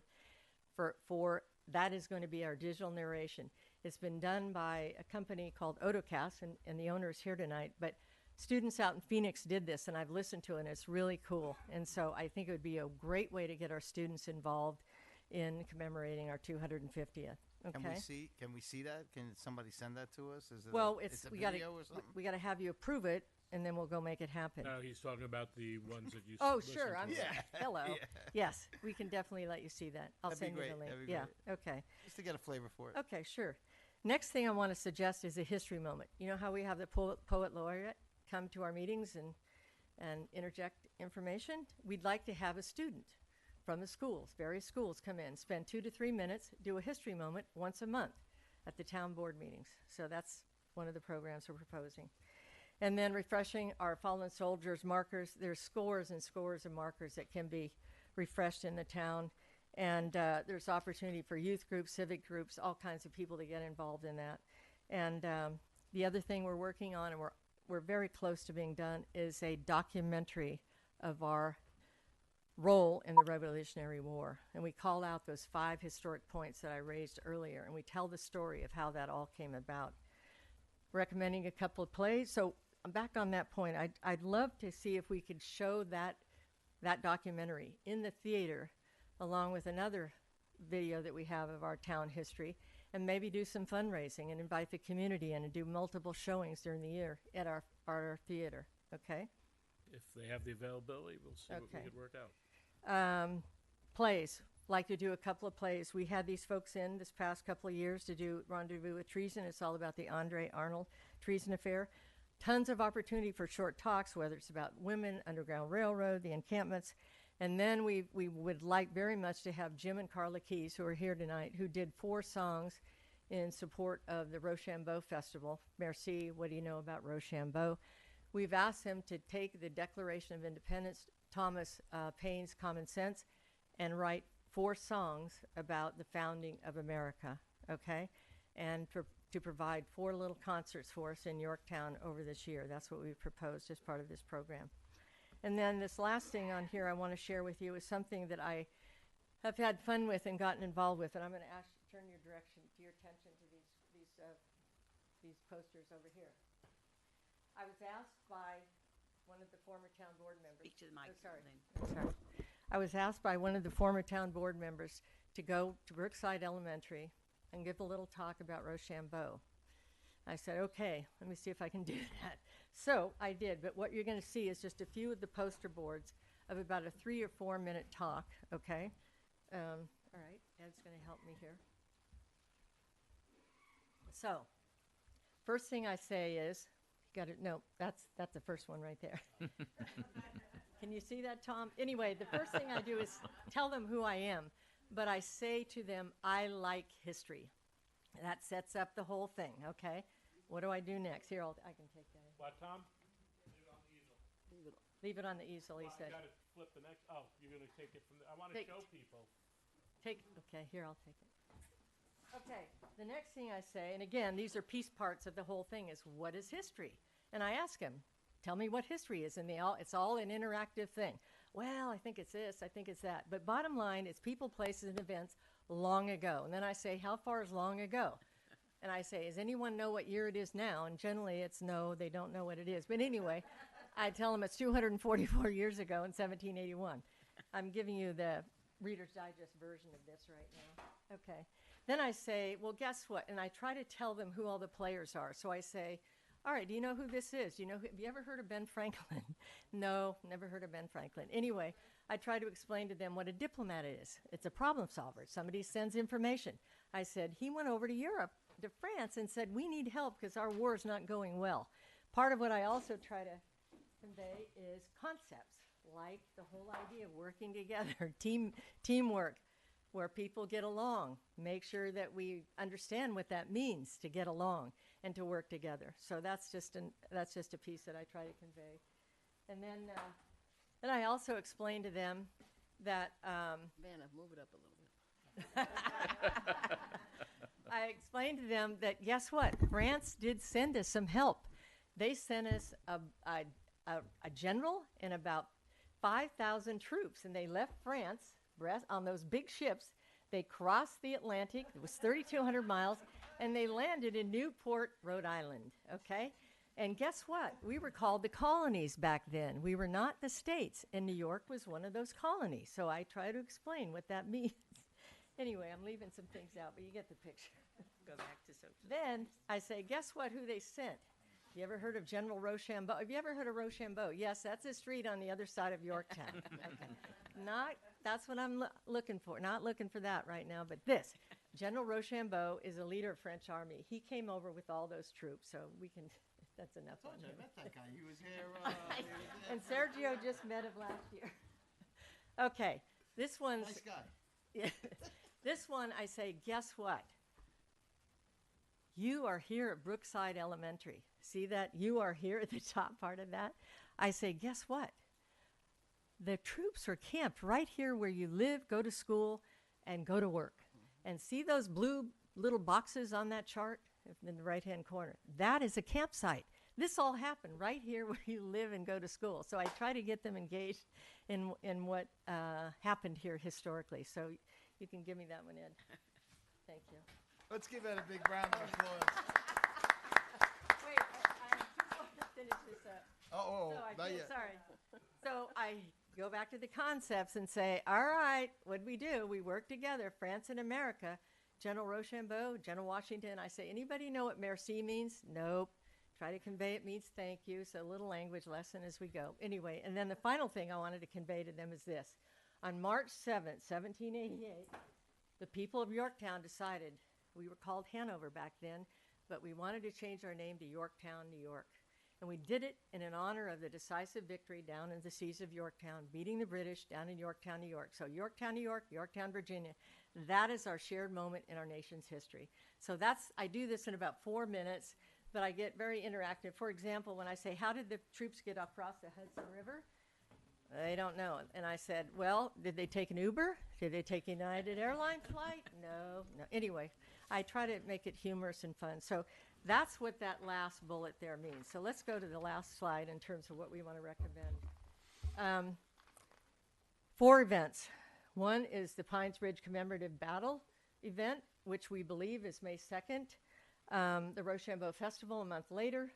for that is going to be our digital narration. It's been done by a company called Autocast, and the owner is here tonight, but students out in Phoenix did this, and I've listened to it, and it's really cool. And so I think it would be a great way to get our students involved in commemorating our 250th. Okay. Can we see that? Can somebody send that to us? Is it Well, it's a we got video or something? we got to have you approve it, and then we'll go make it happen. No, he's talking about the ones that you. Oh, listened sure. to. I'm sorry. Hello. Yes, we can definitely let you see that. I'll That'd be send you great. the link. That'd be Yeah. great. Okay. Just to get a flavor for it. Okay. Sure. Next thing I want to suggest is a history moment. You know how we have the poet laureate come to our meetings and interject information? We'd like to have a student from the schools, various schools, come in, spend 2 to 3 minutes, do a history moment once a month at the town board meetings. So that's one of the programs we're proposing. And then refreshing our fallen soldiers markers. There's scores and scores of markers that can be refreshed in the town. And there's opportunity for youth groups, civic groups, all kinds of people to get involved in that. And the other thing we're working on, and we're very close to being done, is a documentary of our role in the Revolutionary War. And we call out those 5 historic points that I raised earlier, and we tell the story of how that all came about. Recommending a couple of plays. So I'm back on that point. I'd love to see if we could show that documentary in the theater along with another video that we have of our town history, and maybe do some fundraising and invite the community in and do multiple showings during the year at our theater, okay? If they have the availability, we'll see what we Okay. could work out. Plays, like to do a couple of plays. We had these folks in this past couple of years to do Rendezvous with Treason. It's all about the Andre Arnold treason affair. Tons of opportunity for short talks, whether it's about women, Underground Railroad, the encampments. And then we would like very much to have Jim and Carla Keys, who are here tonight, who did 4 songs in support of the Rochambeau Festival. Merci, what do you know about Rochambeau? We've asked them to take the Declaration of Independence, Thomas Paine's Common Sense, and write 4 songs about the founding of America, okay? And to provide 4 little concerts for us in Yorktown over this year. That's what we've proposed as part of this program. And then this last thing on here I want to share with you is something that I have had fun with and gotten involved with, and I'm going to turn your attention to these posters over here. I was asked by one of the former town board members. Speak to the mic. Sorry. I was asked by one of the former town board members to go to Brookside Elementary and give a little talk about Rochambeau. I said, okay, let me see if I can do that. So I did, but what you're going to see is just a few of the poster boards of about a 3 or 4 minute talk, okay? All right, Ed's going to help me here. So, first thing I say is, no, that's the first one right there. Can you see that, Tom? Anyway, the first thing I do is tell them who I am, but I say to them, I like history. That sets up the whole thing, okay? What do I do next? Here, I can take that. What, Tom? Leave it on the easel, he Well, I said. gotta flip the next, oh, you're gonna take it from, I wanna Take- show people. Okay, here, I'll take it. Okay, the next thing I say, and again, these are piece parts of the whole thing, is what is history? And I ask him, tell me what history is, and it's all an interactive thing. Well, I think it's this, I think it's that. But bottom line, it's people, places, and events long ago. And then I say, how far is long ago? And I say, does anyone know what year it is now? And generally it's no, they don't know what it is. But anyway, I tell them it's 244 years ago in 1781. I'm giving you the Reader's Digest version of this right now. Okay. Then I say, well, guess what? And I try to tell them who all the players are. So I say, all right, do you know who this is? Have you ever heard of Ben Franklin? No, never heard of Ben Franklin. Anyway, I try to explain to them what a diplomat is. It's a problem solver. Somebody sends information. I said, he went over to Europe, to France, and said, we need help because our war is not going well. Part of what I also try to convey is concepts, like the whole idea of working together, teamwork, where people get along. Make sure that we understand what that means to get along and to work together. So that's just a piece that I try to convey. And then I also explain to them that Vanna, move it up a little bit. I explained to them that guess what? France did send us some help. They sent us a general and about 5,000 troops, and they left France on those big ships. They crossed the Atlantic. It was 3,200 miles, and they landed in Newport, Rhode Island, okay? And guess what? We were called the colonies back then. We were not the states, and New York was one of those colonies. So I try to explain what that means. Anyway, I'm leaving some things out, but you get the picture. Go back to social. Then I say, guess what, who they sent? You ever heard of General Rochambeau? Have you ever heard of Rochambeau? Yes, that's a street on the other side of Yorktown. Okay. That's what I'm looking for. Not looking for that right now, but this. General Rochambeau is a leader of French army. He came over with all those troops, so we can, that's enough on I him. met that guy. He was here. And Sergio just met him last year. Okay, this one's... Nice guy. Yeah. This one, I say, guess what? You are here at Brookside Elementary. See that? You are here at the top part of that. I say, guess what? The troops are camped right here where you live, go to school, and go to work. And see those blue little boxes on that chart in the right-hand corner? That is a campsite. This all happened right here where you live and go to school. So I try to get them engaged in what happened here historically. So you can give me that one, Ed. Thank you. Let's give it a big round of applause. Wait, I just want to finish this up. Oh, So I not feel yet. sorry. So I go back to the concepts and say, all right, what'd we do? We worked together, France and America, General Rochambeau, General Washington. I say, anybody know what merci means? Nope. Try to convey it means thank you. So a little language lesson as we go. Anyway, and then the final thing I wanted to convey to them is this. On March 7th, 1788, the people of Yorktown decided, we were called Hanover back then, but we wanted to change our name to Yorktown, New York. And we did it in honor of the decisive victory down in the seas of Yorktown, beating the British down in Yorktown, New York. So Yorktown, New York, Yorktown, Virginia, that is our shared moment in our nation's history. So I do this in about 4 minutes, but I get very interactive. For example, when I say, how did the troops get across the Hudson River? They don't know. And I said, well, did they take an Uber? Did they take a United Airlines flight? No. Anyway, I try to make it humorous and fun. So that's what that last bullet there means. So let's go to the last slide in terms of what we want to recommend. 4 events. One is the Pines Ridge Commemorative Battle event, which we believe is May 2nd. The Rochambeau Festival a month later.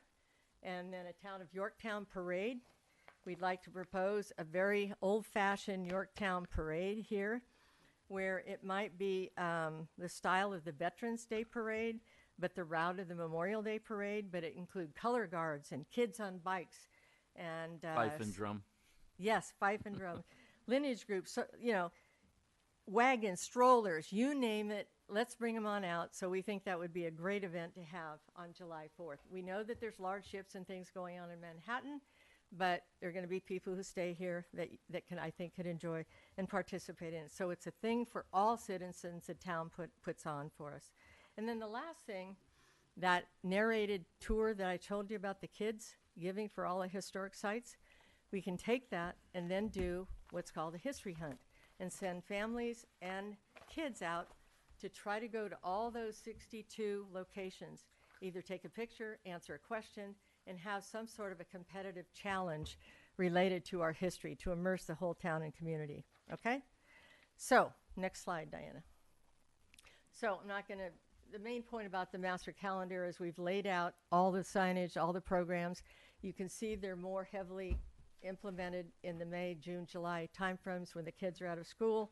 And then a Town of Yorktown parade. We'd like to propose a very old-fashioned Yorktown parade here, where it might be the style of the Veterans Day Parade, but the route of the Memorial Day Parade, but it include color guards and kids on bikes. And Fife and drum. Yes, fife and drum. Lineage groups, so, wagons, strollers, you name it, let's bring them on out. So we think that would be a great event to have on July 4th. We know that there's large ships and things going on in Manhattan, but there are going to be people who stay here that I think could enjoy and participate in it. So it's a thing for all citizens the town puts on for us. And then the last thing, that narrated tour that I told you about the kids giving for all the historic sites, we can take that and then do what's called a history hunt and send families and kids out to try to go to all those 62 locations, either take a picture, answer a question, and have some sort of a competitive challenge related to our history to immerse the whole town and community. Okay? So, next slide, Diana. So, I'm not going to, the main point about the master calendar is we've laid out all the signage, all the programs. You can see they're more heavily implemented in the May, June, July timeframes when the kids are out of school.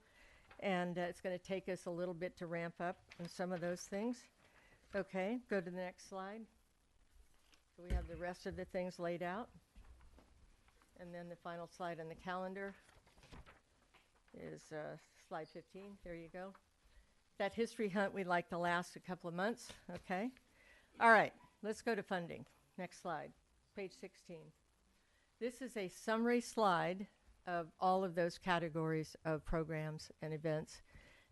And it's going to take us a little bit to ramp up on some of those things. Okay, go to the next slide. So we have the rest of the things laid out. And then the final slide on the calendar is slide 15. There you go. That history hunt we'd like to last a couple of months. Okay. All right, let's go to funding. Next slide, page 16. This is a summary slide of all of those categories of programs and events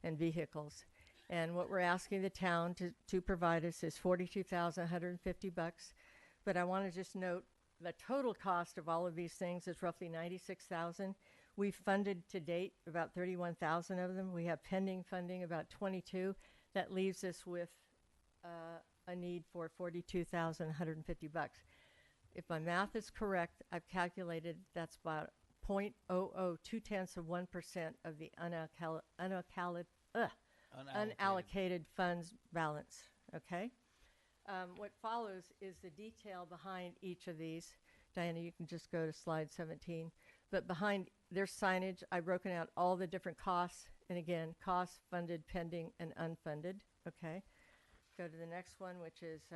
and vehicles. And what we're asking the town to provide us is $42,150. But I want to just note the total cost of all of these things is roughly $96,000. We've funded to date about 31,000 of them. We have pending funding about 22. That leaves us with a need for $42,150. If my math is correct, I've calculated that's about 0.002% of the unallocated funds balance. Okay. What follows is the detail behind each of these. Diana, you can just go to slide 17. But behind their signage, I've broken out all the different costs. And again, costs, funded, pending, and unfunded. Okay. Go to the next one, which is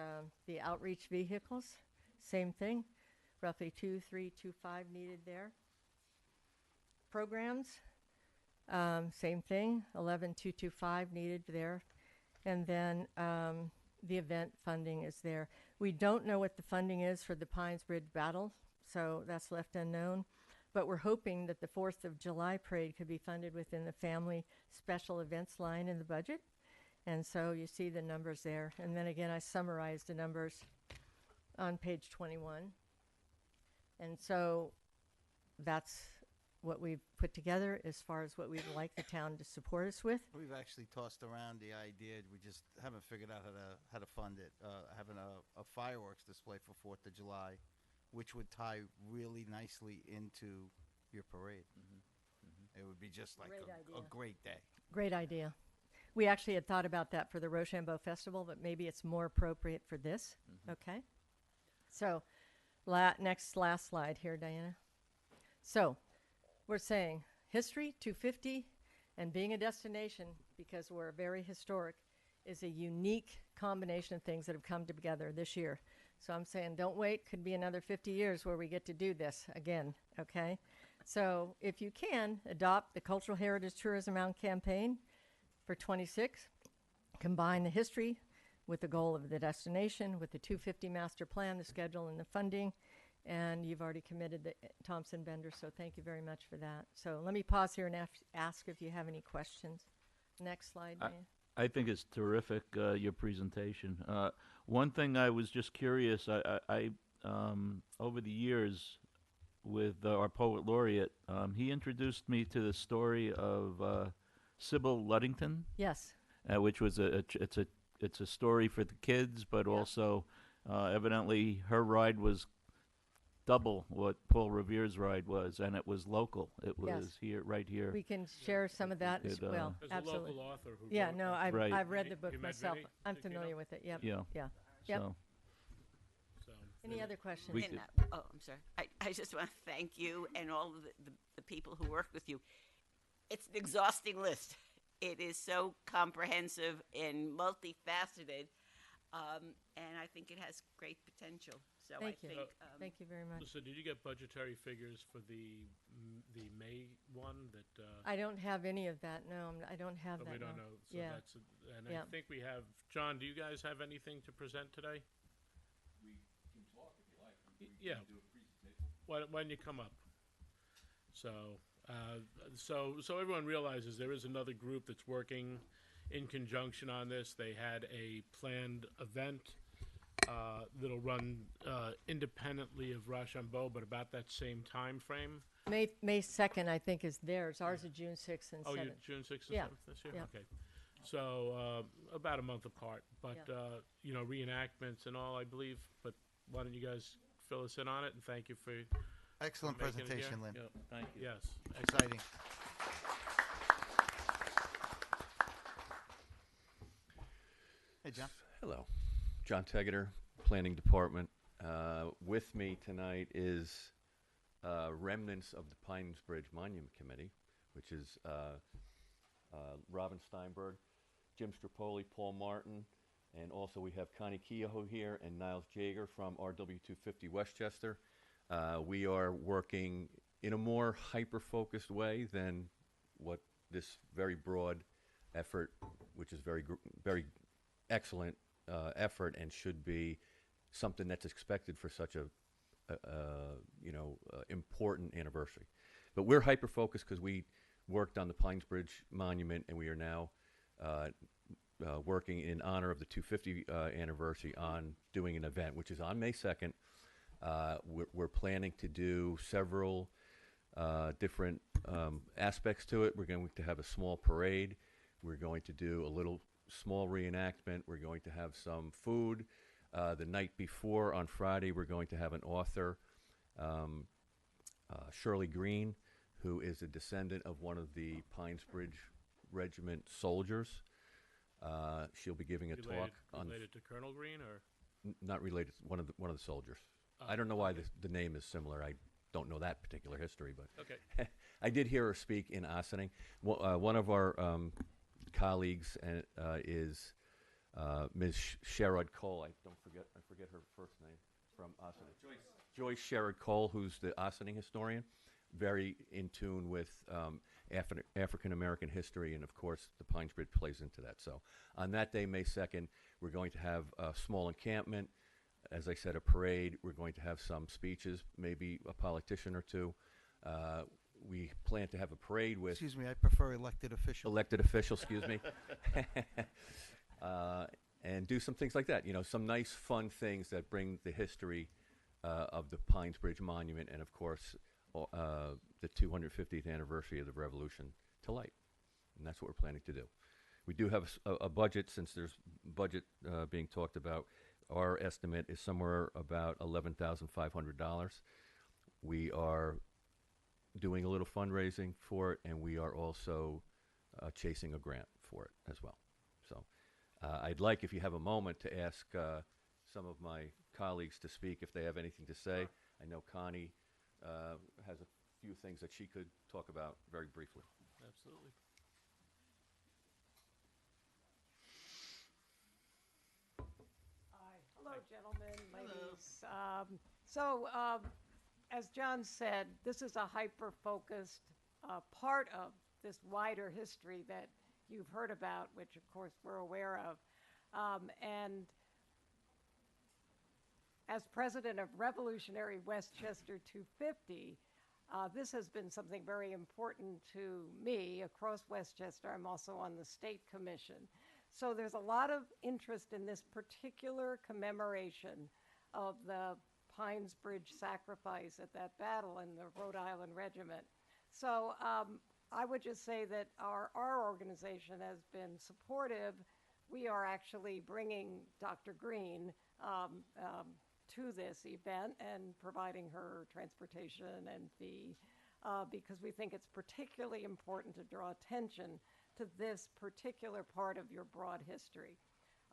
the outreach vehicles. Same thing. Roughly 2,325 needed there. Programs, same thing. 11,225 needed there. And then the event funding is there. We don't know what the funding is for the Pines Bridge Battle, so that's left unknown. But we're hoping that the 4th of July parade could be funded within the family special events line in the budget. And so you see the numbers there. And then again, I summarized the numbers on page 21. And so that's what we've put together as far as what we'd like the town to support us with. We've actually tossed around the idea. We just haven't figured out how to fund it. Having a fireworks display for 4th of July, which would tie really nicely into your parade. It would be just like a great day. Great idea. We actually had thought about that for the Rochambeau Festival, but maybe it's more appropriate for this. Okay. So, last slide here, Diana. So, we're saying history, 250, and being a destination, because we're very historic, is a unique combination of things that have come together this year. So I'm saying don't wait. Could be another 50 years where we get to do this again, okay? So if you can, adopt the Cultural Heritage Tourism Mountain Campaign for 26. Combine the history with the goal of the destination, with the 250 master plan, the schedule, and the funding. And you've already committed the Thompson Bender, so thank you very much for that. So let me pause here and ask if you have any questions. Next slide, Diane. I think it's terrific, your presentation. One thing I was just curious, I over the years with our poet laureate, he introduced me to the story of Sybil Luddington. Yes. Which was it's a story for the kids, but also evidently her ride was double what Paul Revere's ride was, and it was local. It was right here. We can share some of that as well. There's Absolutely. a local author who Yeah, wrote no, that. I've read the book You met myself. Vinny? I'm Do you know? familiar with it. Yep. Yeah. Yeah. Yep. So, Any other questions? We And, oh, I'm sorry. I just want to thank you and all of the people who work with you. It's an exhausting list. It is so comprehensive and multifaceted, and I think it has great potential. So Thank I you. think Thank you very much. So did you get budgetary figures for the May one that? I don't have any of that. No, I don't have that. We don't no. know. So Yeah. that's and Yeah. I think we have John. Do you guys have anything to present today? We can talk if you like. Yeah. Do a presentation. Why don't you come up? So, so everyone realizes there is another group that's working in conjunction on this. They had a planned event that'll run independently of Rochambeau, but about that same time frame. May 2nd, I think, is theirs. Ours is June 6th and 7th. Oh, you June 6th and Yeah. 7th this year? Yeah. Okay. So about a month apart, but Yeah. reenactments and all, I believe. But why don't you guys fill us in on it, and thank you for Excellent making it here. presentation, Lynn. Yep, thank you. Yes. Exciting. Hey, John. Hello. John Tegeter, Planning Department. With me tonight is remnants of the Pines Bridge Monument Committee, which is Robin Steinberg, Jim Strapoli, Paul Martin, and also we have Connie Kehoe here and Niles Jager from RW250 Westchester. We are working in a more hyper-focused way than what this very broad effort, which is very excellent effort and should be something that's expected for such a important anniversary. But we're hyper-focused because we worked on the Pines Bridge Monument, and we are now working in honor of the 250 anniversary on doing an event, which is on May 2nd. We're planning to do several different aspects to it. We're going to have a small parade. We're going to do a little small reenactment. We're going to have some food. The night before, on Friday, we're going to have an author, Shirley Green, who is a descendant of one of the Pines Bridge Regiment soldiers. She'll be giving a talk on related to Colonel Green, or not related. One of the soldiers. I don't know why the name is similar. I don't know that particular history, but okay. I did hear her speak in Ossining. One of our colleagues is Ms. Sherrod Cole. I forget her first name from Ossining. Joyce Sherrod Cole, who's the Ossining historian, very in tune with African American history, and of course the Pines Bridge plays into that. So on that day, May 2nd, we're going to have a small encampment. As I said, a parade. We're going to have some speeches, maybe a politician or two. We plan to have a parade with... Excuse me, I prefer elected official. Elected official, excuse me. And do some things like that. Some nice, fun things that bring the history of the Pines Bridge Monument and, of course, the 250th anniversary of the Revolution to light. And that's what we're planning to do. We do have a budget, since there's budget being talked about. Our estimate is somewhere about $11,500. We are doing a little fundraising for it, and we are also chasing a grant for it as well. So I'd like, if you have a moment, to ask some of my colleagues to speak if they have anything to say. I know Connie has a few things that she could talk about very briefly. Absolutely. Hello, gentlemen, ladies. As John said, this is a hyper-focused part of this wider history that you've heard about, which, of course, we're aware of. And as president of Revolutionary Westchester 250, this has been something very important to me across Westchester. I'm also on the state commission. So there's a lot of interest in this particular commemoration of the Pines Bridge sacrifice at that battle in the Rhode Island Regiment. So I would just say that our organization has been supportive. We are actually bringing Dr. Green to this event and providing her transportation and fee because we think it's particularly important to draw attention to this particular part of your broad history.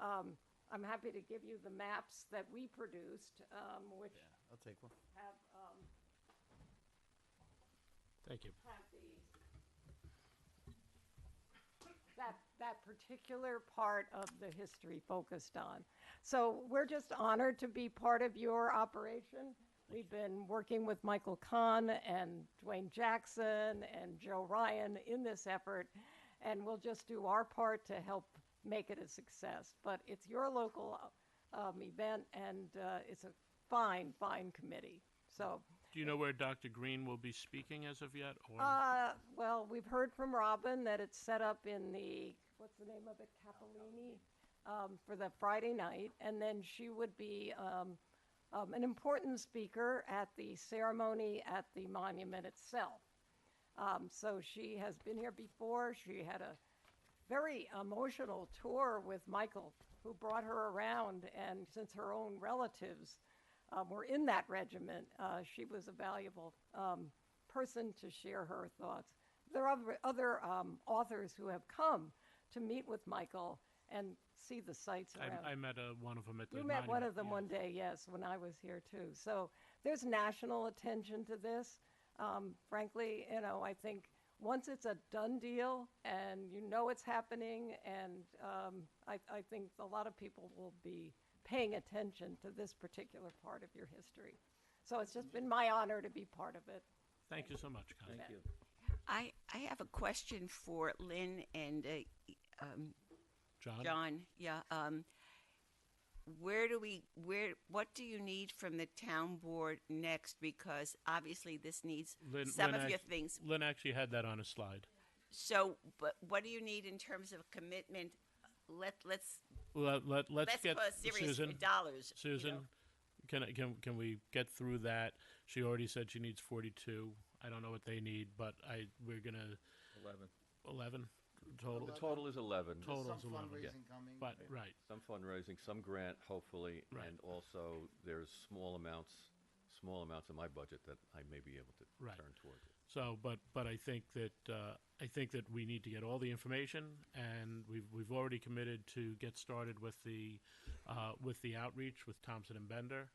I'm happy to give you the maps that we produced, which I'll take one. have Thank you. that particular part of the history focused on. So we're just honored to be part of your operation. We've been working with Michael Kahn and Dwayne Jackson and Joe Ryan in this effort, and we'll just do our part to help make it a success. But it's your local event, and it's a fine, fine committee. So. Do you know where Dr. Green will be speaking as of yet? Or? Well, we've heard from Robin that it's set up in the, what's the name of it, Capellini? for the Friday night, and then she would be an important speaker at the ceremony at the monument itself. So she has been here before. She had a very emotional tour with Michael, who brought her around, and since her own relatives were in that regiment, she was a valuable person to share her thoughts. There are other authors who have come to meet with Michael and see the sights around. I met one of them at the You met one monument, of them yes. one day, yes, when I was here too. So there's national attention to this. Frankly, I think once it's a done deal and it's happening, and I think a lot of people will be paying attention to this particular part of your history. So it's just been my honor to be part of it. Thank you so much, Connie. Thank you. I have a question for Lynn and John? John, yeah. What do you need from the town board next? Because obviously this needs some of your things. Lynn actually had that on a slide. So, but what do you need in terms of commitment? Let's Let's get put a serious Susan. dollars. Susan, can we get through that? She already said she needs 42. I don't know what they need, but we're gonna 11 total. The total is 11. Total Some is 11. fundraising coming. But right. Some fundraising, some grant, hopefully, Right. and also there's small amounts in my budget that I may be able to Right. turn towards it. So, but I think that we need to get all the information, and we've already committed to get started with the outreach with Thompson and Bender,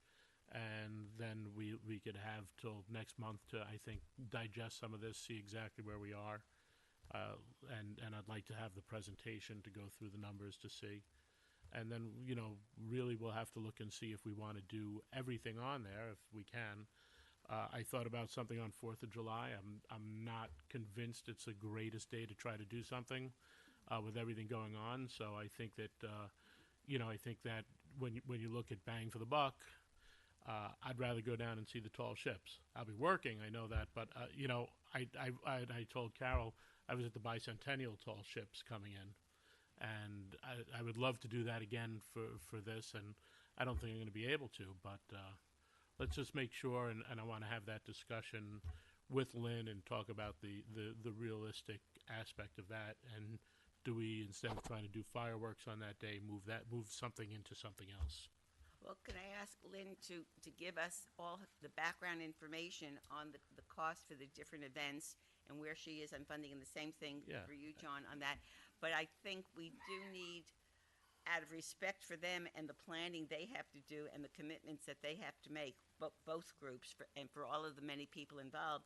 and then we could have till next month to, I think, digest some of this, see exactly where we are, and I'd like to have the presentation to go through the numbers to see, and then really we'll have to look and see if we want to do everything on there if we can. I thought about something on 4th of July. I'm not convinced it's the greatest day to try to do something with everything going on. So I think that I think that when you look at bang for the buck, I'd rather go down and see the tall ships. I'll be working, I know that, but I told Carol I was at the bicentennial tall ships coming in, and I would love to do that again for this, and I don't think I'm going to be able to, but. Let's just make sure, and I want to have that discussion with Lynn and talk about the realistic aspect of that. And do we, instead of trying to do fireworks on that day, move something into something else? Well, can I ask Lynn to give us all the background information on the cost for the different events and where she is on funding, and the same thing for you, John, on that. But I think we do need, out of respect for them and the planning they have to do and the commitments that they have to make, both groups, and for all of the many people involved,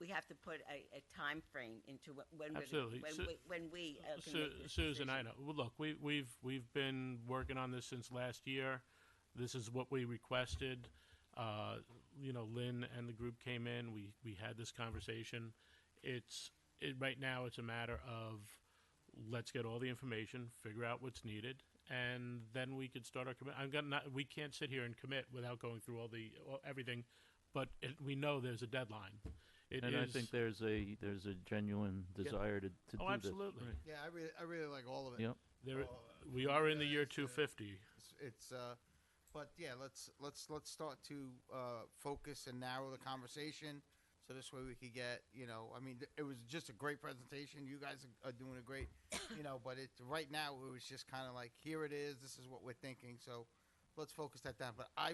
we have to put a time frame into when Absolutely. we can make this Susan, decision. I know. Well, look, we've been working on this since last year. This is what we requested. Lynn and the group came in. We had this conversation. Right now it's a matter of let's get all the information, figure out what's needed, and then we could start our commitment. We can't sit here and commit without going through everything, but we know there's a deadline. I think there's a genuine desire to do this. Absolutely. Right. Yeah, I really like all of it. Yep. We are in the year 250. But yeah, let's start to focus and narrow the conversation, so this way we could get, it was just a great presentation. You guys are doing a great, but right now it was just kind of like, here it is. This is what we're thinking. So let's focus that down. But I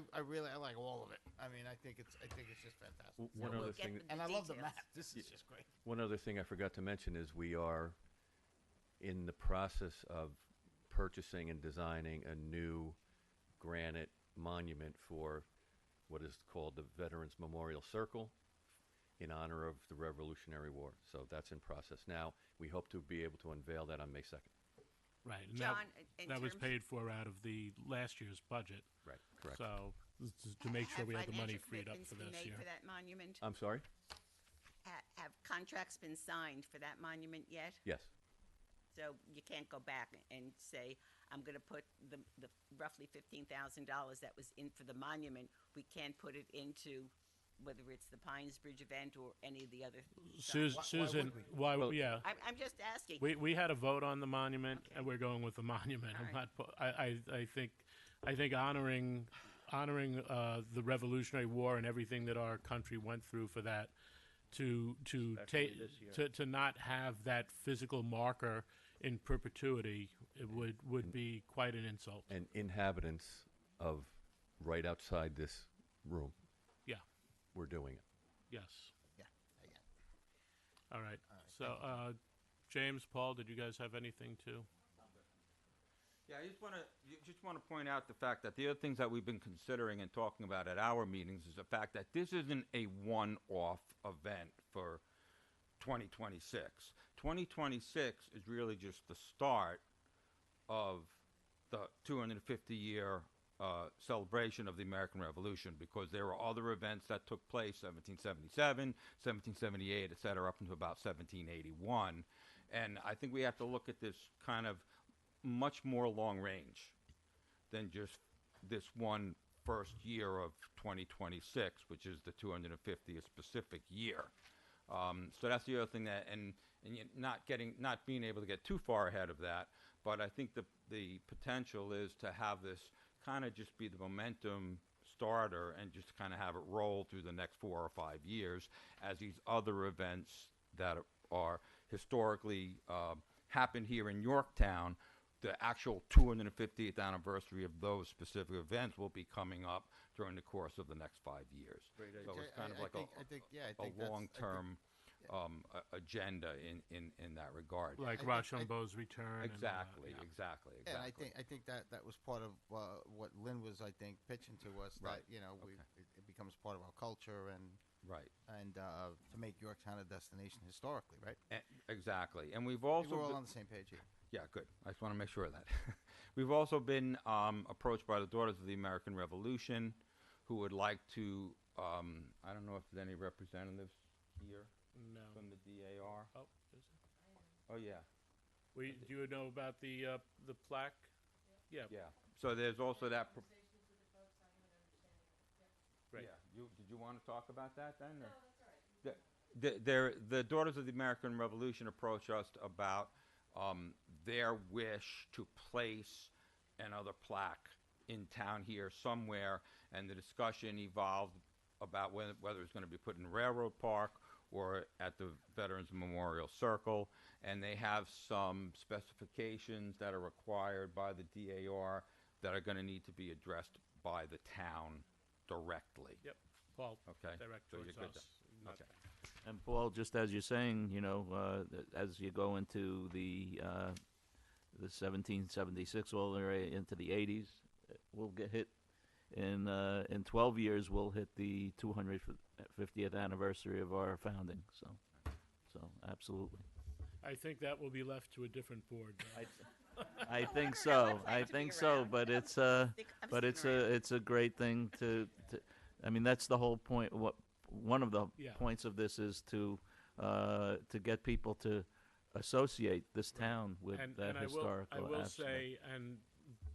like all of it. I think it's just fantastic. One other thing, And I love the map. This is just great. one other thing I forgot to mention is we are in the process of purchasing and designing a new granite monument for what is called the Veterans Memorial Circle in honor of the Revolutionary War. So that's in process now. We hope to be able to unveil that on May 2nd. Right. And John, that was paid for out of the last year's budget. Right, correct. So to make sure we have the money financial freed up commitments for been this made year. for that monument? I'm sorry? Have contracts been signed for that monument yet? Yes. So you can't go back and say, I'm going to put the roughly $15,000 that was in for the monument, we can't put it into whether it's the Pines Bridge event or any of the other. Susan, why? Yeah, I'm just asking. we had a vote on the monument, and we're going with the monument. I'm not. I think honoring the Revolutionary War and everything that our country went through for that, to not have that physical marker in perpetuity, it would be quite an insult. And inhabitants of right outside this room. Yeah. We're doing it. Yes. Yeah. All right. So, James, Paul, did you guys have anything to? Yeah, I just want to point out the fact that the other things that we've been considering and talking about at our meetings is the fact that this isn't a one-off event for 2026. 2026 is really just the start of the 250-year celebration of the American Revolution, because there were other events that took place, 1777, 1778, et cetera, up until about 1781. And I think we have to look at this kind of much more long range than just this one first year of 2026, which is the 250th specific year. So that's the other thing that, and not being able to get too far ahead of that, but I think the potential is to have this kind of just be the momentum starter and just kind of have it roll through the next 4 or 5 years as these other events that are historically happened here in Yorktown. The actual 250th anniversary of those specific events will be coming up during the course of the next 5 years. So it's kind of like a long-term agenda in that regard. Like Rochambeau's return. Exactly. And I think that was part of what Lynn was, I think, pitching to us. Right. That it becomes part of our culture and right, and to make Yorktown a destination historically, right? Exactly. And we've also we're all on the same page here. Yeah, good. I just want to make sure of that. We've also been approached by the Daughters of the American Revolution, who would like to. I don't know if there's any representatives here. No. From the DAR. Oh, is it? Oh, yeah. Do you know about the plaque? Yeah. Yeah. So there's also that. Right. Yeah. Did you want to talk about that then? No, that's all right. The Daughters of the American Revolution approached us about their wish to place another plaque in town here somewhere, and the discussion evolved about whether it's going to be put in Railroad Park or at the Veterans Memorial Circle, and they have some specifications that are required by the DAR that are going to need to be addressed by the town directly. Yep. Paul. Okay. Direct So towards you're good us. then. Okay. And Paul, just as you're saying, as you go into the 1776 all the way into the 80s, we'll get hit in 12 years. We'll hit the 250th anniversary of our founding. So absolutely. I think that will be left to a different board. I think so. I think so. But it's it's a great thing to. I mean, that's the whole point. One of the points of this is to get people to associate this town with that historical I will aspect. say, and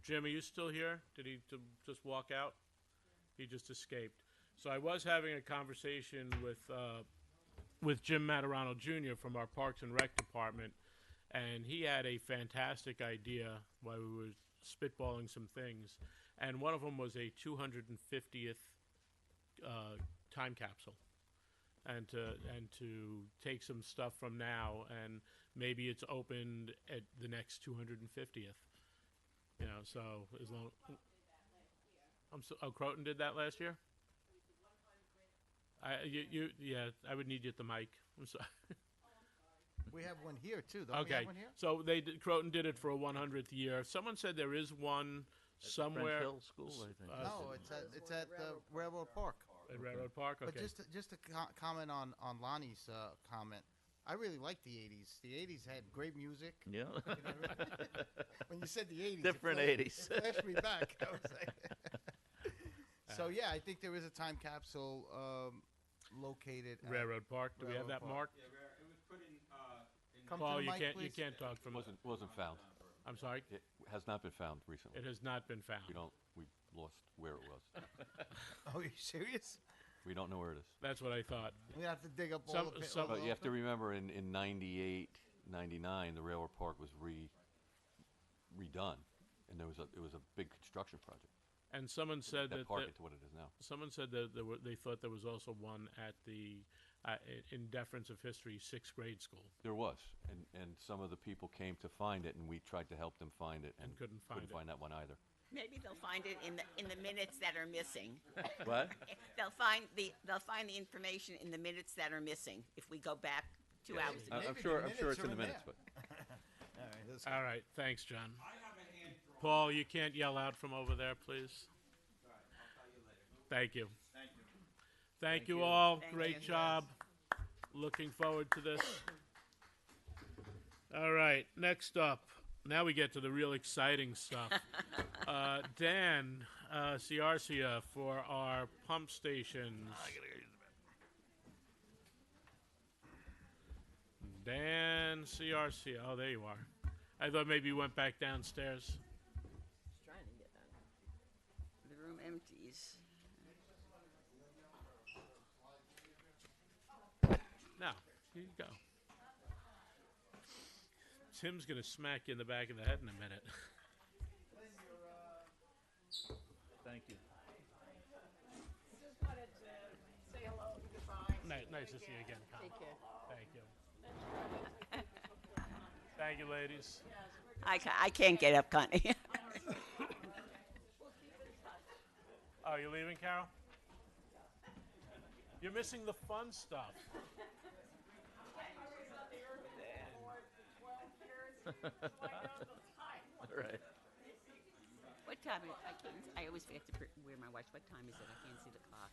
Jim, are you still here? Did he just walk out? He just escaped. So I was having a conversation with Jim Materano Jr. from our Parks and Rec department, and he had a fantastic idea while we were spitballing some things, and one of them was a 250th time capsule, and to take some stuff from now, and maybe it's opened at the next 250th. So as long. Croton did that last year. I would need you at the mic. I'm sorry. We have one here too. Don't we Okay, have one here? so Croton did it for a 100th year. Someone said there is one somewhere. French Hill School, I think. No, it's at Railroad Park. At Railroad Park. Okay. But just to comment on Lonnie's comment, I really liked the 80s. The 80s had great music. Yeah. When you said the 80s, different it 80s. flashed me back. I was like, so yeah, I think there is a time capsule located at Railroad Park. Do we have Railroad that Park. marked? Yeah, it was put in. Come Paul, to the you mic, can't please. you can't talk from. Wasn't found. I'm sorry. It has not been found recently. It has not been found. We lost where it was. Oh, are you serious? We don't know where it is. That's what I thought. We have to dig up all Some- the pit. some- all But the you have to open- remember in 98, 99, the railroad park was redone, and it was a big construction project And someone said that that, park that- into what it is now. someone said that they thought there was also one at the, in deference of history, 6th grade school. There was, and some of the people came to find it, and we tried to help them find it, And couldn't find it. that one either. Maybe they'll find it in the minutes that are missing. What? They'll find the information in the minutes that are missing if we go back 2 hours ago. I'm sure it's in the minutes, but. All right, let's All right, thanks, John. Paul, you can't yell out from over there, please. Thank you. Thank you all. Thank Great you. job. Looking forward to this. All right, next up. Now we get to the real exciting stuff. Dan Ciarcia for our pump stations. Dan Ciarcia. Oh, there you are. I thought maybe you went back downstairs. Trying to get that. The room empties. Now, here you go. Tim's going to smack you in the back of the head in a minute. Thank you. Just wanted to say hello and goodbye. Nice to see you again, Con. Take care. Thank you. Thank you, ladies. I can't get up, Connie. Oh, you leaving, Carol? You're missing the fun stuff. Right. What time? I can't. I always forget to wear my watch. What time is it? I can't see the clock.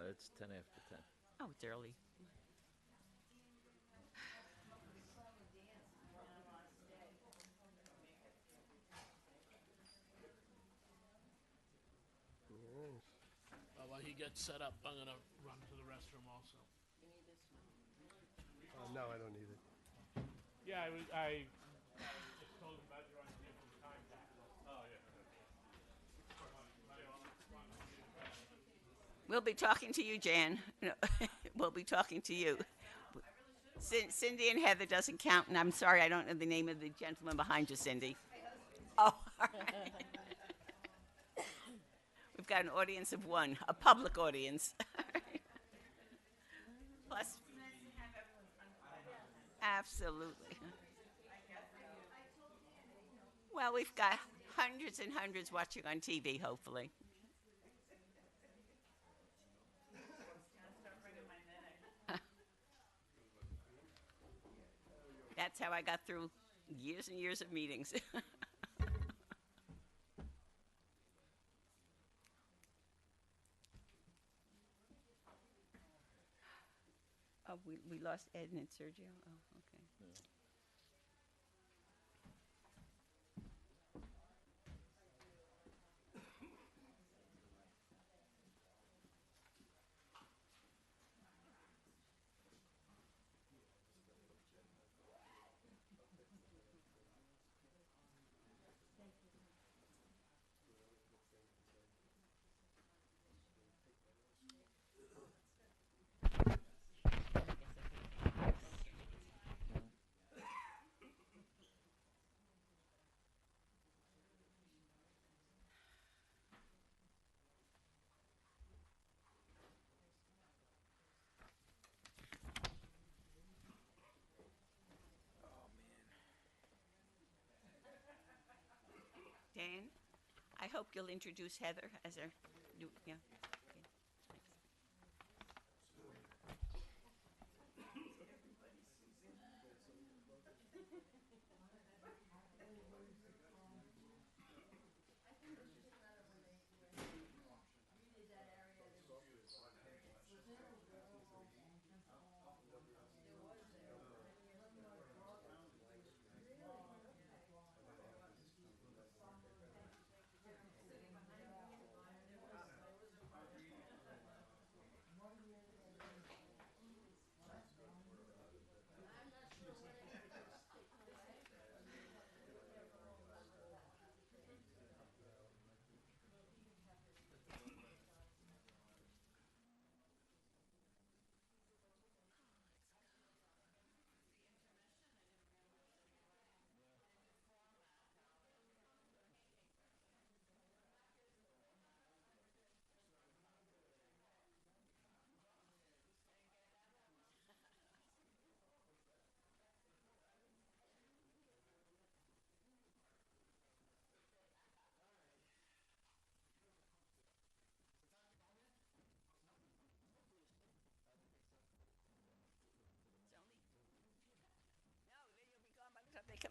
It's 10 after 10. Oh, it's early. While he gets set up, I'm going to run to the restroom also. No, I don't need it. Yeah, I told him about your idea for the time capsule. Oh, yeah. We'll be talking to you, Jan. No, we'll be talking to you. Cindy and Heather doesn't count, and I'm sorry I don't know the name of the gentleman behind you, Cindy. Oh, all right. We've got an audience of one, a public audience. Plus, absolutely. Well, we've got hundreds and hundreds watching on TV, hopefully. That's how I got through years and years of meetings. Oh, we lost Ed and Sergio? Oh, okay. Dan, I hope you'll introduce Heather as our new, yeah. Okay, thanks.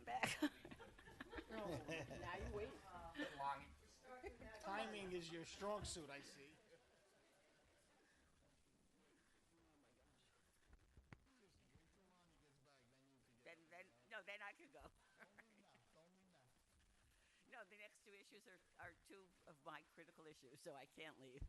back. Now you wait. Timing is your strong suit, I see. Then I can go. No, the next two issues are two of my critical issues, so I can't leave.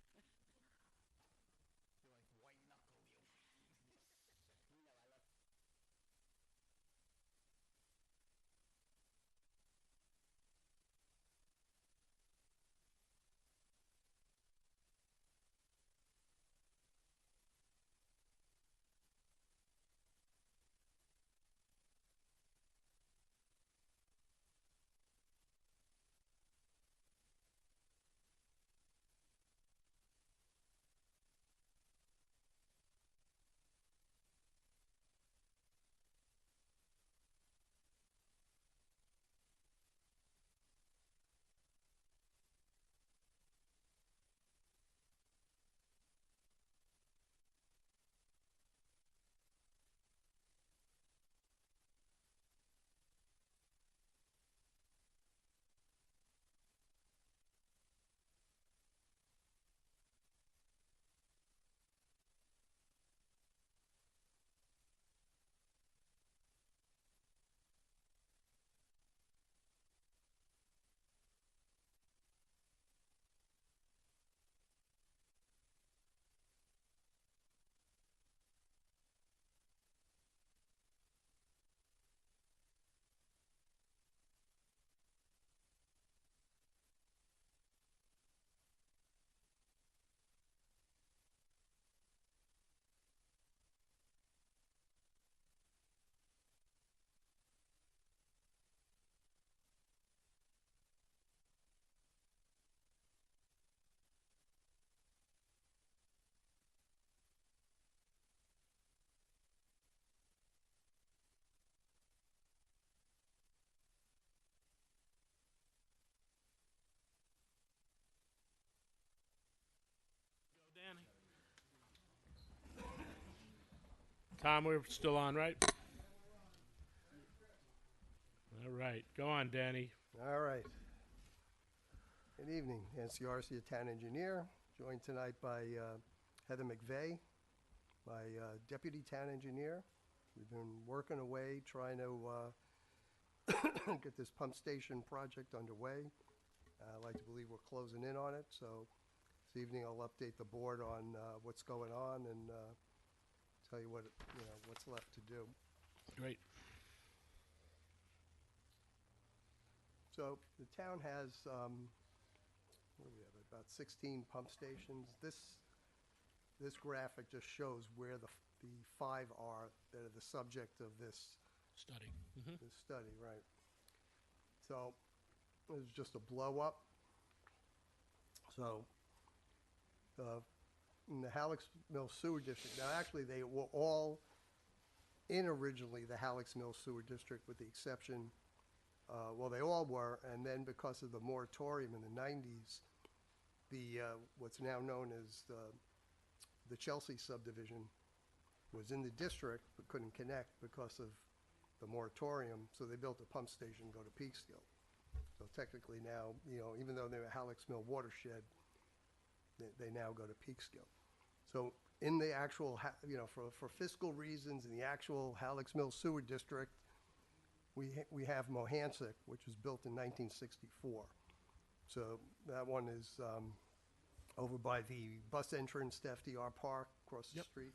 Danny. Tom, we're still on, right? All right. Go on, Danny. All right. Good evening. Nancy Arcia, Town Engineer, joined tonight by Heather McVeigh, my Deputy Town Engineer. We've been working away trying to get this pump station project underway. I like to believe we're closing in on it, so this evening I'll update the board on what's going on and tell you what's left to do. Great. So the town has, what do we have, about 16 pump stations. This graphic just shows where the 5 are that are the subject of this study. This study, right? So this is just a blow up. So in the Halleck Mill Sewer District, now actually they were all in originally the Halleck Mill Sewer District with the exception, well, they all were, and then because of the moratorium in the 90s, the what's now known as the Chelsea subdivision was in the district but couldn't connect because of the moratorium, so they built a pump station to go to Peekskill. So technically now, even though they're a Halleck Mill watershed, they now go to Peekskill. So in the actual, for fiscal reasons, in the actual Halleck Mill Sewer District, we have Mohansick, which was built in 1964. So that one is over by the bus entrance to FDR Park, across the street,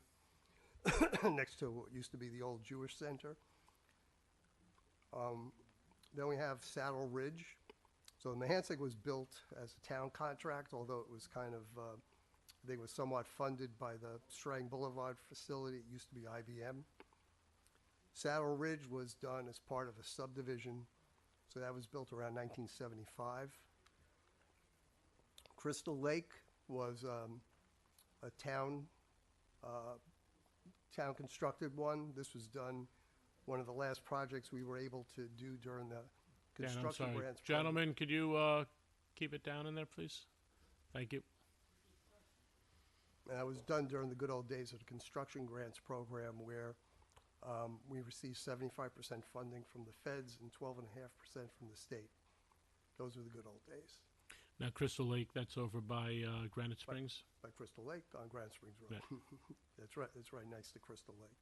next to what used to be the old Jewish Center. Then we have Saddle Ridge. So Mohansick was built as a town contract, although it was kind of, I think it was somewhat funded by the Strang Boulevard facility. It used to be IBM. Saddle Ridge was done as part of a subdivision, so that was built around 1975. Crystal Lake was a town constructed one. This was done, one of the last projects we were able to do during the Dan, I'm construction sorry. grants program. Gentlemen, could you keep it down in there, please? Thank you. And that was done during the good old days of the construction grants program where We received 75% funding from the feds and 12.5% from the state. Those were the good old days. Now, Crystal Lake, that's over by Granite Springs? By Crystal Lake on Granite Springs Road. Yeah. That's right. That's right next to Crystal Lake.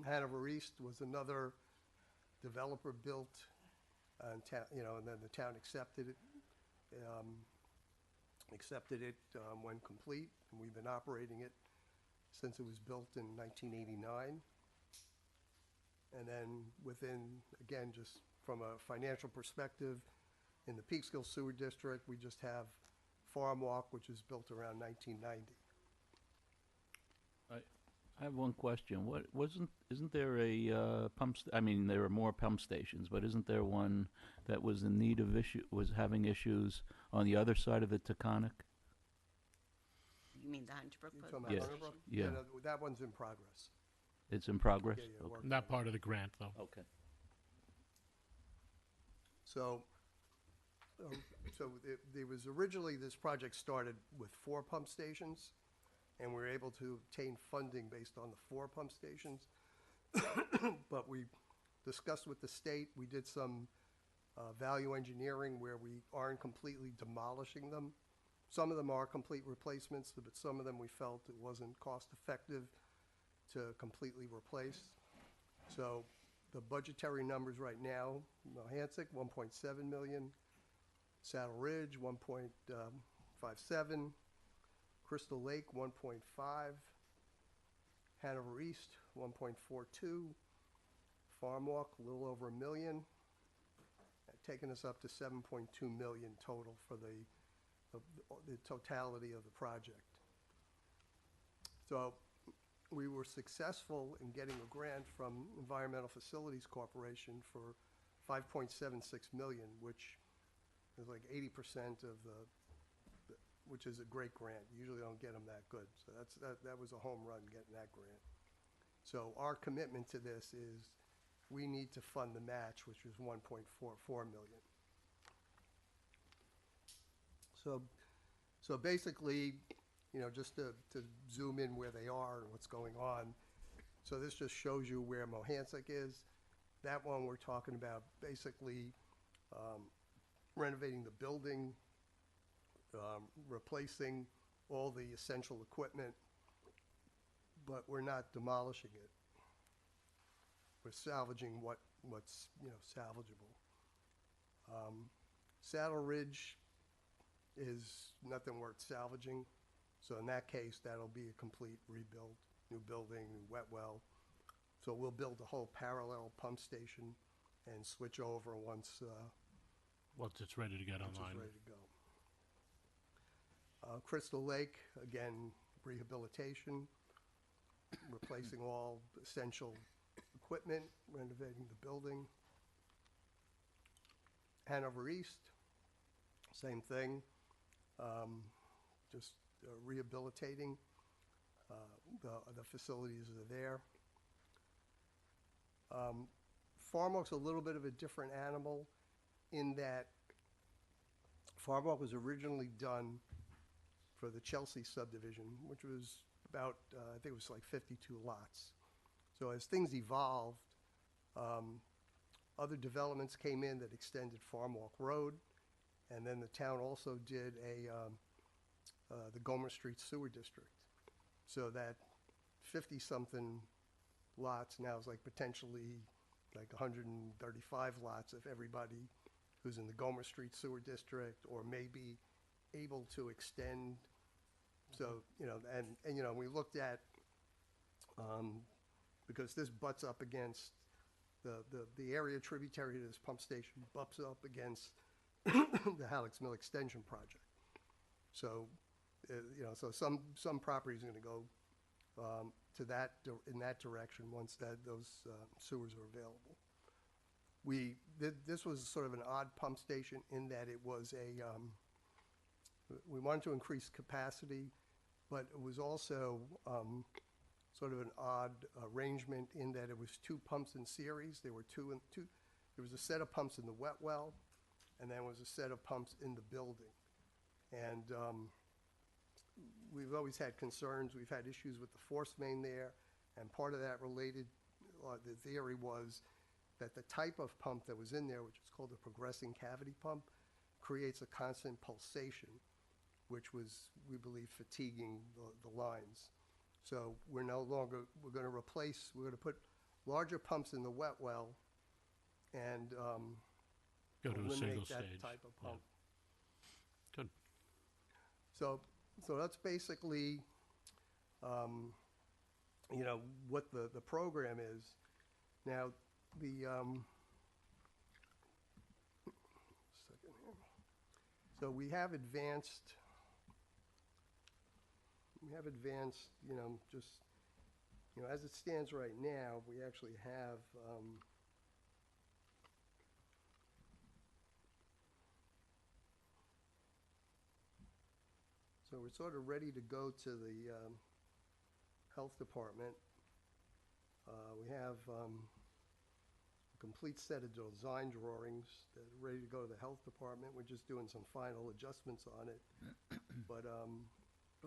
Hanover East was another developer built, and and then the town accepted it. When complete, and we've been operating it since it was built in 1989. And then again, just from a financial perspective, in the Peekskill Sewer District, we just have Farm Walk, which was built around 1990. I have one question. Isn't there a I mean, there are more pump stations, but isn't there one that was in need of was having issues on the other side of the Taconic? You mean the Hunterbrook You Pump talking about Yes. Hunterbrook? Yeah. No, that one's in progress. It's in progress? Yeah, yeah, Okay. working Not part of the grant, though. Okay. So, there was originally, this project started with 4 pump stations, and we were able to obtain funding based on the 4 pump stations. But we discussed with the state, we did some value engineering where we aren't completely demolishing them. Some of them are complete replacements, but some of them we felt it wasn't cost effective to completely replace. So the budgetary numbers right now, Mohansick, 1.7 million, Saddle Ridge, 1.57, Crystal Lake, 1.5, Hanover East, 1.42, Farm Walk, a little over $1 million, taking us up to 7.2 million total for the totality of the project. So we were successful in getting a grant from Environmental Facilities Corporation for 5.76 million, which is like 80% of which is a great grant. Usually don't get them that good. So that was a home run getting that grant. So our commitment to this is we need to fund the match, which was 1.44 million. So basically, just to zoom in where they are and what's going on. So this just shows you where Mohansick is. That one we're talking about basically renovating the building, replacing all the essential equipment, but we're not demolishing it. We're salvaging what's salvageable. Saddle Ridge is nothing worth salvaging. So in that case, that'll be a complete rebuild, new building, new wet well. So we'll build a whole parallel pump station and switch over once it's ready to get once online. it's ready to go. Crystal Lake, again, rehabilitation, replacing all essential equipment, renovating the building. Hanover East, same thing, just rehabilitating the facilities that are there. Farm Walk's a little bit of a different animal in that Farm Walk was originally done for the Chelsea subdivision, which was about, I think it was like 52 lots. So as things evolved, other developments came in that extended Farm Walk Road, and then the town also did the Gomer Street Sewer District. So that 50-something lots now is like potentially like 135 lots if everybody who's in the Gomer Street Sewer District or maybe able to extend. So, and we looked at, because this butts up against the area tributary to this pump station butts up against the Halleck's Mill Extension project. So, so some property is going to go to in that direction once those sewers are available. This was sort of an odd pump station in that it was we wanted to increase capacity, but it was also sort of an odd arrangement in that it was 2 pumps in series. There were two. There was a set of pumps in the wet well, and then was a set of pumps in the building. And we've always had concerns. We've had issues with the force main there, And part of that related, the theory was that the type of pump that was in there, which is called a progressing cavity pump, creates a constant pulsation, which was, we believe, fatiguing the lines. So we're going to put larger pumps in the wet well and Go to a single eliminate that stage. type of Yeah. pump. Good. So that's basically, what the program is. Now, second here. So we have advanced, as it stands right now, we actually have, so we're sort of ready to go to the health department. We have a complete set of design drawings that are ready to go to the health department. We're just doing some final adjustments on it. But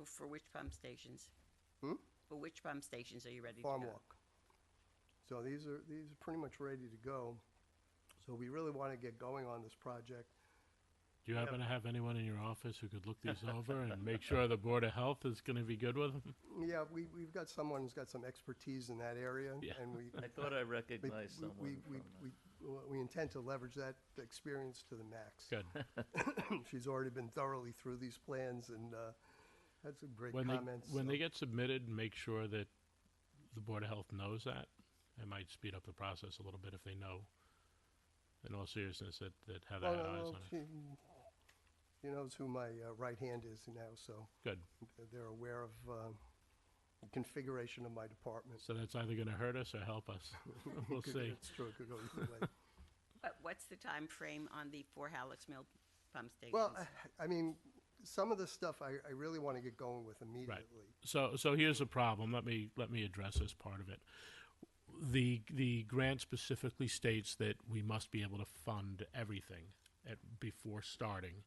For which pump stations? Hmm? For which pump stations are you ready Farm to go? Walk. So these are pretty much ready to go. So we really want to get going on this project. Do you happen to have anyone in your office who could look these over and make sure the Board of Health is going to be good with them? Yeah, we've got someone who's got some expertise in that area. Yeah. And I thought I recognized someone we intend to leverage that experience to the max. Good. She's already been thoroughly through these plans and had some great When comments. when so- they get submitted, make sure that the Board of Health knows that. It might speed up the process a little bit if they know, in all seriousness, that have Oh, had no, eyes no, on it. She knows who my right hand is now, so. Good. They're aware of the configuration of my department. So that's either going to hurt us or help us. We'll Could- see. It's true, it could go either way. What's the time frame on the 4 Halleck's Mill pump stations? Well, I mean, some of the stuff I really want to get going with immediately. So here's the problem. Let me address this part of it. The grant specifically states that we must be able to fund everything before starting.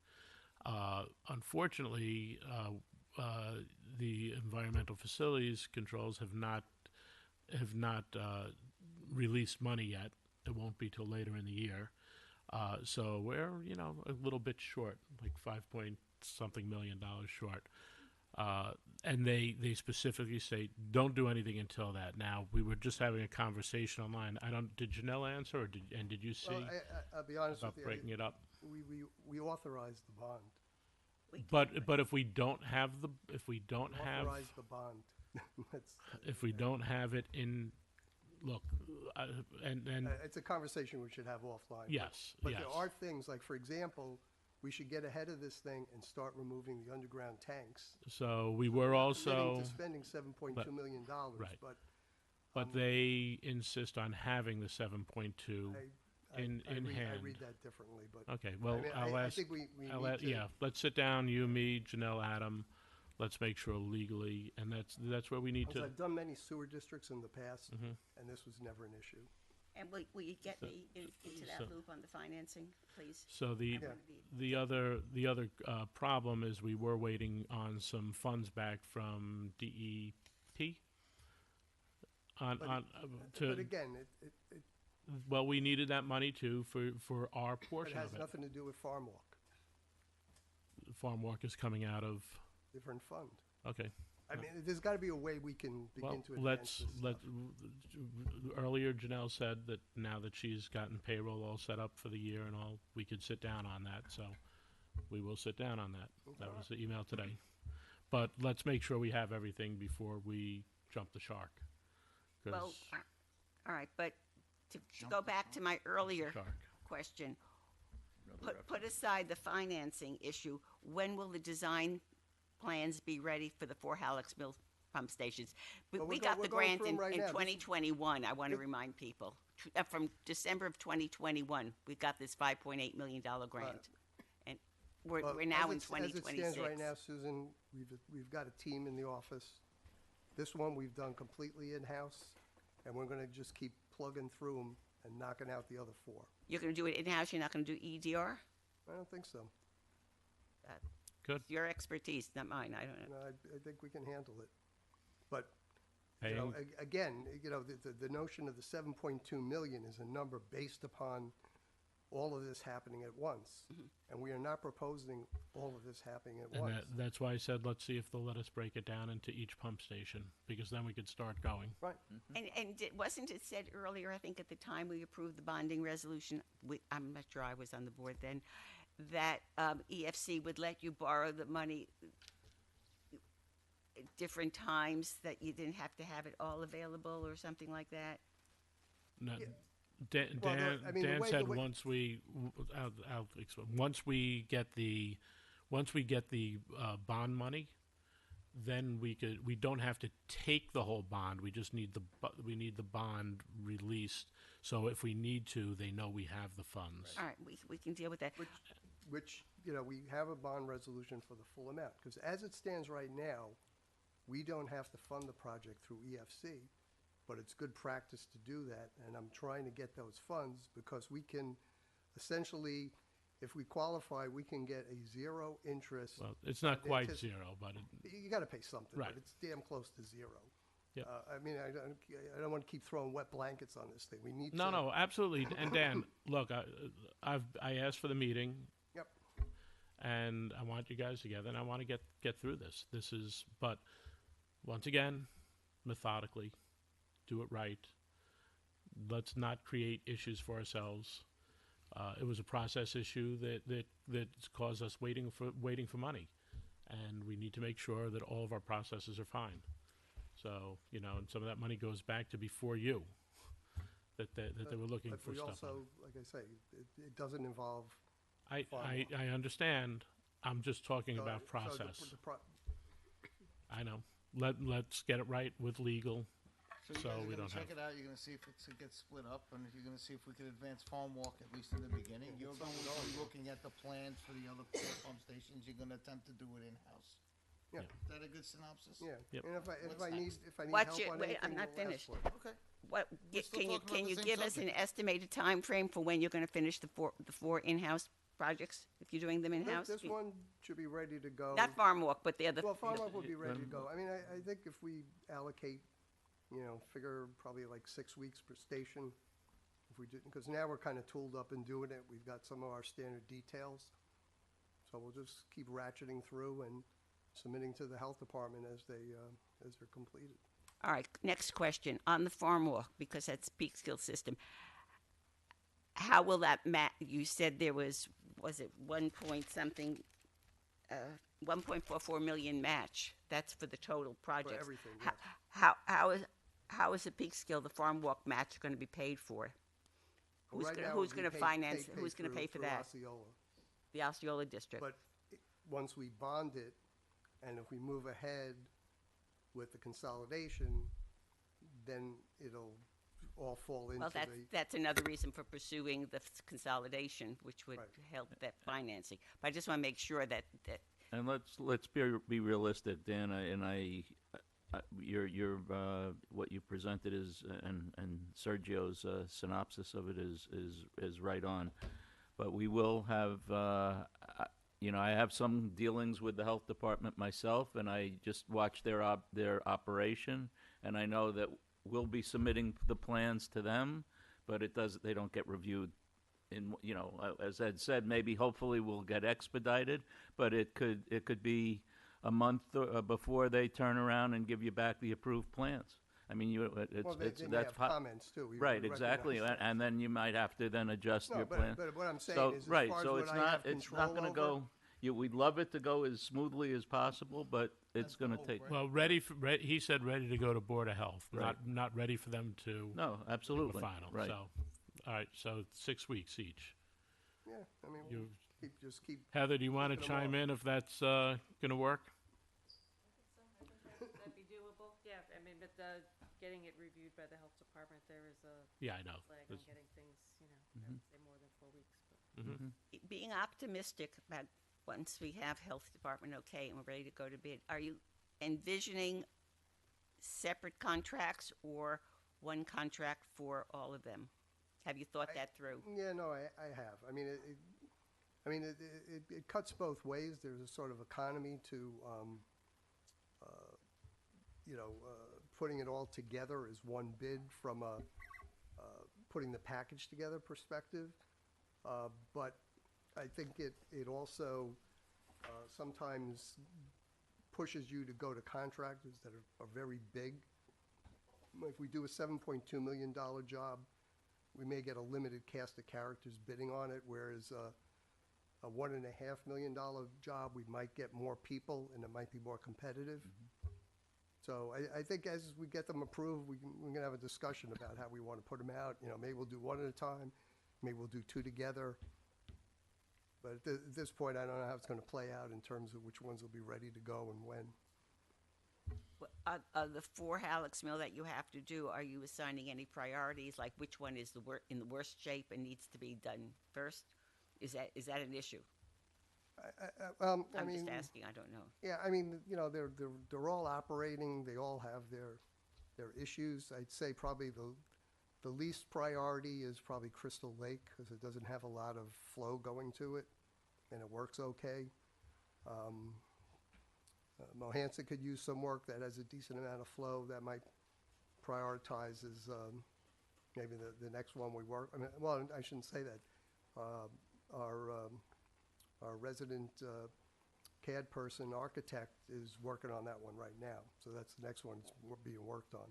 Unfortunately, the environmental facilities controls have not released money yet. It won't be till later in the year. So we're a little bit short, like $5 million short. And they specifically say don't do anything until that. Now we were just having a conversation online. Did Janelle answer or did you see? Well, I'll be honest about with you. breaking it up? We authorized the bond. But if we don't have Authorize the bond. That's, if we don't have it in, look, and it's a conversation we should have offline. Yes, But yes. there are things, like, for example, we should get ahead of this thing and start removing the underground tanks. So we were also committing to spending $7.2 million, right. but they insist on having the 7.2 in hand. I read that differently, but. Okay, well, I mean, I'll I ask. think we I'll need a- to. yeah, let's sit down. You, me, Janelle, Adam. Let's make sure legally, and that's where we need Because to. I've done many sewer districts in the past, Mhm. and this was never an issue. And will you get me into that so- loop on the financing, please? So the I wanna be- the other problem is we were waiting on some funds back from DEP. But To again, well, we needed that money too for our it portion has of it. nothing to do with Farm Walk, Farm work is coming out of. different fund. Okay. I mean, there's got to be a way we can begin to advance let's this let. stuff. Earlier, Janelle said that now that she's gotten payroll all set up for the year and all, we could sit down on that. So we will sit down on that. That was the email today. But let's make sure we have everything before we jump the shark. 'Cause Well, all right, but to go back to my earlier Shark. question, put aside the financing issue, when will the design plans be ready for the 4 Halleck's Mill pump stations? Well, We we're got go- the we're going grant through 'em in right now. This is- 2021, I want to remind people. From December of 2021, we got this $5.8 million grant. And we're Well, now in as it 2026. stands right now, Susan, we've got a team in the office. This one we've done completely in-house, and we're going to just keep plugging through them and knocking out the other 4. You're going to do it in-house, you're not going to do EDR? I don't think so. Good. Your expertise, not mine, I don't know. No, I think we can handle it. But You know, Paying- again, you know, the notion of the 7.2 million is a number based upon all of this happening at once. And we are not proposing all of this happening at And once. that's why I said, let's see if they'll let us break it down into each pump station, because then we could start going. Right. Wasn't it said earlier, I think at the time we approved the bonding resolution, I'm not sure I was on the board then, that EFC would let you borrow the money at different times, that you didn't have to have it all available or something like that? No, Well, I mean, Dan the said way- once I'll explain. Once we get the bond money, then we don't have to take the whole bond. We just need we need the bond released. So if we need to, they know we have the funds. All right, we can deal with that. Which, you know, we have a bond resolution for the full amount. Because as it stands right now, we don't have to fund the project through EFC, but it's good practice to do that. And I'm trying to get those funds because we can essentially, if we qualify, we can get a zero interest. Well, it's not quite antici- zero, but You got to pay something, Right. but it's damn close to zero. Yep. I mean, I don't want to keep throwing wet blankets on this thing. We need to. no, absolutely. And Dan, look, I asked for the meeting. Yep. And I want you guys together, and I want to get through this. But once again, methodically, do it right. Let's not create issues for ourselves. It was a process issue that caused us waiting for money, and we need to make sure that all of our processes are fine. So, you know, and some of that money goes back to before you, that they were looking But for we stuff. also, like I say, it doesn't involve. I farm law. understand. I'm just talking So- about so the- process. the pro- I know. Let's get it right with legal, So you so guys are we gonna don't check have. it out, you're gonna see if it gets split up, and you're gonna see if we can advance Farm Walk at least in the beginning. You're going to be looking at the plans for the other pump stations, you're gonna attempt to do it in-house. Yeah. Is that a good synopsis? Yeah. Yep. And if What's I need next? help What's your, on wait, anything, I'm not we'll ask finished. for it. Okay. What, We're still can you, talking about can the you same give us an subject. estimated time frame for when you're gonna finish the four in-house projects, if you're doing them in-house? This one should be ready to go. Not Farm Walk, but the other. Well, Farm Walk will be ready to go. I mean, I think if we allocate, you know, figure probably like 6 weeks per station, if we did, because now we're kind of tooled up in doing it. We've got some of our standard details. So we'll just keep ratcheting through and submitting to the health department as they're completed. All right, next question, on the Farm Walk, because that's Peekskill system. How will that you said there was it 1 point something, 1.44 million match? That's for the total project. everything, How is the Peekskill, the Farm Walk match gonna be paid for? Who's Right gonna, now, who's we gonna pay- finance, pay who's gonna through- pay for through that? Osceola. The Osceola District. But once we bond it, and if we move ahead with the consolidation, then it'll all fall into Well, the. that's another reason for pursuing the consolidation, which would help that financing. But I just want to make sure that And let's be realistic, Dan. Your what you presented is and Sergio's synopsis of it is right on. But we will have, I have some dealings with the health department myself, and I just watch their operation, and I know that we'll be submitting the plans to them, but they don't get reviewed. As Ed said, maybe hopefully we'll get expedited, but it could be a month before they turn around and give you back the approved plans. I mean, Well, they may that's have comments, too. We right, recognize exactly, that. and then you might have to then adjust No, your but- plan. but what I'm saying So, is as right, far as so what it's I not have it's not control going to over- go. We'd love it to go as smoothly as possible, but it's going to take. Well, he said ready to go to Board of Health, Right. not ready for them to. No, do a absolutely, final. right. So, all right, so 6 weeks each. Yeah, I mean, You- just keep. Heather, do you want to working 'em chime off. in if that's going to work? That'd be doable, yeah, I mean, but getting it reviewed by the health department, there is a. Yeah, I know. Lag on It's- getting things, I Mhm. would say more than 4 weeks, but. being optimistic about once we have health department okay and we're ready to go to bid, are you envisioning separate contracts or one contract for all of them? Have you thought that through? Yeah, no, I have. I mean, it cuts both ways. There's a sort of economy to, putting it all together as one bid from a putting the package together perspective. But I think it also sometimes pushes you to go to contractors that are very big. If we do a $7.2 million job, we may get a limited cast of characters bidding on it, whereas a $1.5 million job, we might get more people and it might be more competitive. So I think as we get them approved, we're gonna have a discussion about how we want to put them out. You know, maybe we'll do one at a time, maybe we'll do two together. But at this point, I don't know how it's gonna play out in terms of which ones will be ready to go and when. Of the 4 Halleck's Mill that you have to do, are you assigning any priorities, like which one is in the worst shape and needs to be done first? Is that an issue? I'm I'm just asking, I don't know. Yeah, I mean, you know, they're all operating, they all have their issues. I'd say probably the least priority is probably Crystal Lake, because it doesn't have a lot of flow going to it, and it works okay. Mohansick could use some work that has a decent amount of flow that might prioritize as maybe the next one we work. I mean, well, I shouldn't say that. Our resident CAD person, architect, is working on that one right now. So that's the next one that's being worked on.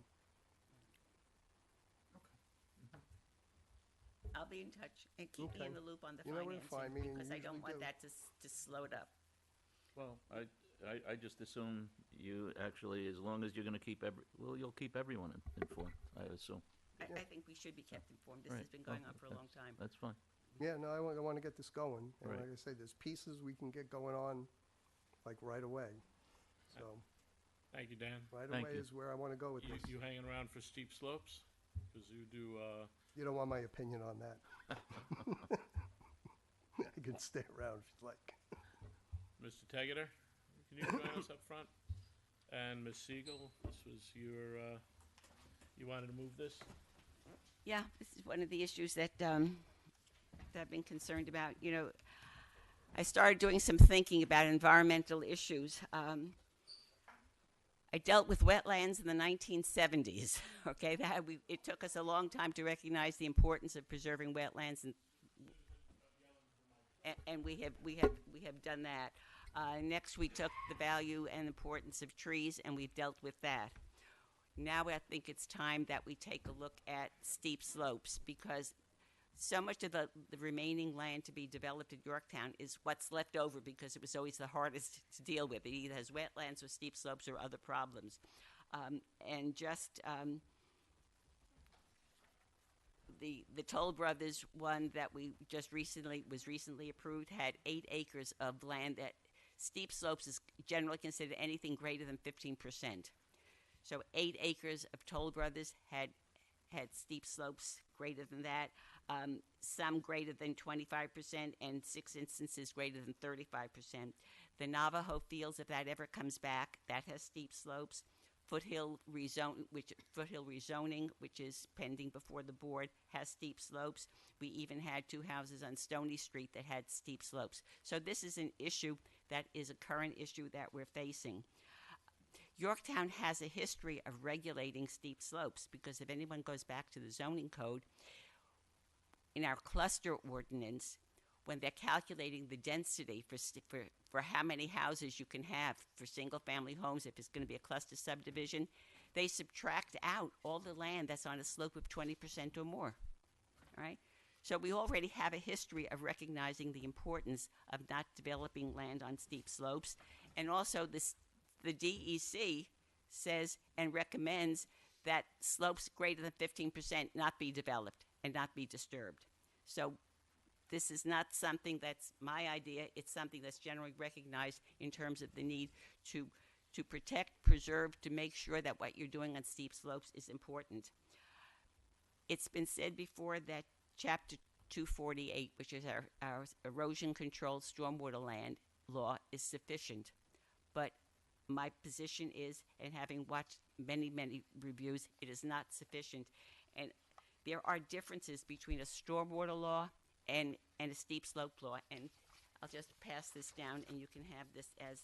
I'll be in touch and keep me in the loop on the You know where to find me, financing, and because I don't usually want do. that to slow it up. Well, I just assume you actually, as long as you're gonna keep you'll keep everyone informed, I assume. I think we should be kept informed. This Right. has been going on for a That's- long time. That's fine. Yeah, no, I want to get this going. And Right. like I say, there's pieces we can get going on like right away. So Thank you, Dan. right Thank away you. is where I want to go with You, this. you hanging around for steep slopes? Because you do, You don't want my opinion on that. I can stay around if you'd like. Mr. Tegeter, can you join us up front? And Ms. Siegel, this was your, you wanted to move this? Yeah, this is one of the issues that I've been concerned about. You know, I started doing some thinking about environmental issues. I dealt with wetlands in the 1970s. Okay, it took us a long time to recognize the importance of preserving wetlands, and we have done that. Next, we took the value and importance of trees, and we've dealt with that. Now I think it's time that we take a look at steep slopes, because so much of the remaining land to be developed at Yorktown is what's left over, because it was always the hardest to deal with. It either has wetlands or steep slopes or other problems. The Toll Brothers one that we just recently approved had 8 acres of land that steep slopes is generally considered anything greater than 15%. So 8 acres of Toll Brothers had steep slopes greater than that, some greater than 25%, and 6 instances greater than 35%. The Navajo Fields, if that ever comes back, that has steep slopes. Foothill rezoning, which is pending before the board, has steep slopes. We even had 2 houses on Stony Street that had steep slopes. So this is an issue that is a current issue that we're facing. Yorktown has a history of regulating steep slopes, because if anyone goes back to the zoning code, in our cluster ordinance, when they're calculating the density for how many houses you can have for single-family homes, if it's going to be a cluster subdivision, they subtract out all the land that's on a slope of 20% or more. All right? So we already have a history of recognizing the importance of not developing land on steep slopes, and also the DEC says and recommends that slopes greater than 15% not be developed and not be disturbed. So this is not something that's my idea. It's something that's generally recognized in terms of the need to protect, preserve, to make sure that what you're doing on steep slopes is important. It's been said before that Chapter 248, which is our erosion control stormwater land law, is sufficient. But my position is, and having watched many reviews, it is not sufficient. And there are differences between a stormwater law and a steep slope law. And I'll just pass this down, and you can have this as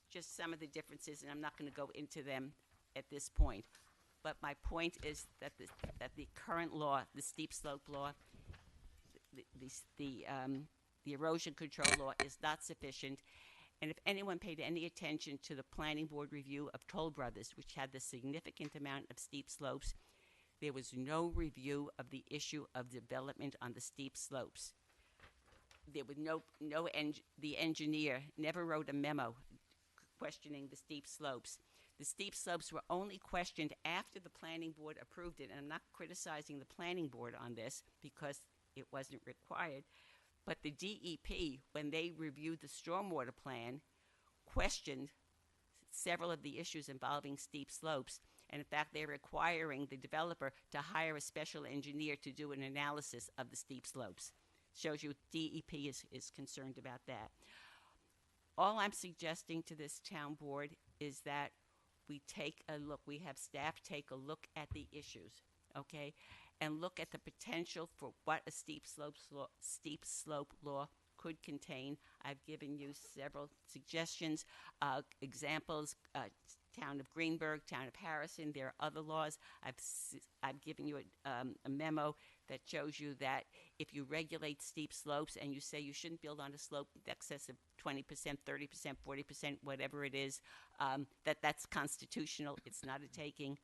just some of the differences, and I'm not going to go into them. at this point. But my point is that the current law, the steep slope law, the erosion control law is not sufficient. And if anyone paid any attention to the planning board review of Toll Brothers, which had the significant amount of steep slopes, there was no review of the issue of development on the steep slopes. There was the engineer never wrote a memo questioning the steep slopes. The steep slopes were only questioned after the planning board approved it, and I'm not criticizing the planning board on this because it wasn't required, but the DEP, when they reviewed the stormwater plan, questioned several of the issues involving steep slopes, and in fact, they're requiring the developer to hire a special engineer to do an analysis of the steep slopes. Shows you DEP is concerned about that. All I'm suggesting to this town board is that we take a look, we have staff take a look at the issues, okay? And look at the potential for what a steep slope law could contain. I've given you several suggestions, examples, town of Greenberg, town of Harrison. There are other laws. I've given you a memo that shows you that if you regulate steep slopes and you say you shouldn't build on a slope in excess of 20%, 30%, 40%, whatever it is, that's constitutional. It's not a taking.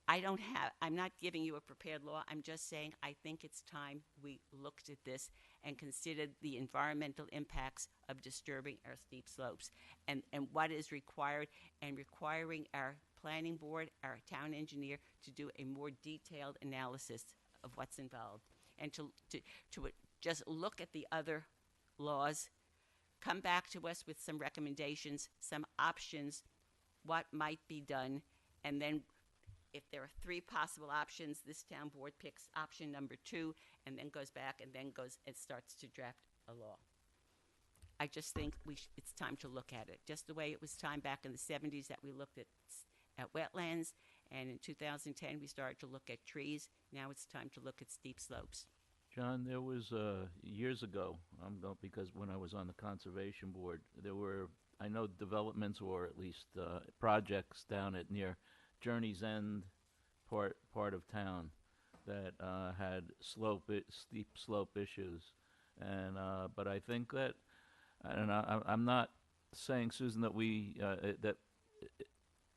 I'm not giving you a prepared law. I'm just saying I think it's time we looked at this and considered the environmental impacts of disturbing our steep slopes and what is required, and requiring our planning board, our town engineer, to do a more detailed analysis of what's involved, and to just look at the other laws, come back to us with some recommendations, some options, what might be done, and then if there are 3 possible options, this town board picks option number 2 and then goes back and then starts to draft a law. I just think it's time to look at it, just the way it was time back in the 70s that we looked at wetlands, and in 2010 we started to look at trees. Now it's time to look at steep slopes. John, there was years ago, because when I was on the conservation board, there were, I know, developments or at least projects down at near Journey's End part of town that had steep slope issues, and but I think that, and I'm not saying, Susan, that we that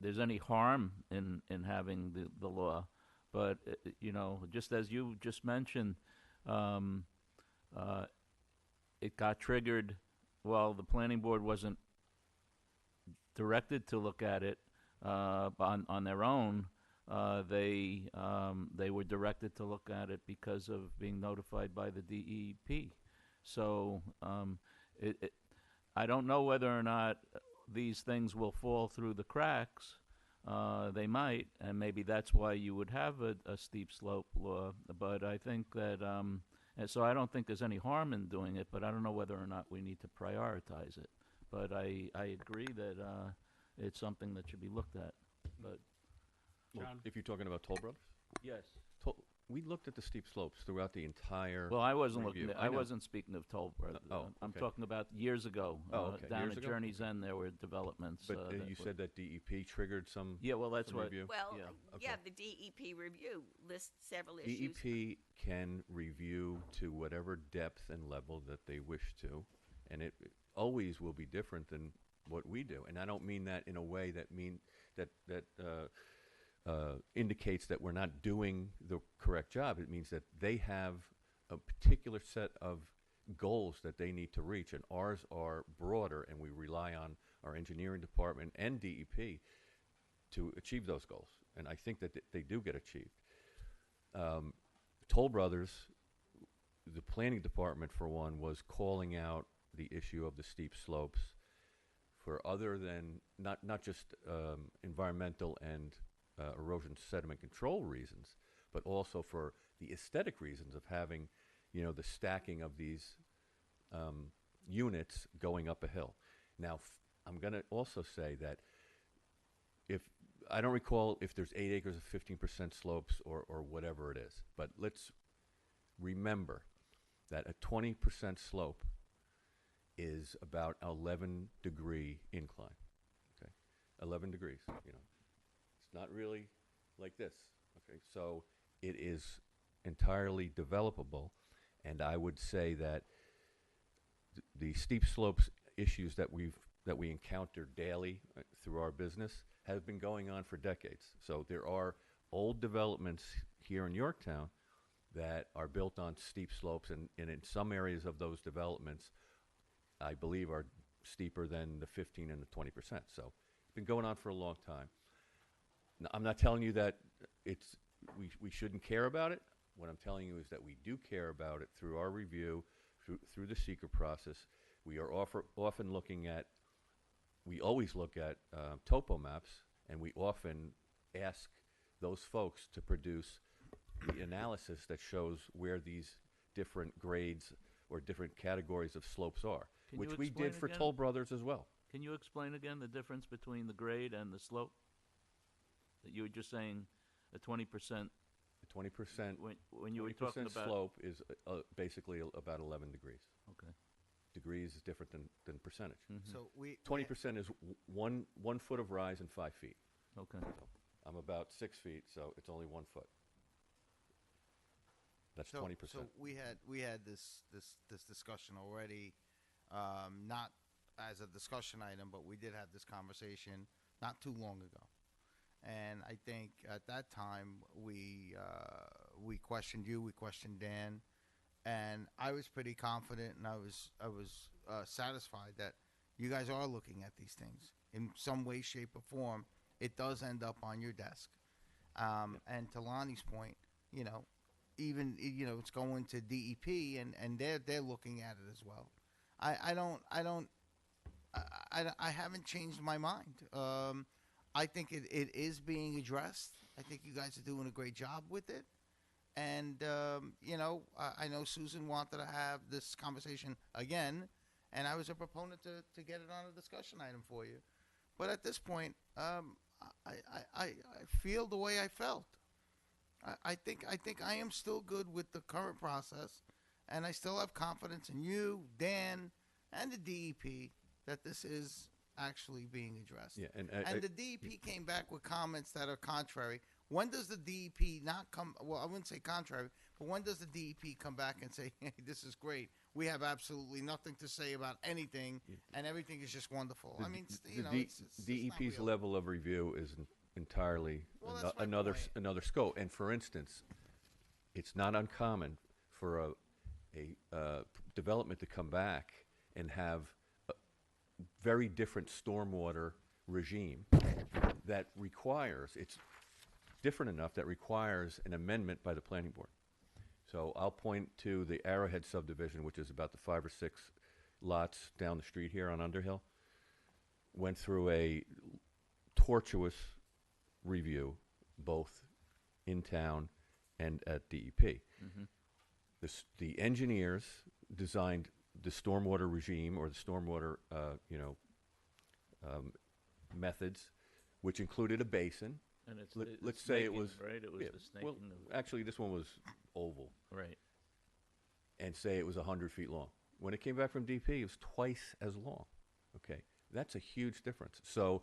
there's any harm in having the law, but you know, just as you just mentioned, it got triggered while the planning board wasn't directed to look at it on their own. They were directed to look at it because of being notified by the DEP. So I don't know whether or not these things will fall through the cracks. They might, and maybe that's why you would have a steep slope law. But I think that, and so I don't think there's any harm in doing it, but I don't know whether or not we need to prioritize it. But I agree that it's something that should be looked at. But Well, if you're talking about Toll Brothers? yes. We looked at the steep slopes throughout the entire Well, I wasn't review. looking. I wasn't speaking of Toll Brothers. I'm okay. talking about years ago. Okay. Down Years at ago? Journey's End, there were developments. But that you were- said that DEP triggered some. Yeah, well, that's some what. review? Well, Yeah. yeah, the DEP review lists several issues. DEP can review to whatever depth and level that they wish to, and it always will be different than what we do. And I don't mean that in a way that indicates that we're not doing the correct job. It means that they have a particular set of goals that they need to reach, and ours are broader, and we rely on our engineering department and DEP to achieve those goals. And I think that they do get achieved. Toll Brothers, the planning department, for one, was calling out the issue of the steep slopes for other than not just environmental and erosion sediment control reasons, but also for the aesthetic reasons of having, the stacking of these units going up a hill. Now, I'm going to also say that I don't recall if there's 8 acres of 15% slopes or whatever it is, but let's remember that a 20% slope is about 11-degree incline. Okay, 11 degrees. not really like this. Okay, so it is entirely developable, and I would say that the steep slopes issues that we encounter daily through our business have been going on for decades. So there are old developments here in Yorktown that are built on steep slopes, and in some areas of those developments, I believe, are steeper than the 15 and the 20%. So it's been going on for a long time. Now, I'm not telling you that we shouldn't care about it. What I'm telling you is that we do care about it through our review, through the seeker process. We are often looking at, we always look at topo maps, and we often ask those folks to produce the analysis that shows where these different grades or different categories of slopes are, Can which you we explain did for again? Toll Brothers as well. Can you explain again the difference between the grade and the slope? That you were just saying a 20%. The 20%, When you were talking 20% about slope is basically about 11 degrees. Okay. Degrees is different than percentage. So we 20% is 1 foot of rise and 5 feet. Okay. So I'm about 6 feet, so it's only 1 foot. That's 20%. So we had this discussion already, not as a discussion item, but we did have this conversation not too long ago. And I think at that time we questioned you, we questioned Dan, and I was pretty confident, and I was satisfied that you guys are looking at these things in some way, shape, or form. It does end up on your desk. And to Lonnie's point, even it's going to DEP, and they're looking at it as well. I haven't changed my mind. I think it is being addressed. I think you guys are doing a great job with it. And, I know Susan wanted to have this conversation again, and I was a proponent to get it on a discussion item for you. But at this point, I feel the way I felt. I think I am still good with the current process, and I still have confidence in you, Dan, and the DEP that this is actually being addressed. Yeah, and the DEP came back with comments that are contrary. When does the DEP not come? Well, I wouldn't say contrary, but when does the DEP come back and say, "Hey, this is great. We have absolutely nothing to say about anything, and everything is just wonderful." I mean, it's DEP's not level of review is entirely Well, that's my another scope. And for instance, it's not uncommon for a development to come back and have a very different stormwater regime that requires, it's different enough that requires an amendment by the planning board. So I'll point to the Arrowhead subdivision, which is about the 5 or 6 lots down the street here on Underhill. Went through a tortuous review, both in town and at DEP. The engineers designed the stormwater regime or the stormwater, methods, which included a basin. And it's let's say it snaking, was right. It was yeah, the snaking. well, actually, this one was oval. Right. And say it was 100 feet long. When it came back from DEP, it was twice as long. Okay, that's a huge difference. So,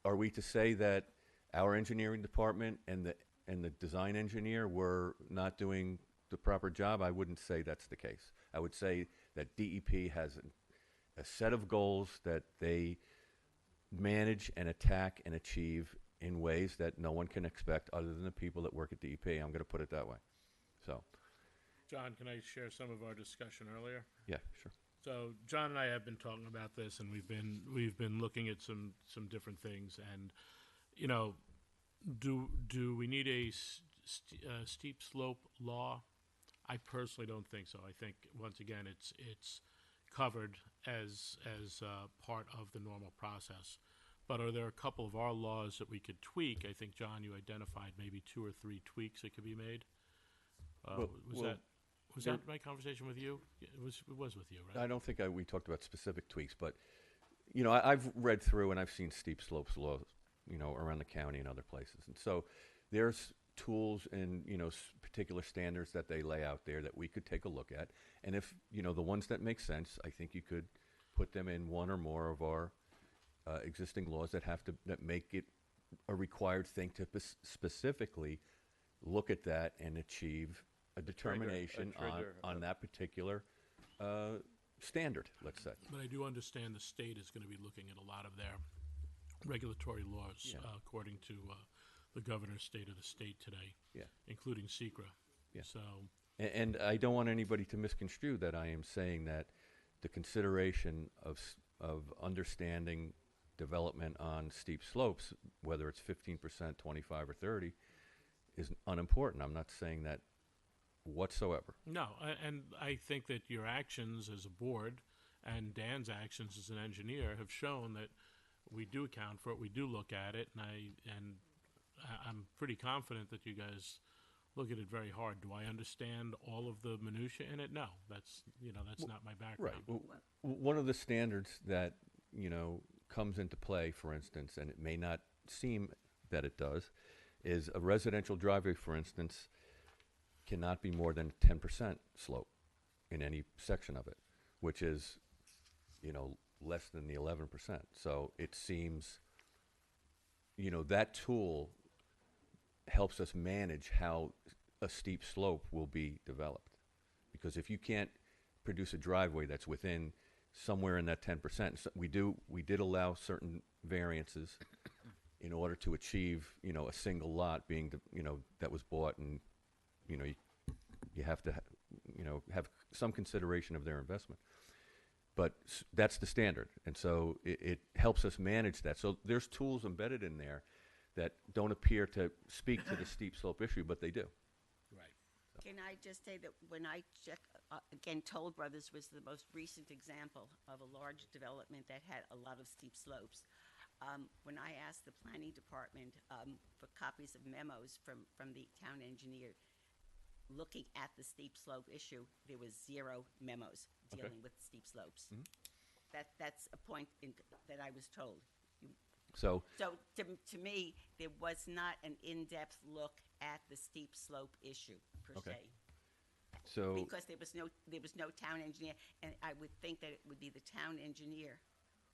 are we to say that our engineering department and the design engineer were not doing the proper job? I wouldn't say that's the case. I would say that DEP has a set of goals that they manage and attack and achieve in ways that no one can expect other than the people that work at DEP. I'm going to put it that way. So, John, can I share some of our discussion earlier? yeah, sure. So John and I have been talking about this, and we've been looking at some different things, and do we need a steep slope law? I personally don't think so. I think once again it's covered as part of the normal process. But are there a couple of our laws that we could tweak? I think, John, you identified maybe 2 or 3 tweaks that could be made. Was that my conversation with you? It was with you, right? I don't think we talked about specific tweaks, but I've read through and I've seen steep slopes laws, around the county and other places, and so there's tools and particular standards that they lay out there that we could take a look at, and if the ones that make sense, I think you could put them in one or more of our existing laws that make it a required thing to specifically look at that and achieve a determination trigger, on that particular standard, let's say. But I do understand the state is going to be looking at a lot of their regulatory laws, according to the governor's state of the state today, including SECRA. Yeah. So, And I don't want anybody to misconstrue that I am saying that the consideration of understanding development on steep slopes, whether it's 15%, 25, or 30, is unimportant. I'm not saying that whatsoever. no, and I think that your actions as a board and Dan's actions as an engineer have shown that we do account for it, we do look at it, and I'm pretty confident that you guys look at it very hard. Do I understand all of the minutia in it? No, that's not my background. Right. One of the standards that, comes into play, for instance, and it may not seem that it does, is a residential driveway, for instance, cannot be more than 10% slope in any section of it, which is, less than the 11%. So it seems, that tool helps us manage how a steep slope will be developed. Because if you can't produce a driveway that's within somewhere in that 10%, so we did allow certain variances in order to achieve, a single lot being, that was bought, and, you have to, have some consideration of their investment. But that's the standard, and so it helps us manage that. So there's tools embedded in there that don't appear to speak to the steep slope issue, but they do. Can I just say that when I check, again, Toll Brothers was the most recent example of a large development that had a lot of steep slopes. When I asked the planning department for copies of memos from the town engineer looking at the steep slope issue, there was 0 memos dealing with steep slopes. That's a point that I was told. So to me, there was not an in-depth look at the steep slope issue per se. So Because there was no town engineer, and I would think that it would be the town engineer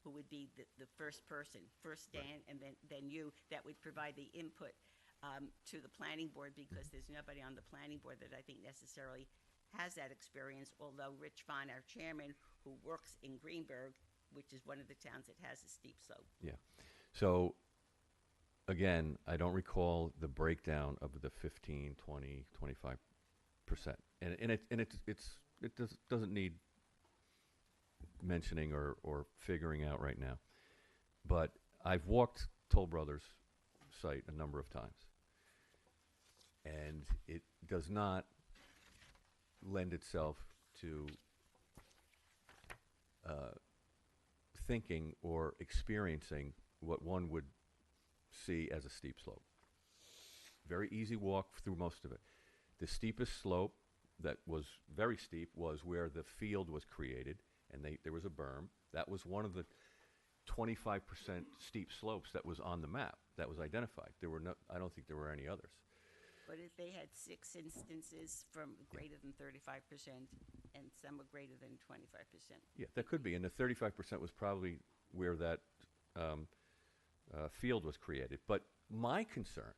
who would be the first person, first Dan, and then you, that would provide the input to the planning board, because there's nobody on the planning board that I think necessarily has that experience, although Rich Vaughn, our chairman, who works in Greenberg, which is one of the towns that has a steep slope. Yeah. So, again, I don't recall the breakdown of the 15, 20, 25%. And it doesn't need mentioning or figuring out right now. But I've walked Toll Brothers site a number of times. And it does not lend itself to thinking or experiencing what one would see as a steep slope. Very easy walk through most of it. The steepest slope that was very steep was where the field was created, and there was a berm. That was one of the 25% steep slopes that was on the map, that was identified. I don't think there were any others. But if they had 6 instances from greater than 35% and some were greater than 25%. Yeah, that could be. And the 35% was probably where that field was created. But my concern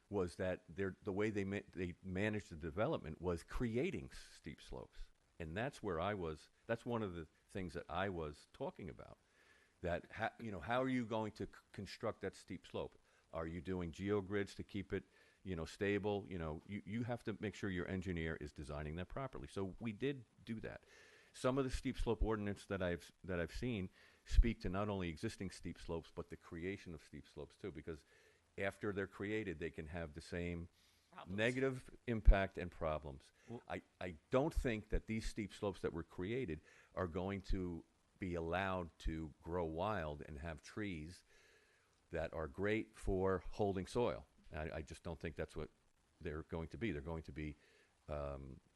was that the way they managed the development was creating steep slopes. And that's one of the things that I was talking about. That, how are you going to construct that steep slope? Are you doing geogrids to keep it, stable? You have to make sure your engineer is designing that properly. So we did do that. Some of the steep slope ordinance that I've seen speak to not only existing steep slopes, but the creation of steep slopes too, because after they're created, they can have the same negative impact and problems. I don't think that these steep slopes that were created are going to be allowed to grow wild and have trees that are great for holding soil. I just don't think that's what they're going to be. They're going to be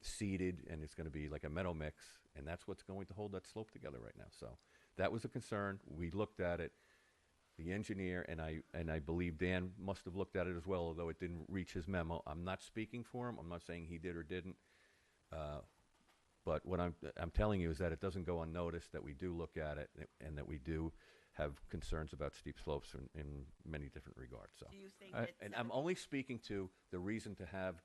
seeded, and it's going to be like a meadow mix, and that's what's going to hold that slope together right now. So that was a concern. We looked at it. The engineer, and I believe Dan must have looked at it as well, although it didn't reach his memo. I'm not speaking for him. I'm not saying he did or didn't. But what I'm telling you is that it doesn't go unnoticed, that we do look at it, and that we do have concerns about steep slopes in many different regards, so. Do you think I- that And some I'm of only speaking to the reason to have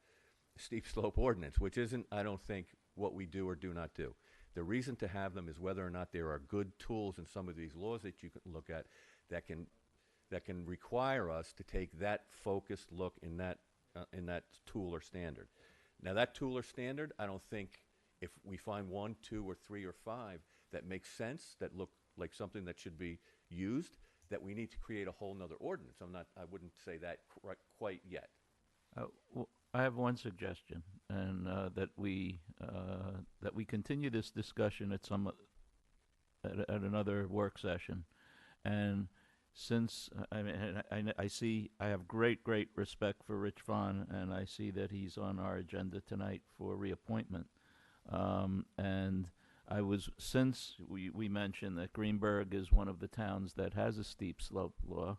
a steep slope ordinance, which isn't, I don't think, what we do or do not do. The reason to have them is whether or not there are good tools in some of these laws that you can look at that can require us to take that focused look in that tool or standard. Now, that tool or standard, I don't think if we find 1, 2, or 3, or 5 that makes sense, that look like something that should be used, that we need to create a whole nother ordinance. I wouldn't say that quite yet. I have one suggestion, and that we continue this discussion at another work session, and since I have great respect for Rich Vaughn, and I see that he's on our agenda tonight for reappointment, and since we mentioned that Greenberg is one of the towns that has a steep slope law,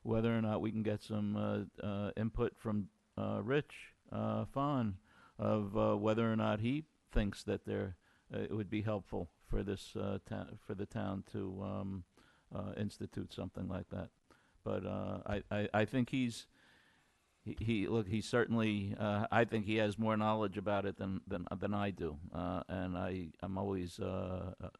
whether or not we can get some input from Rich Vaughn of whether or not he thinks that it would be helpful for this for the town to institute something like that. But I think he's certainly I think he has more knowledge about it than I do, and I'm always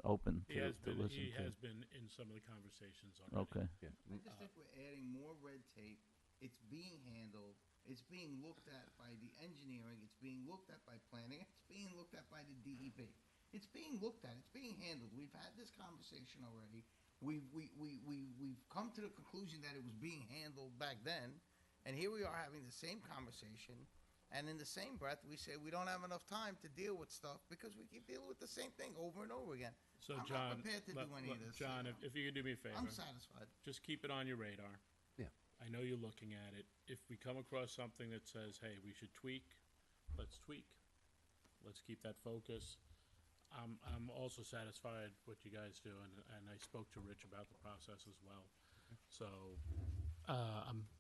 open He to has been in some of the conversations already. Okay. Yeah. I just think we're adding more red tape. It's being handled. It's being looked at by the engineering. It's being looked at by planning. It's being looked at by the DEP. It's being looked at. It's being handled. We've had this conversation already. We've come to the conclusion that it was being handled back then, and here we are having the same conversation. And in the same breath, we say we don't have enough time to deal with stuff because we keep dealing with the same thing over and over again. So, I'm John, not prepared to do any of this. John, if you could do me a favor. I'm satisfied. Just keep it on your radar. Yeah. I know you're looking at it. If we come across something that says, hey, we should tweak, let's tweak. Let's keep that focus. I'm also satisfied with what you guys do, and I spoke to Rich about the process as well. So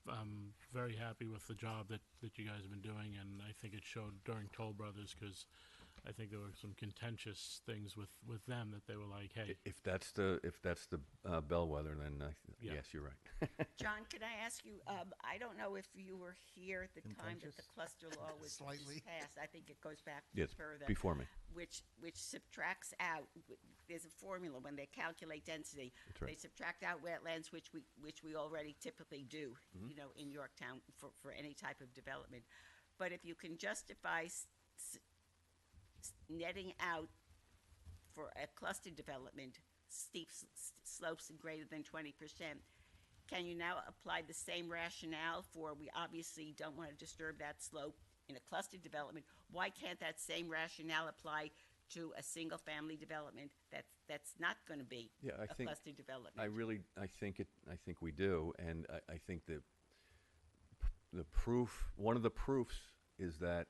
I'm very happy with the job that you guys have been doing, and I think it showed during Toll Brothers, because I think there were some contentious things with them that they were like, hey. If that's the bellwether, then Yeah. yes, you're right. John, can I ask you, I don't know if you were here at the time that the cluster law was Slightly. passed. I think it goes back Yes, further. before me. Which subtracts out, there's a formula when they calculate density. That's right. They subtract out wetlands, which we already typically do, Mm-hmm. in Yorktown for any type of development. But if you can justify netting out for a cluster development, steep slopes greater than 20%, can you now apply the same rationale for, we obviously don't want to disturb that slope in a cluster development? Why can't that same rationale apply to a single-family development that's not going to be a cluster development? I think we do, and I think the proof, one of the proofs is that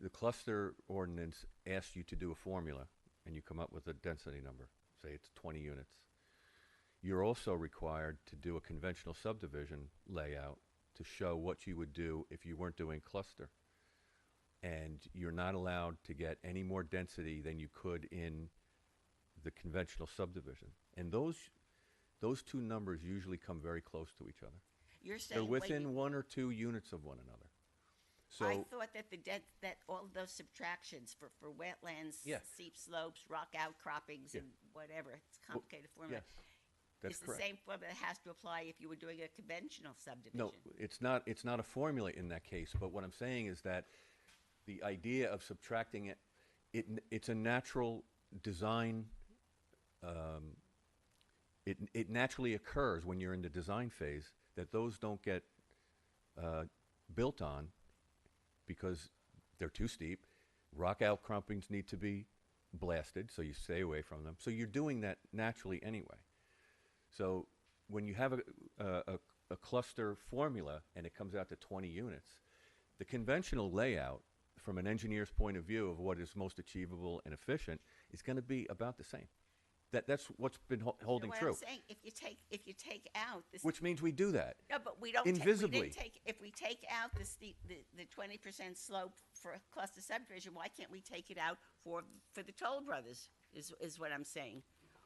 the cluster ordinance asks you to do a formula, and you come up with a density number. Say it's 20 units. You're also required to do a conventional subdivision layout to show what you would do if you weren't doing cluster. And you're not allowed to get any more density than you could in the conventional subdivision. And those two numbers usually come very close to each other. You're saying They're within 1 or 2 units of one another. So I thought that that all of those subtractions for wetlands, Yeah. steep slopes, rock outcroppings, Yeah. and whatever, it's a complicated formula. yes, that's It's correct. the same formula that has to apply if you were doing a conventional subdivision. No, it's not a formula in that case, but what I'm saying is that the idea of subtracting it's a natural design, it naturally occurs when you're in the design phase that those don't get built on because they're too steep. Rock outcroppings need to be blasted, so you stay away from them. So you're doing that naturally anyway. So when you have a cluster formula and it comes out to 20 units, the conventional layout from an engineer's point of view of what is most achievable and efficient is going to be about the same. That's what's been holding what true. I'm saying, if you take out this, Which means we do that. no, but we don't invisibly. if we take out the 20% slope for a cluster subdivision, why can't we take it out for the Toll Brothers? Is what I'm saying.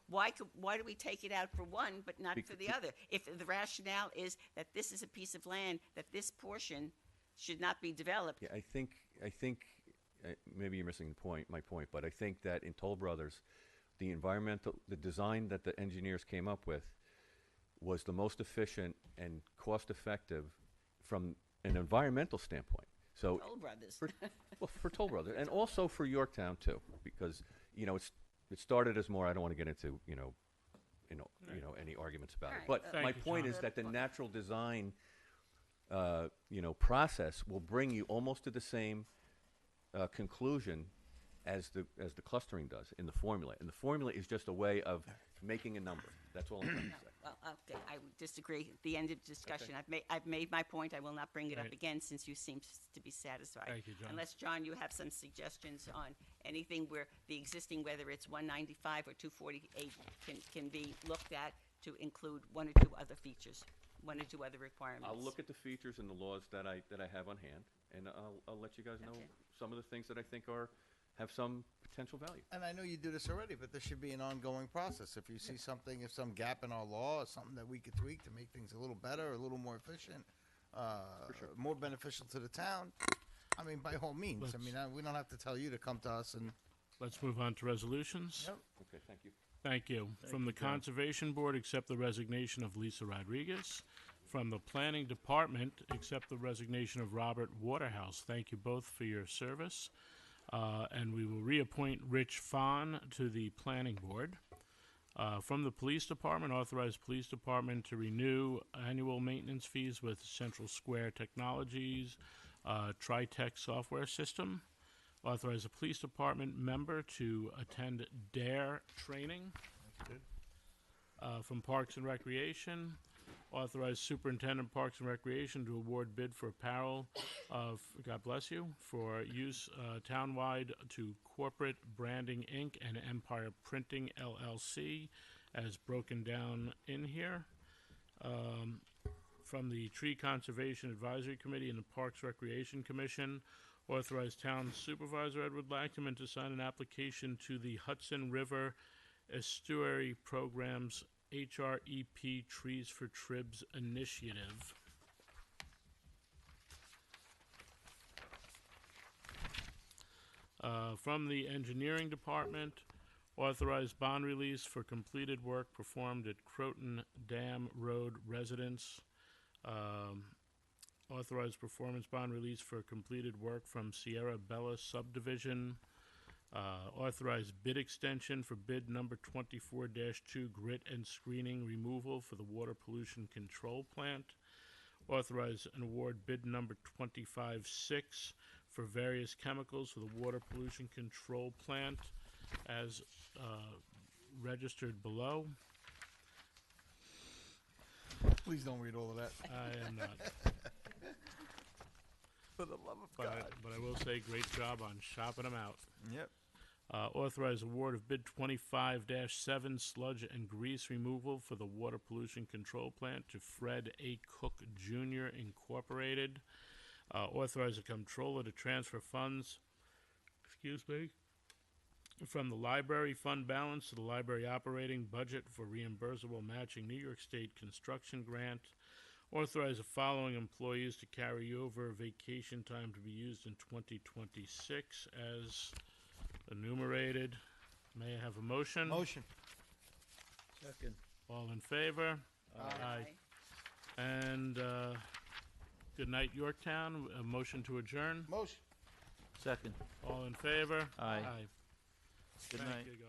why do we take it out for one but not for the other? If the rationale is that this is a piece of land, that this portion should not be developed. Yeah, I think maybe you're missing my point, but I think that in Toll Brothers, the design that the engineers came up with was the most efficient and cost-effective from an environmental standpoint. So Toll Brothers. for Toll Brothers, and also for Yorktown too, because it started as more. I don't want to get into any arguments about it. But Thank my you, point John. is that the natural design, process will bring you almost to the same conclusion as the clustering does in the formula. And the formula is just a way of making a number. That's all I'm trying to say. Well, okay, I would disagree. The end of discussion. I've made my point. I will not bring it up Right. again since you seem to be satisfied. Thank you, John. Unless, John, you have some suggestions on anything where the existing, whether it's 195 or 248, can be looked at to include one or two other features, one or two other requirements. I'll look at the features and the laws that I have on hand, and I'll let you guys know some of the things that I think have some potential value. And I know you do this already, but this should be an ongoing process. If you see something, if some gap in our law or something that we could tweak to make things a little better, a little more efficient, more beneficial to the town, I mean, by all means. We don't have to tell you to come to us and. Let's move on to resolutions. Yep. Okay, thank you. Thank you. From the Conservation Board, accept the resignation of Lisa Rodriguez. From the Planning Department, accept the resignation of Robert Waterhouse. Thank you both for your service. And we will reappoint Rich Fawn to the Planning Board. From the Police Department, authorize Police Department to renew annual maintenance fees with Central Square Technologies, Tritech software system. Authorize a Police Department member to attend DARE training. From Parks and Recreation, authorize Superintendent Parks and Recreation to award bid for apparel of, God bless you, for use townwide to Corporate Branding Inc. and Empire Printing LLC as broken down in here. From the Tree Conservation Advisory Committee and the Parks Recreation Commission, authorize Town Supervisor Edward Lachman to sign an application to the Hudson River Estuary Program's HREP Trees for Tribs initiative. From the Engineering Department, authorize bond release for completed work performed at Croton Dam Road Residence. Authorize performance bond release for completed work from Sierra Bella Subdivision. Authorize bid extension for bid number 24-2 grit and screening removal for the water pollution control plant. Authorize and award bid number 25-6 for various chemicals for the water pollution control plant as registered below. Please don't read all of that. I am not. For the love of God. But I will say, great job on shopping them out. Yep. Authorize award of bid 25-7 sludge and grease removal for the water pollution control plant to Fred A. Cook Jr. Incorporated. Authorize the comptroller to transfer funds, from the library fund balance to the library operating budget for reimbursable matching New York State construction grant. Authorize the following employees to carry over vacation time to be used in 2026 as enumerated. May I have a motion? Motion. Second. All in favor? Aye. And good night, Yorktown. A motion to adjourn? Motion. Second. All in favor? Aye. Good Thank night. you, go.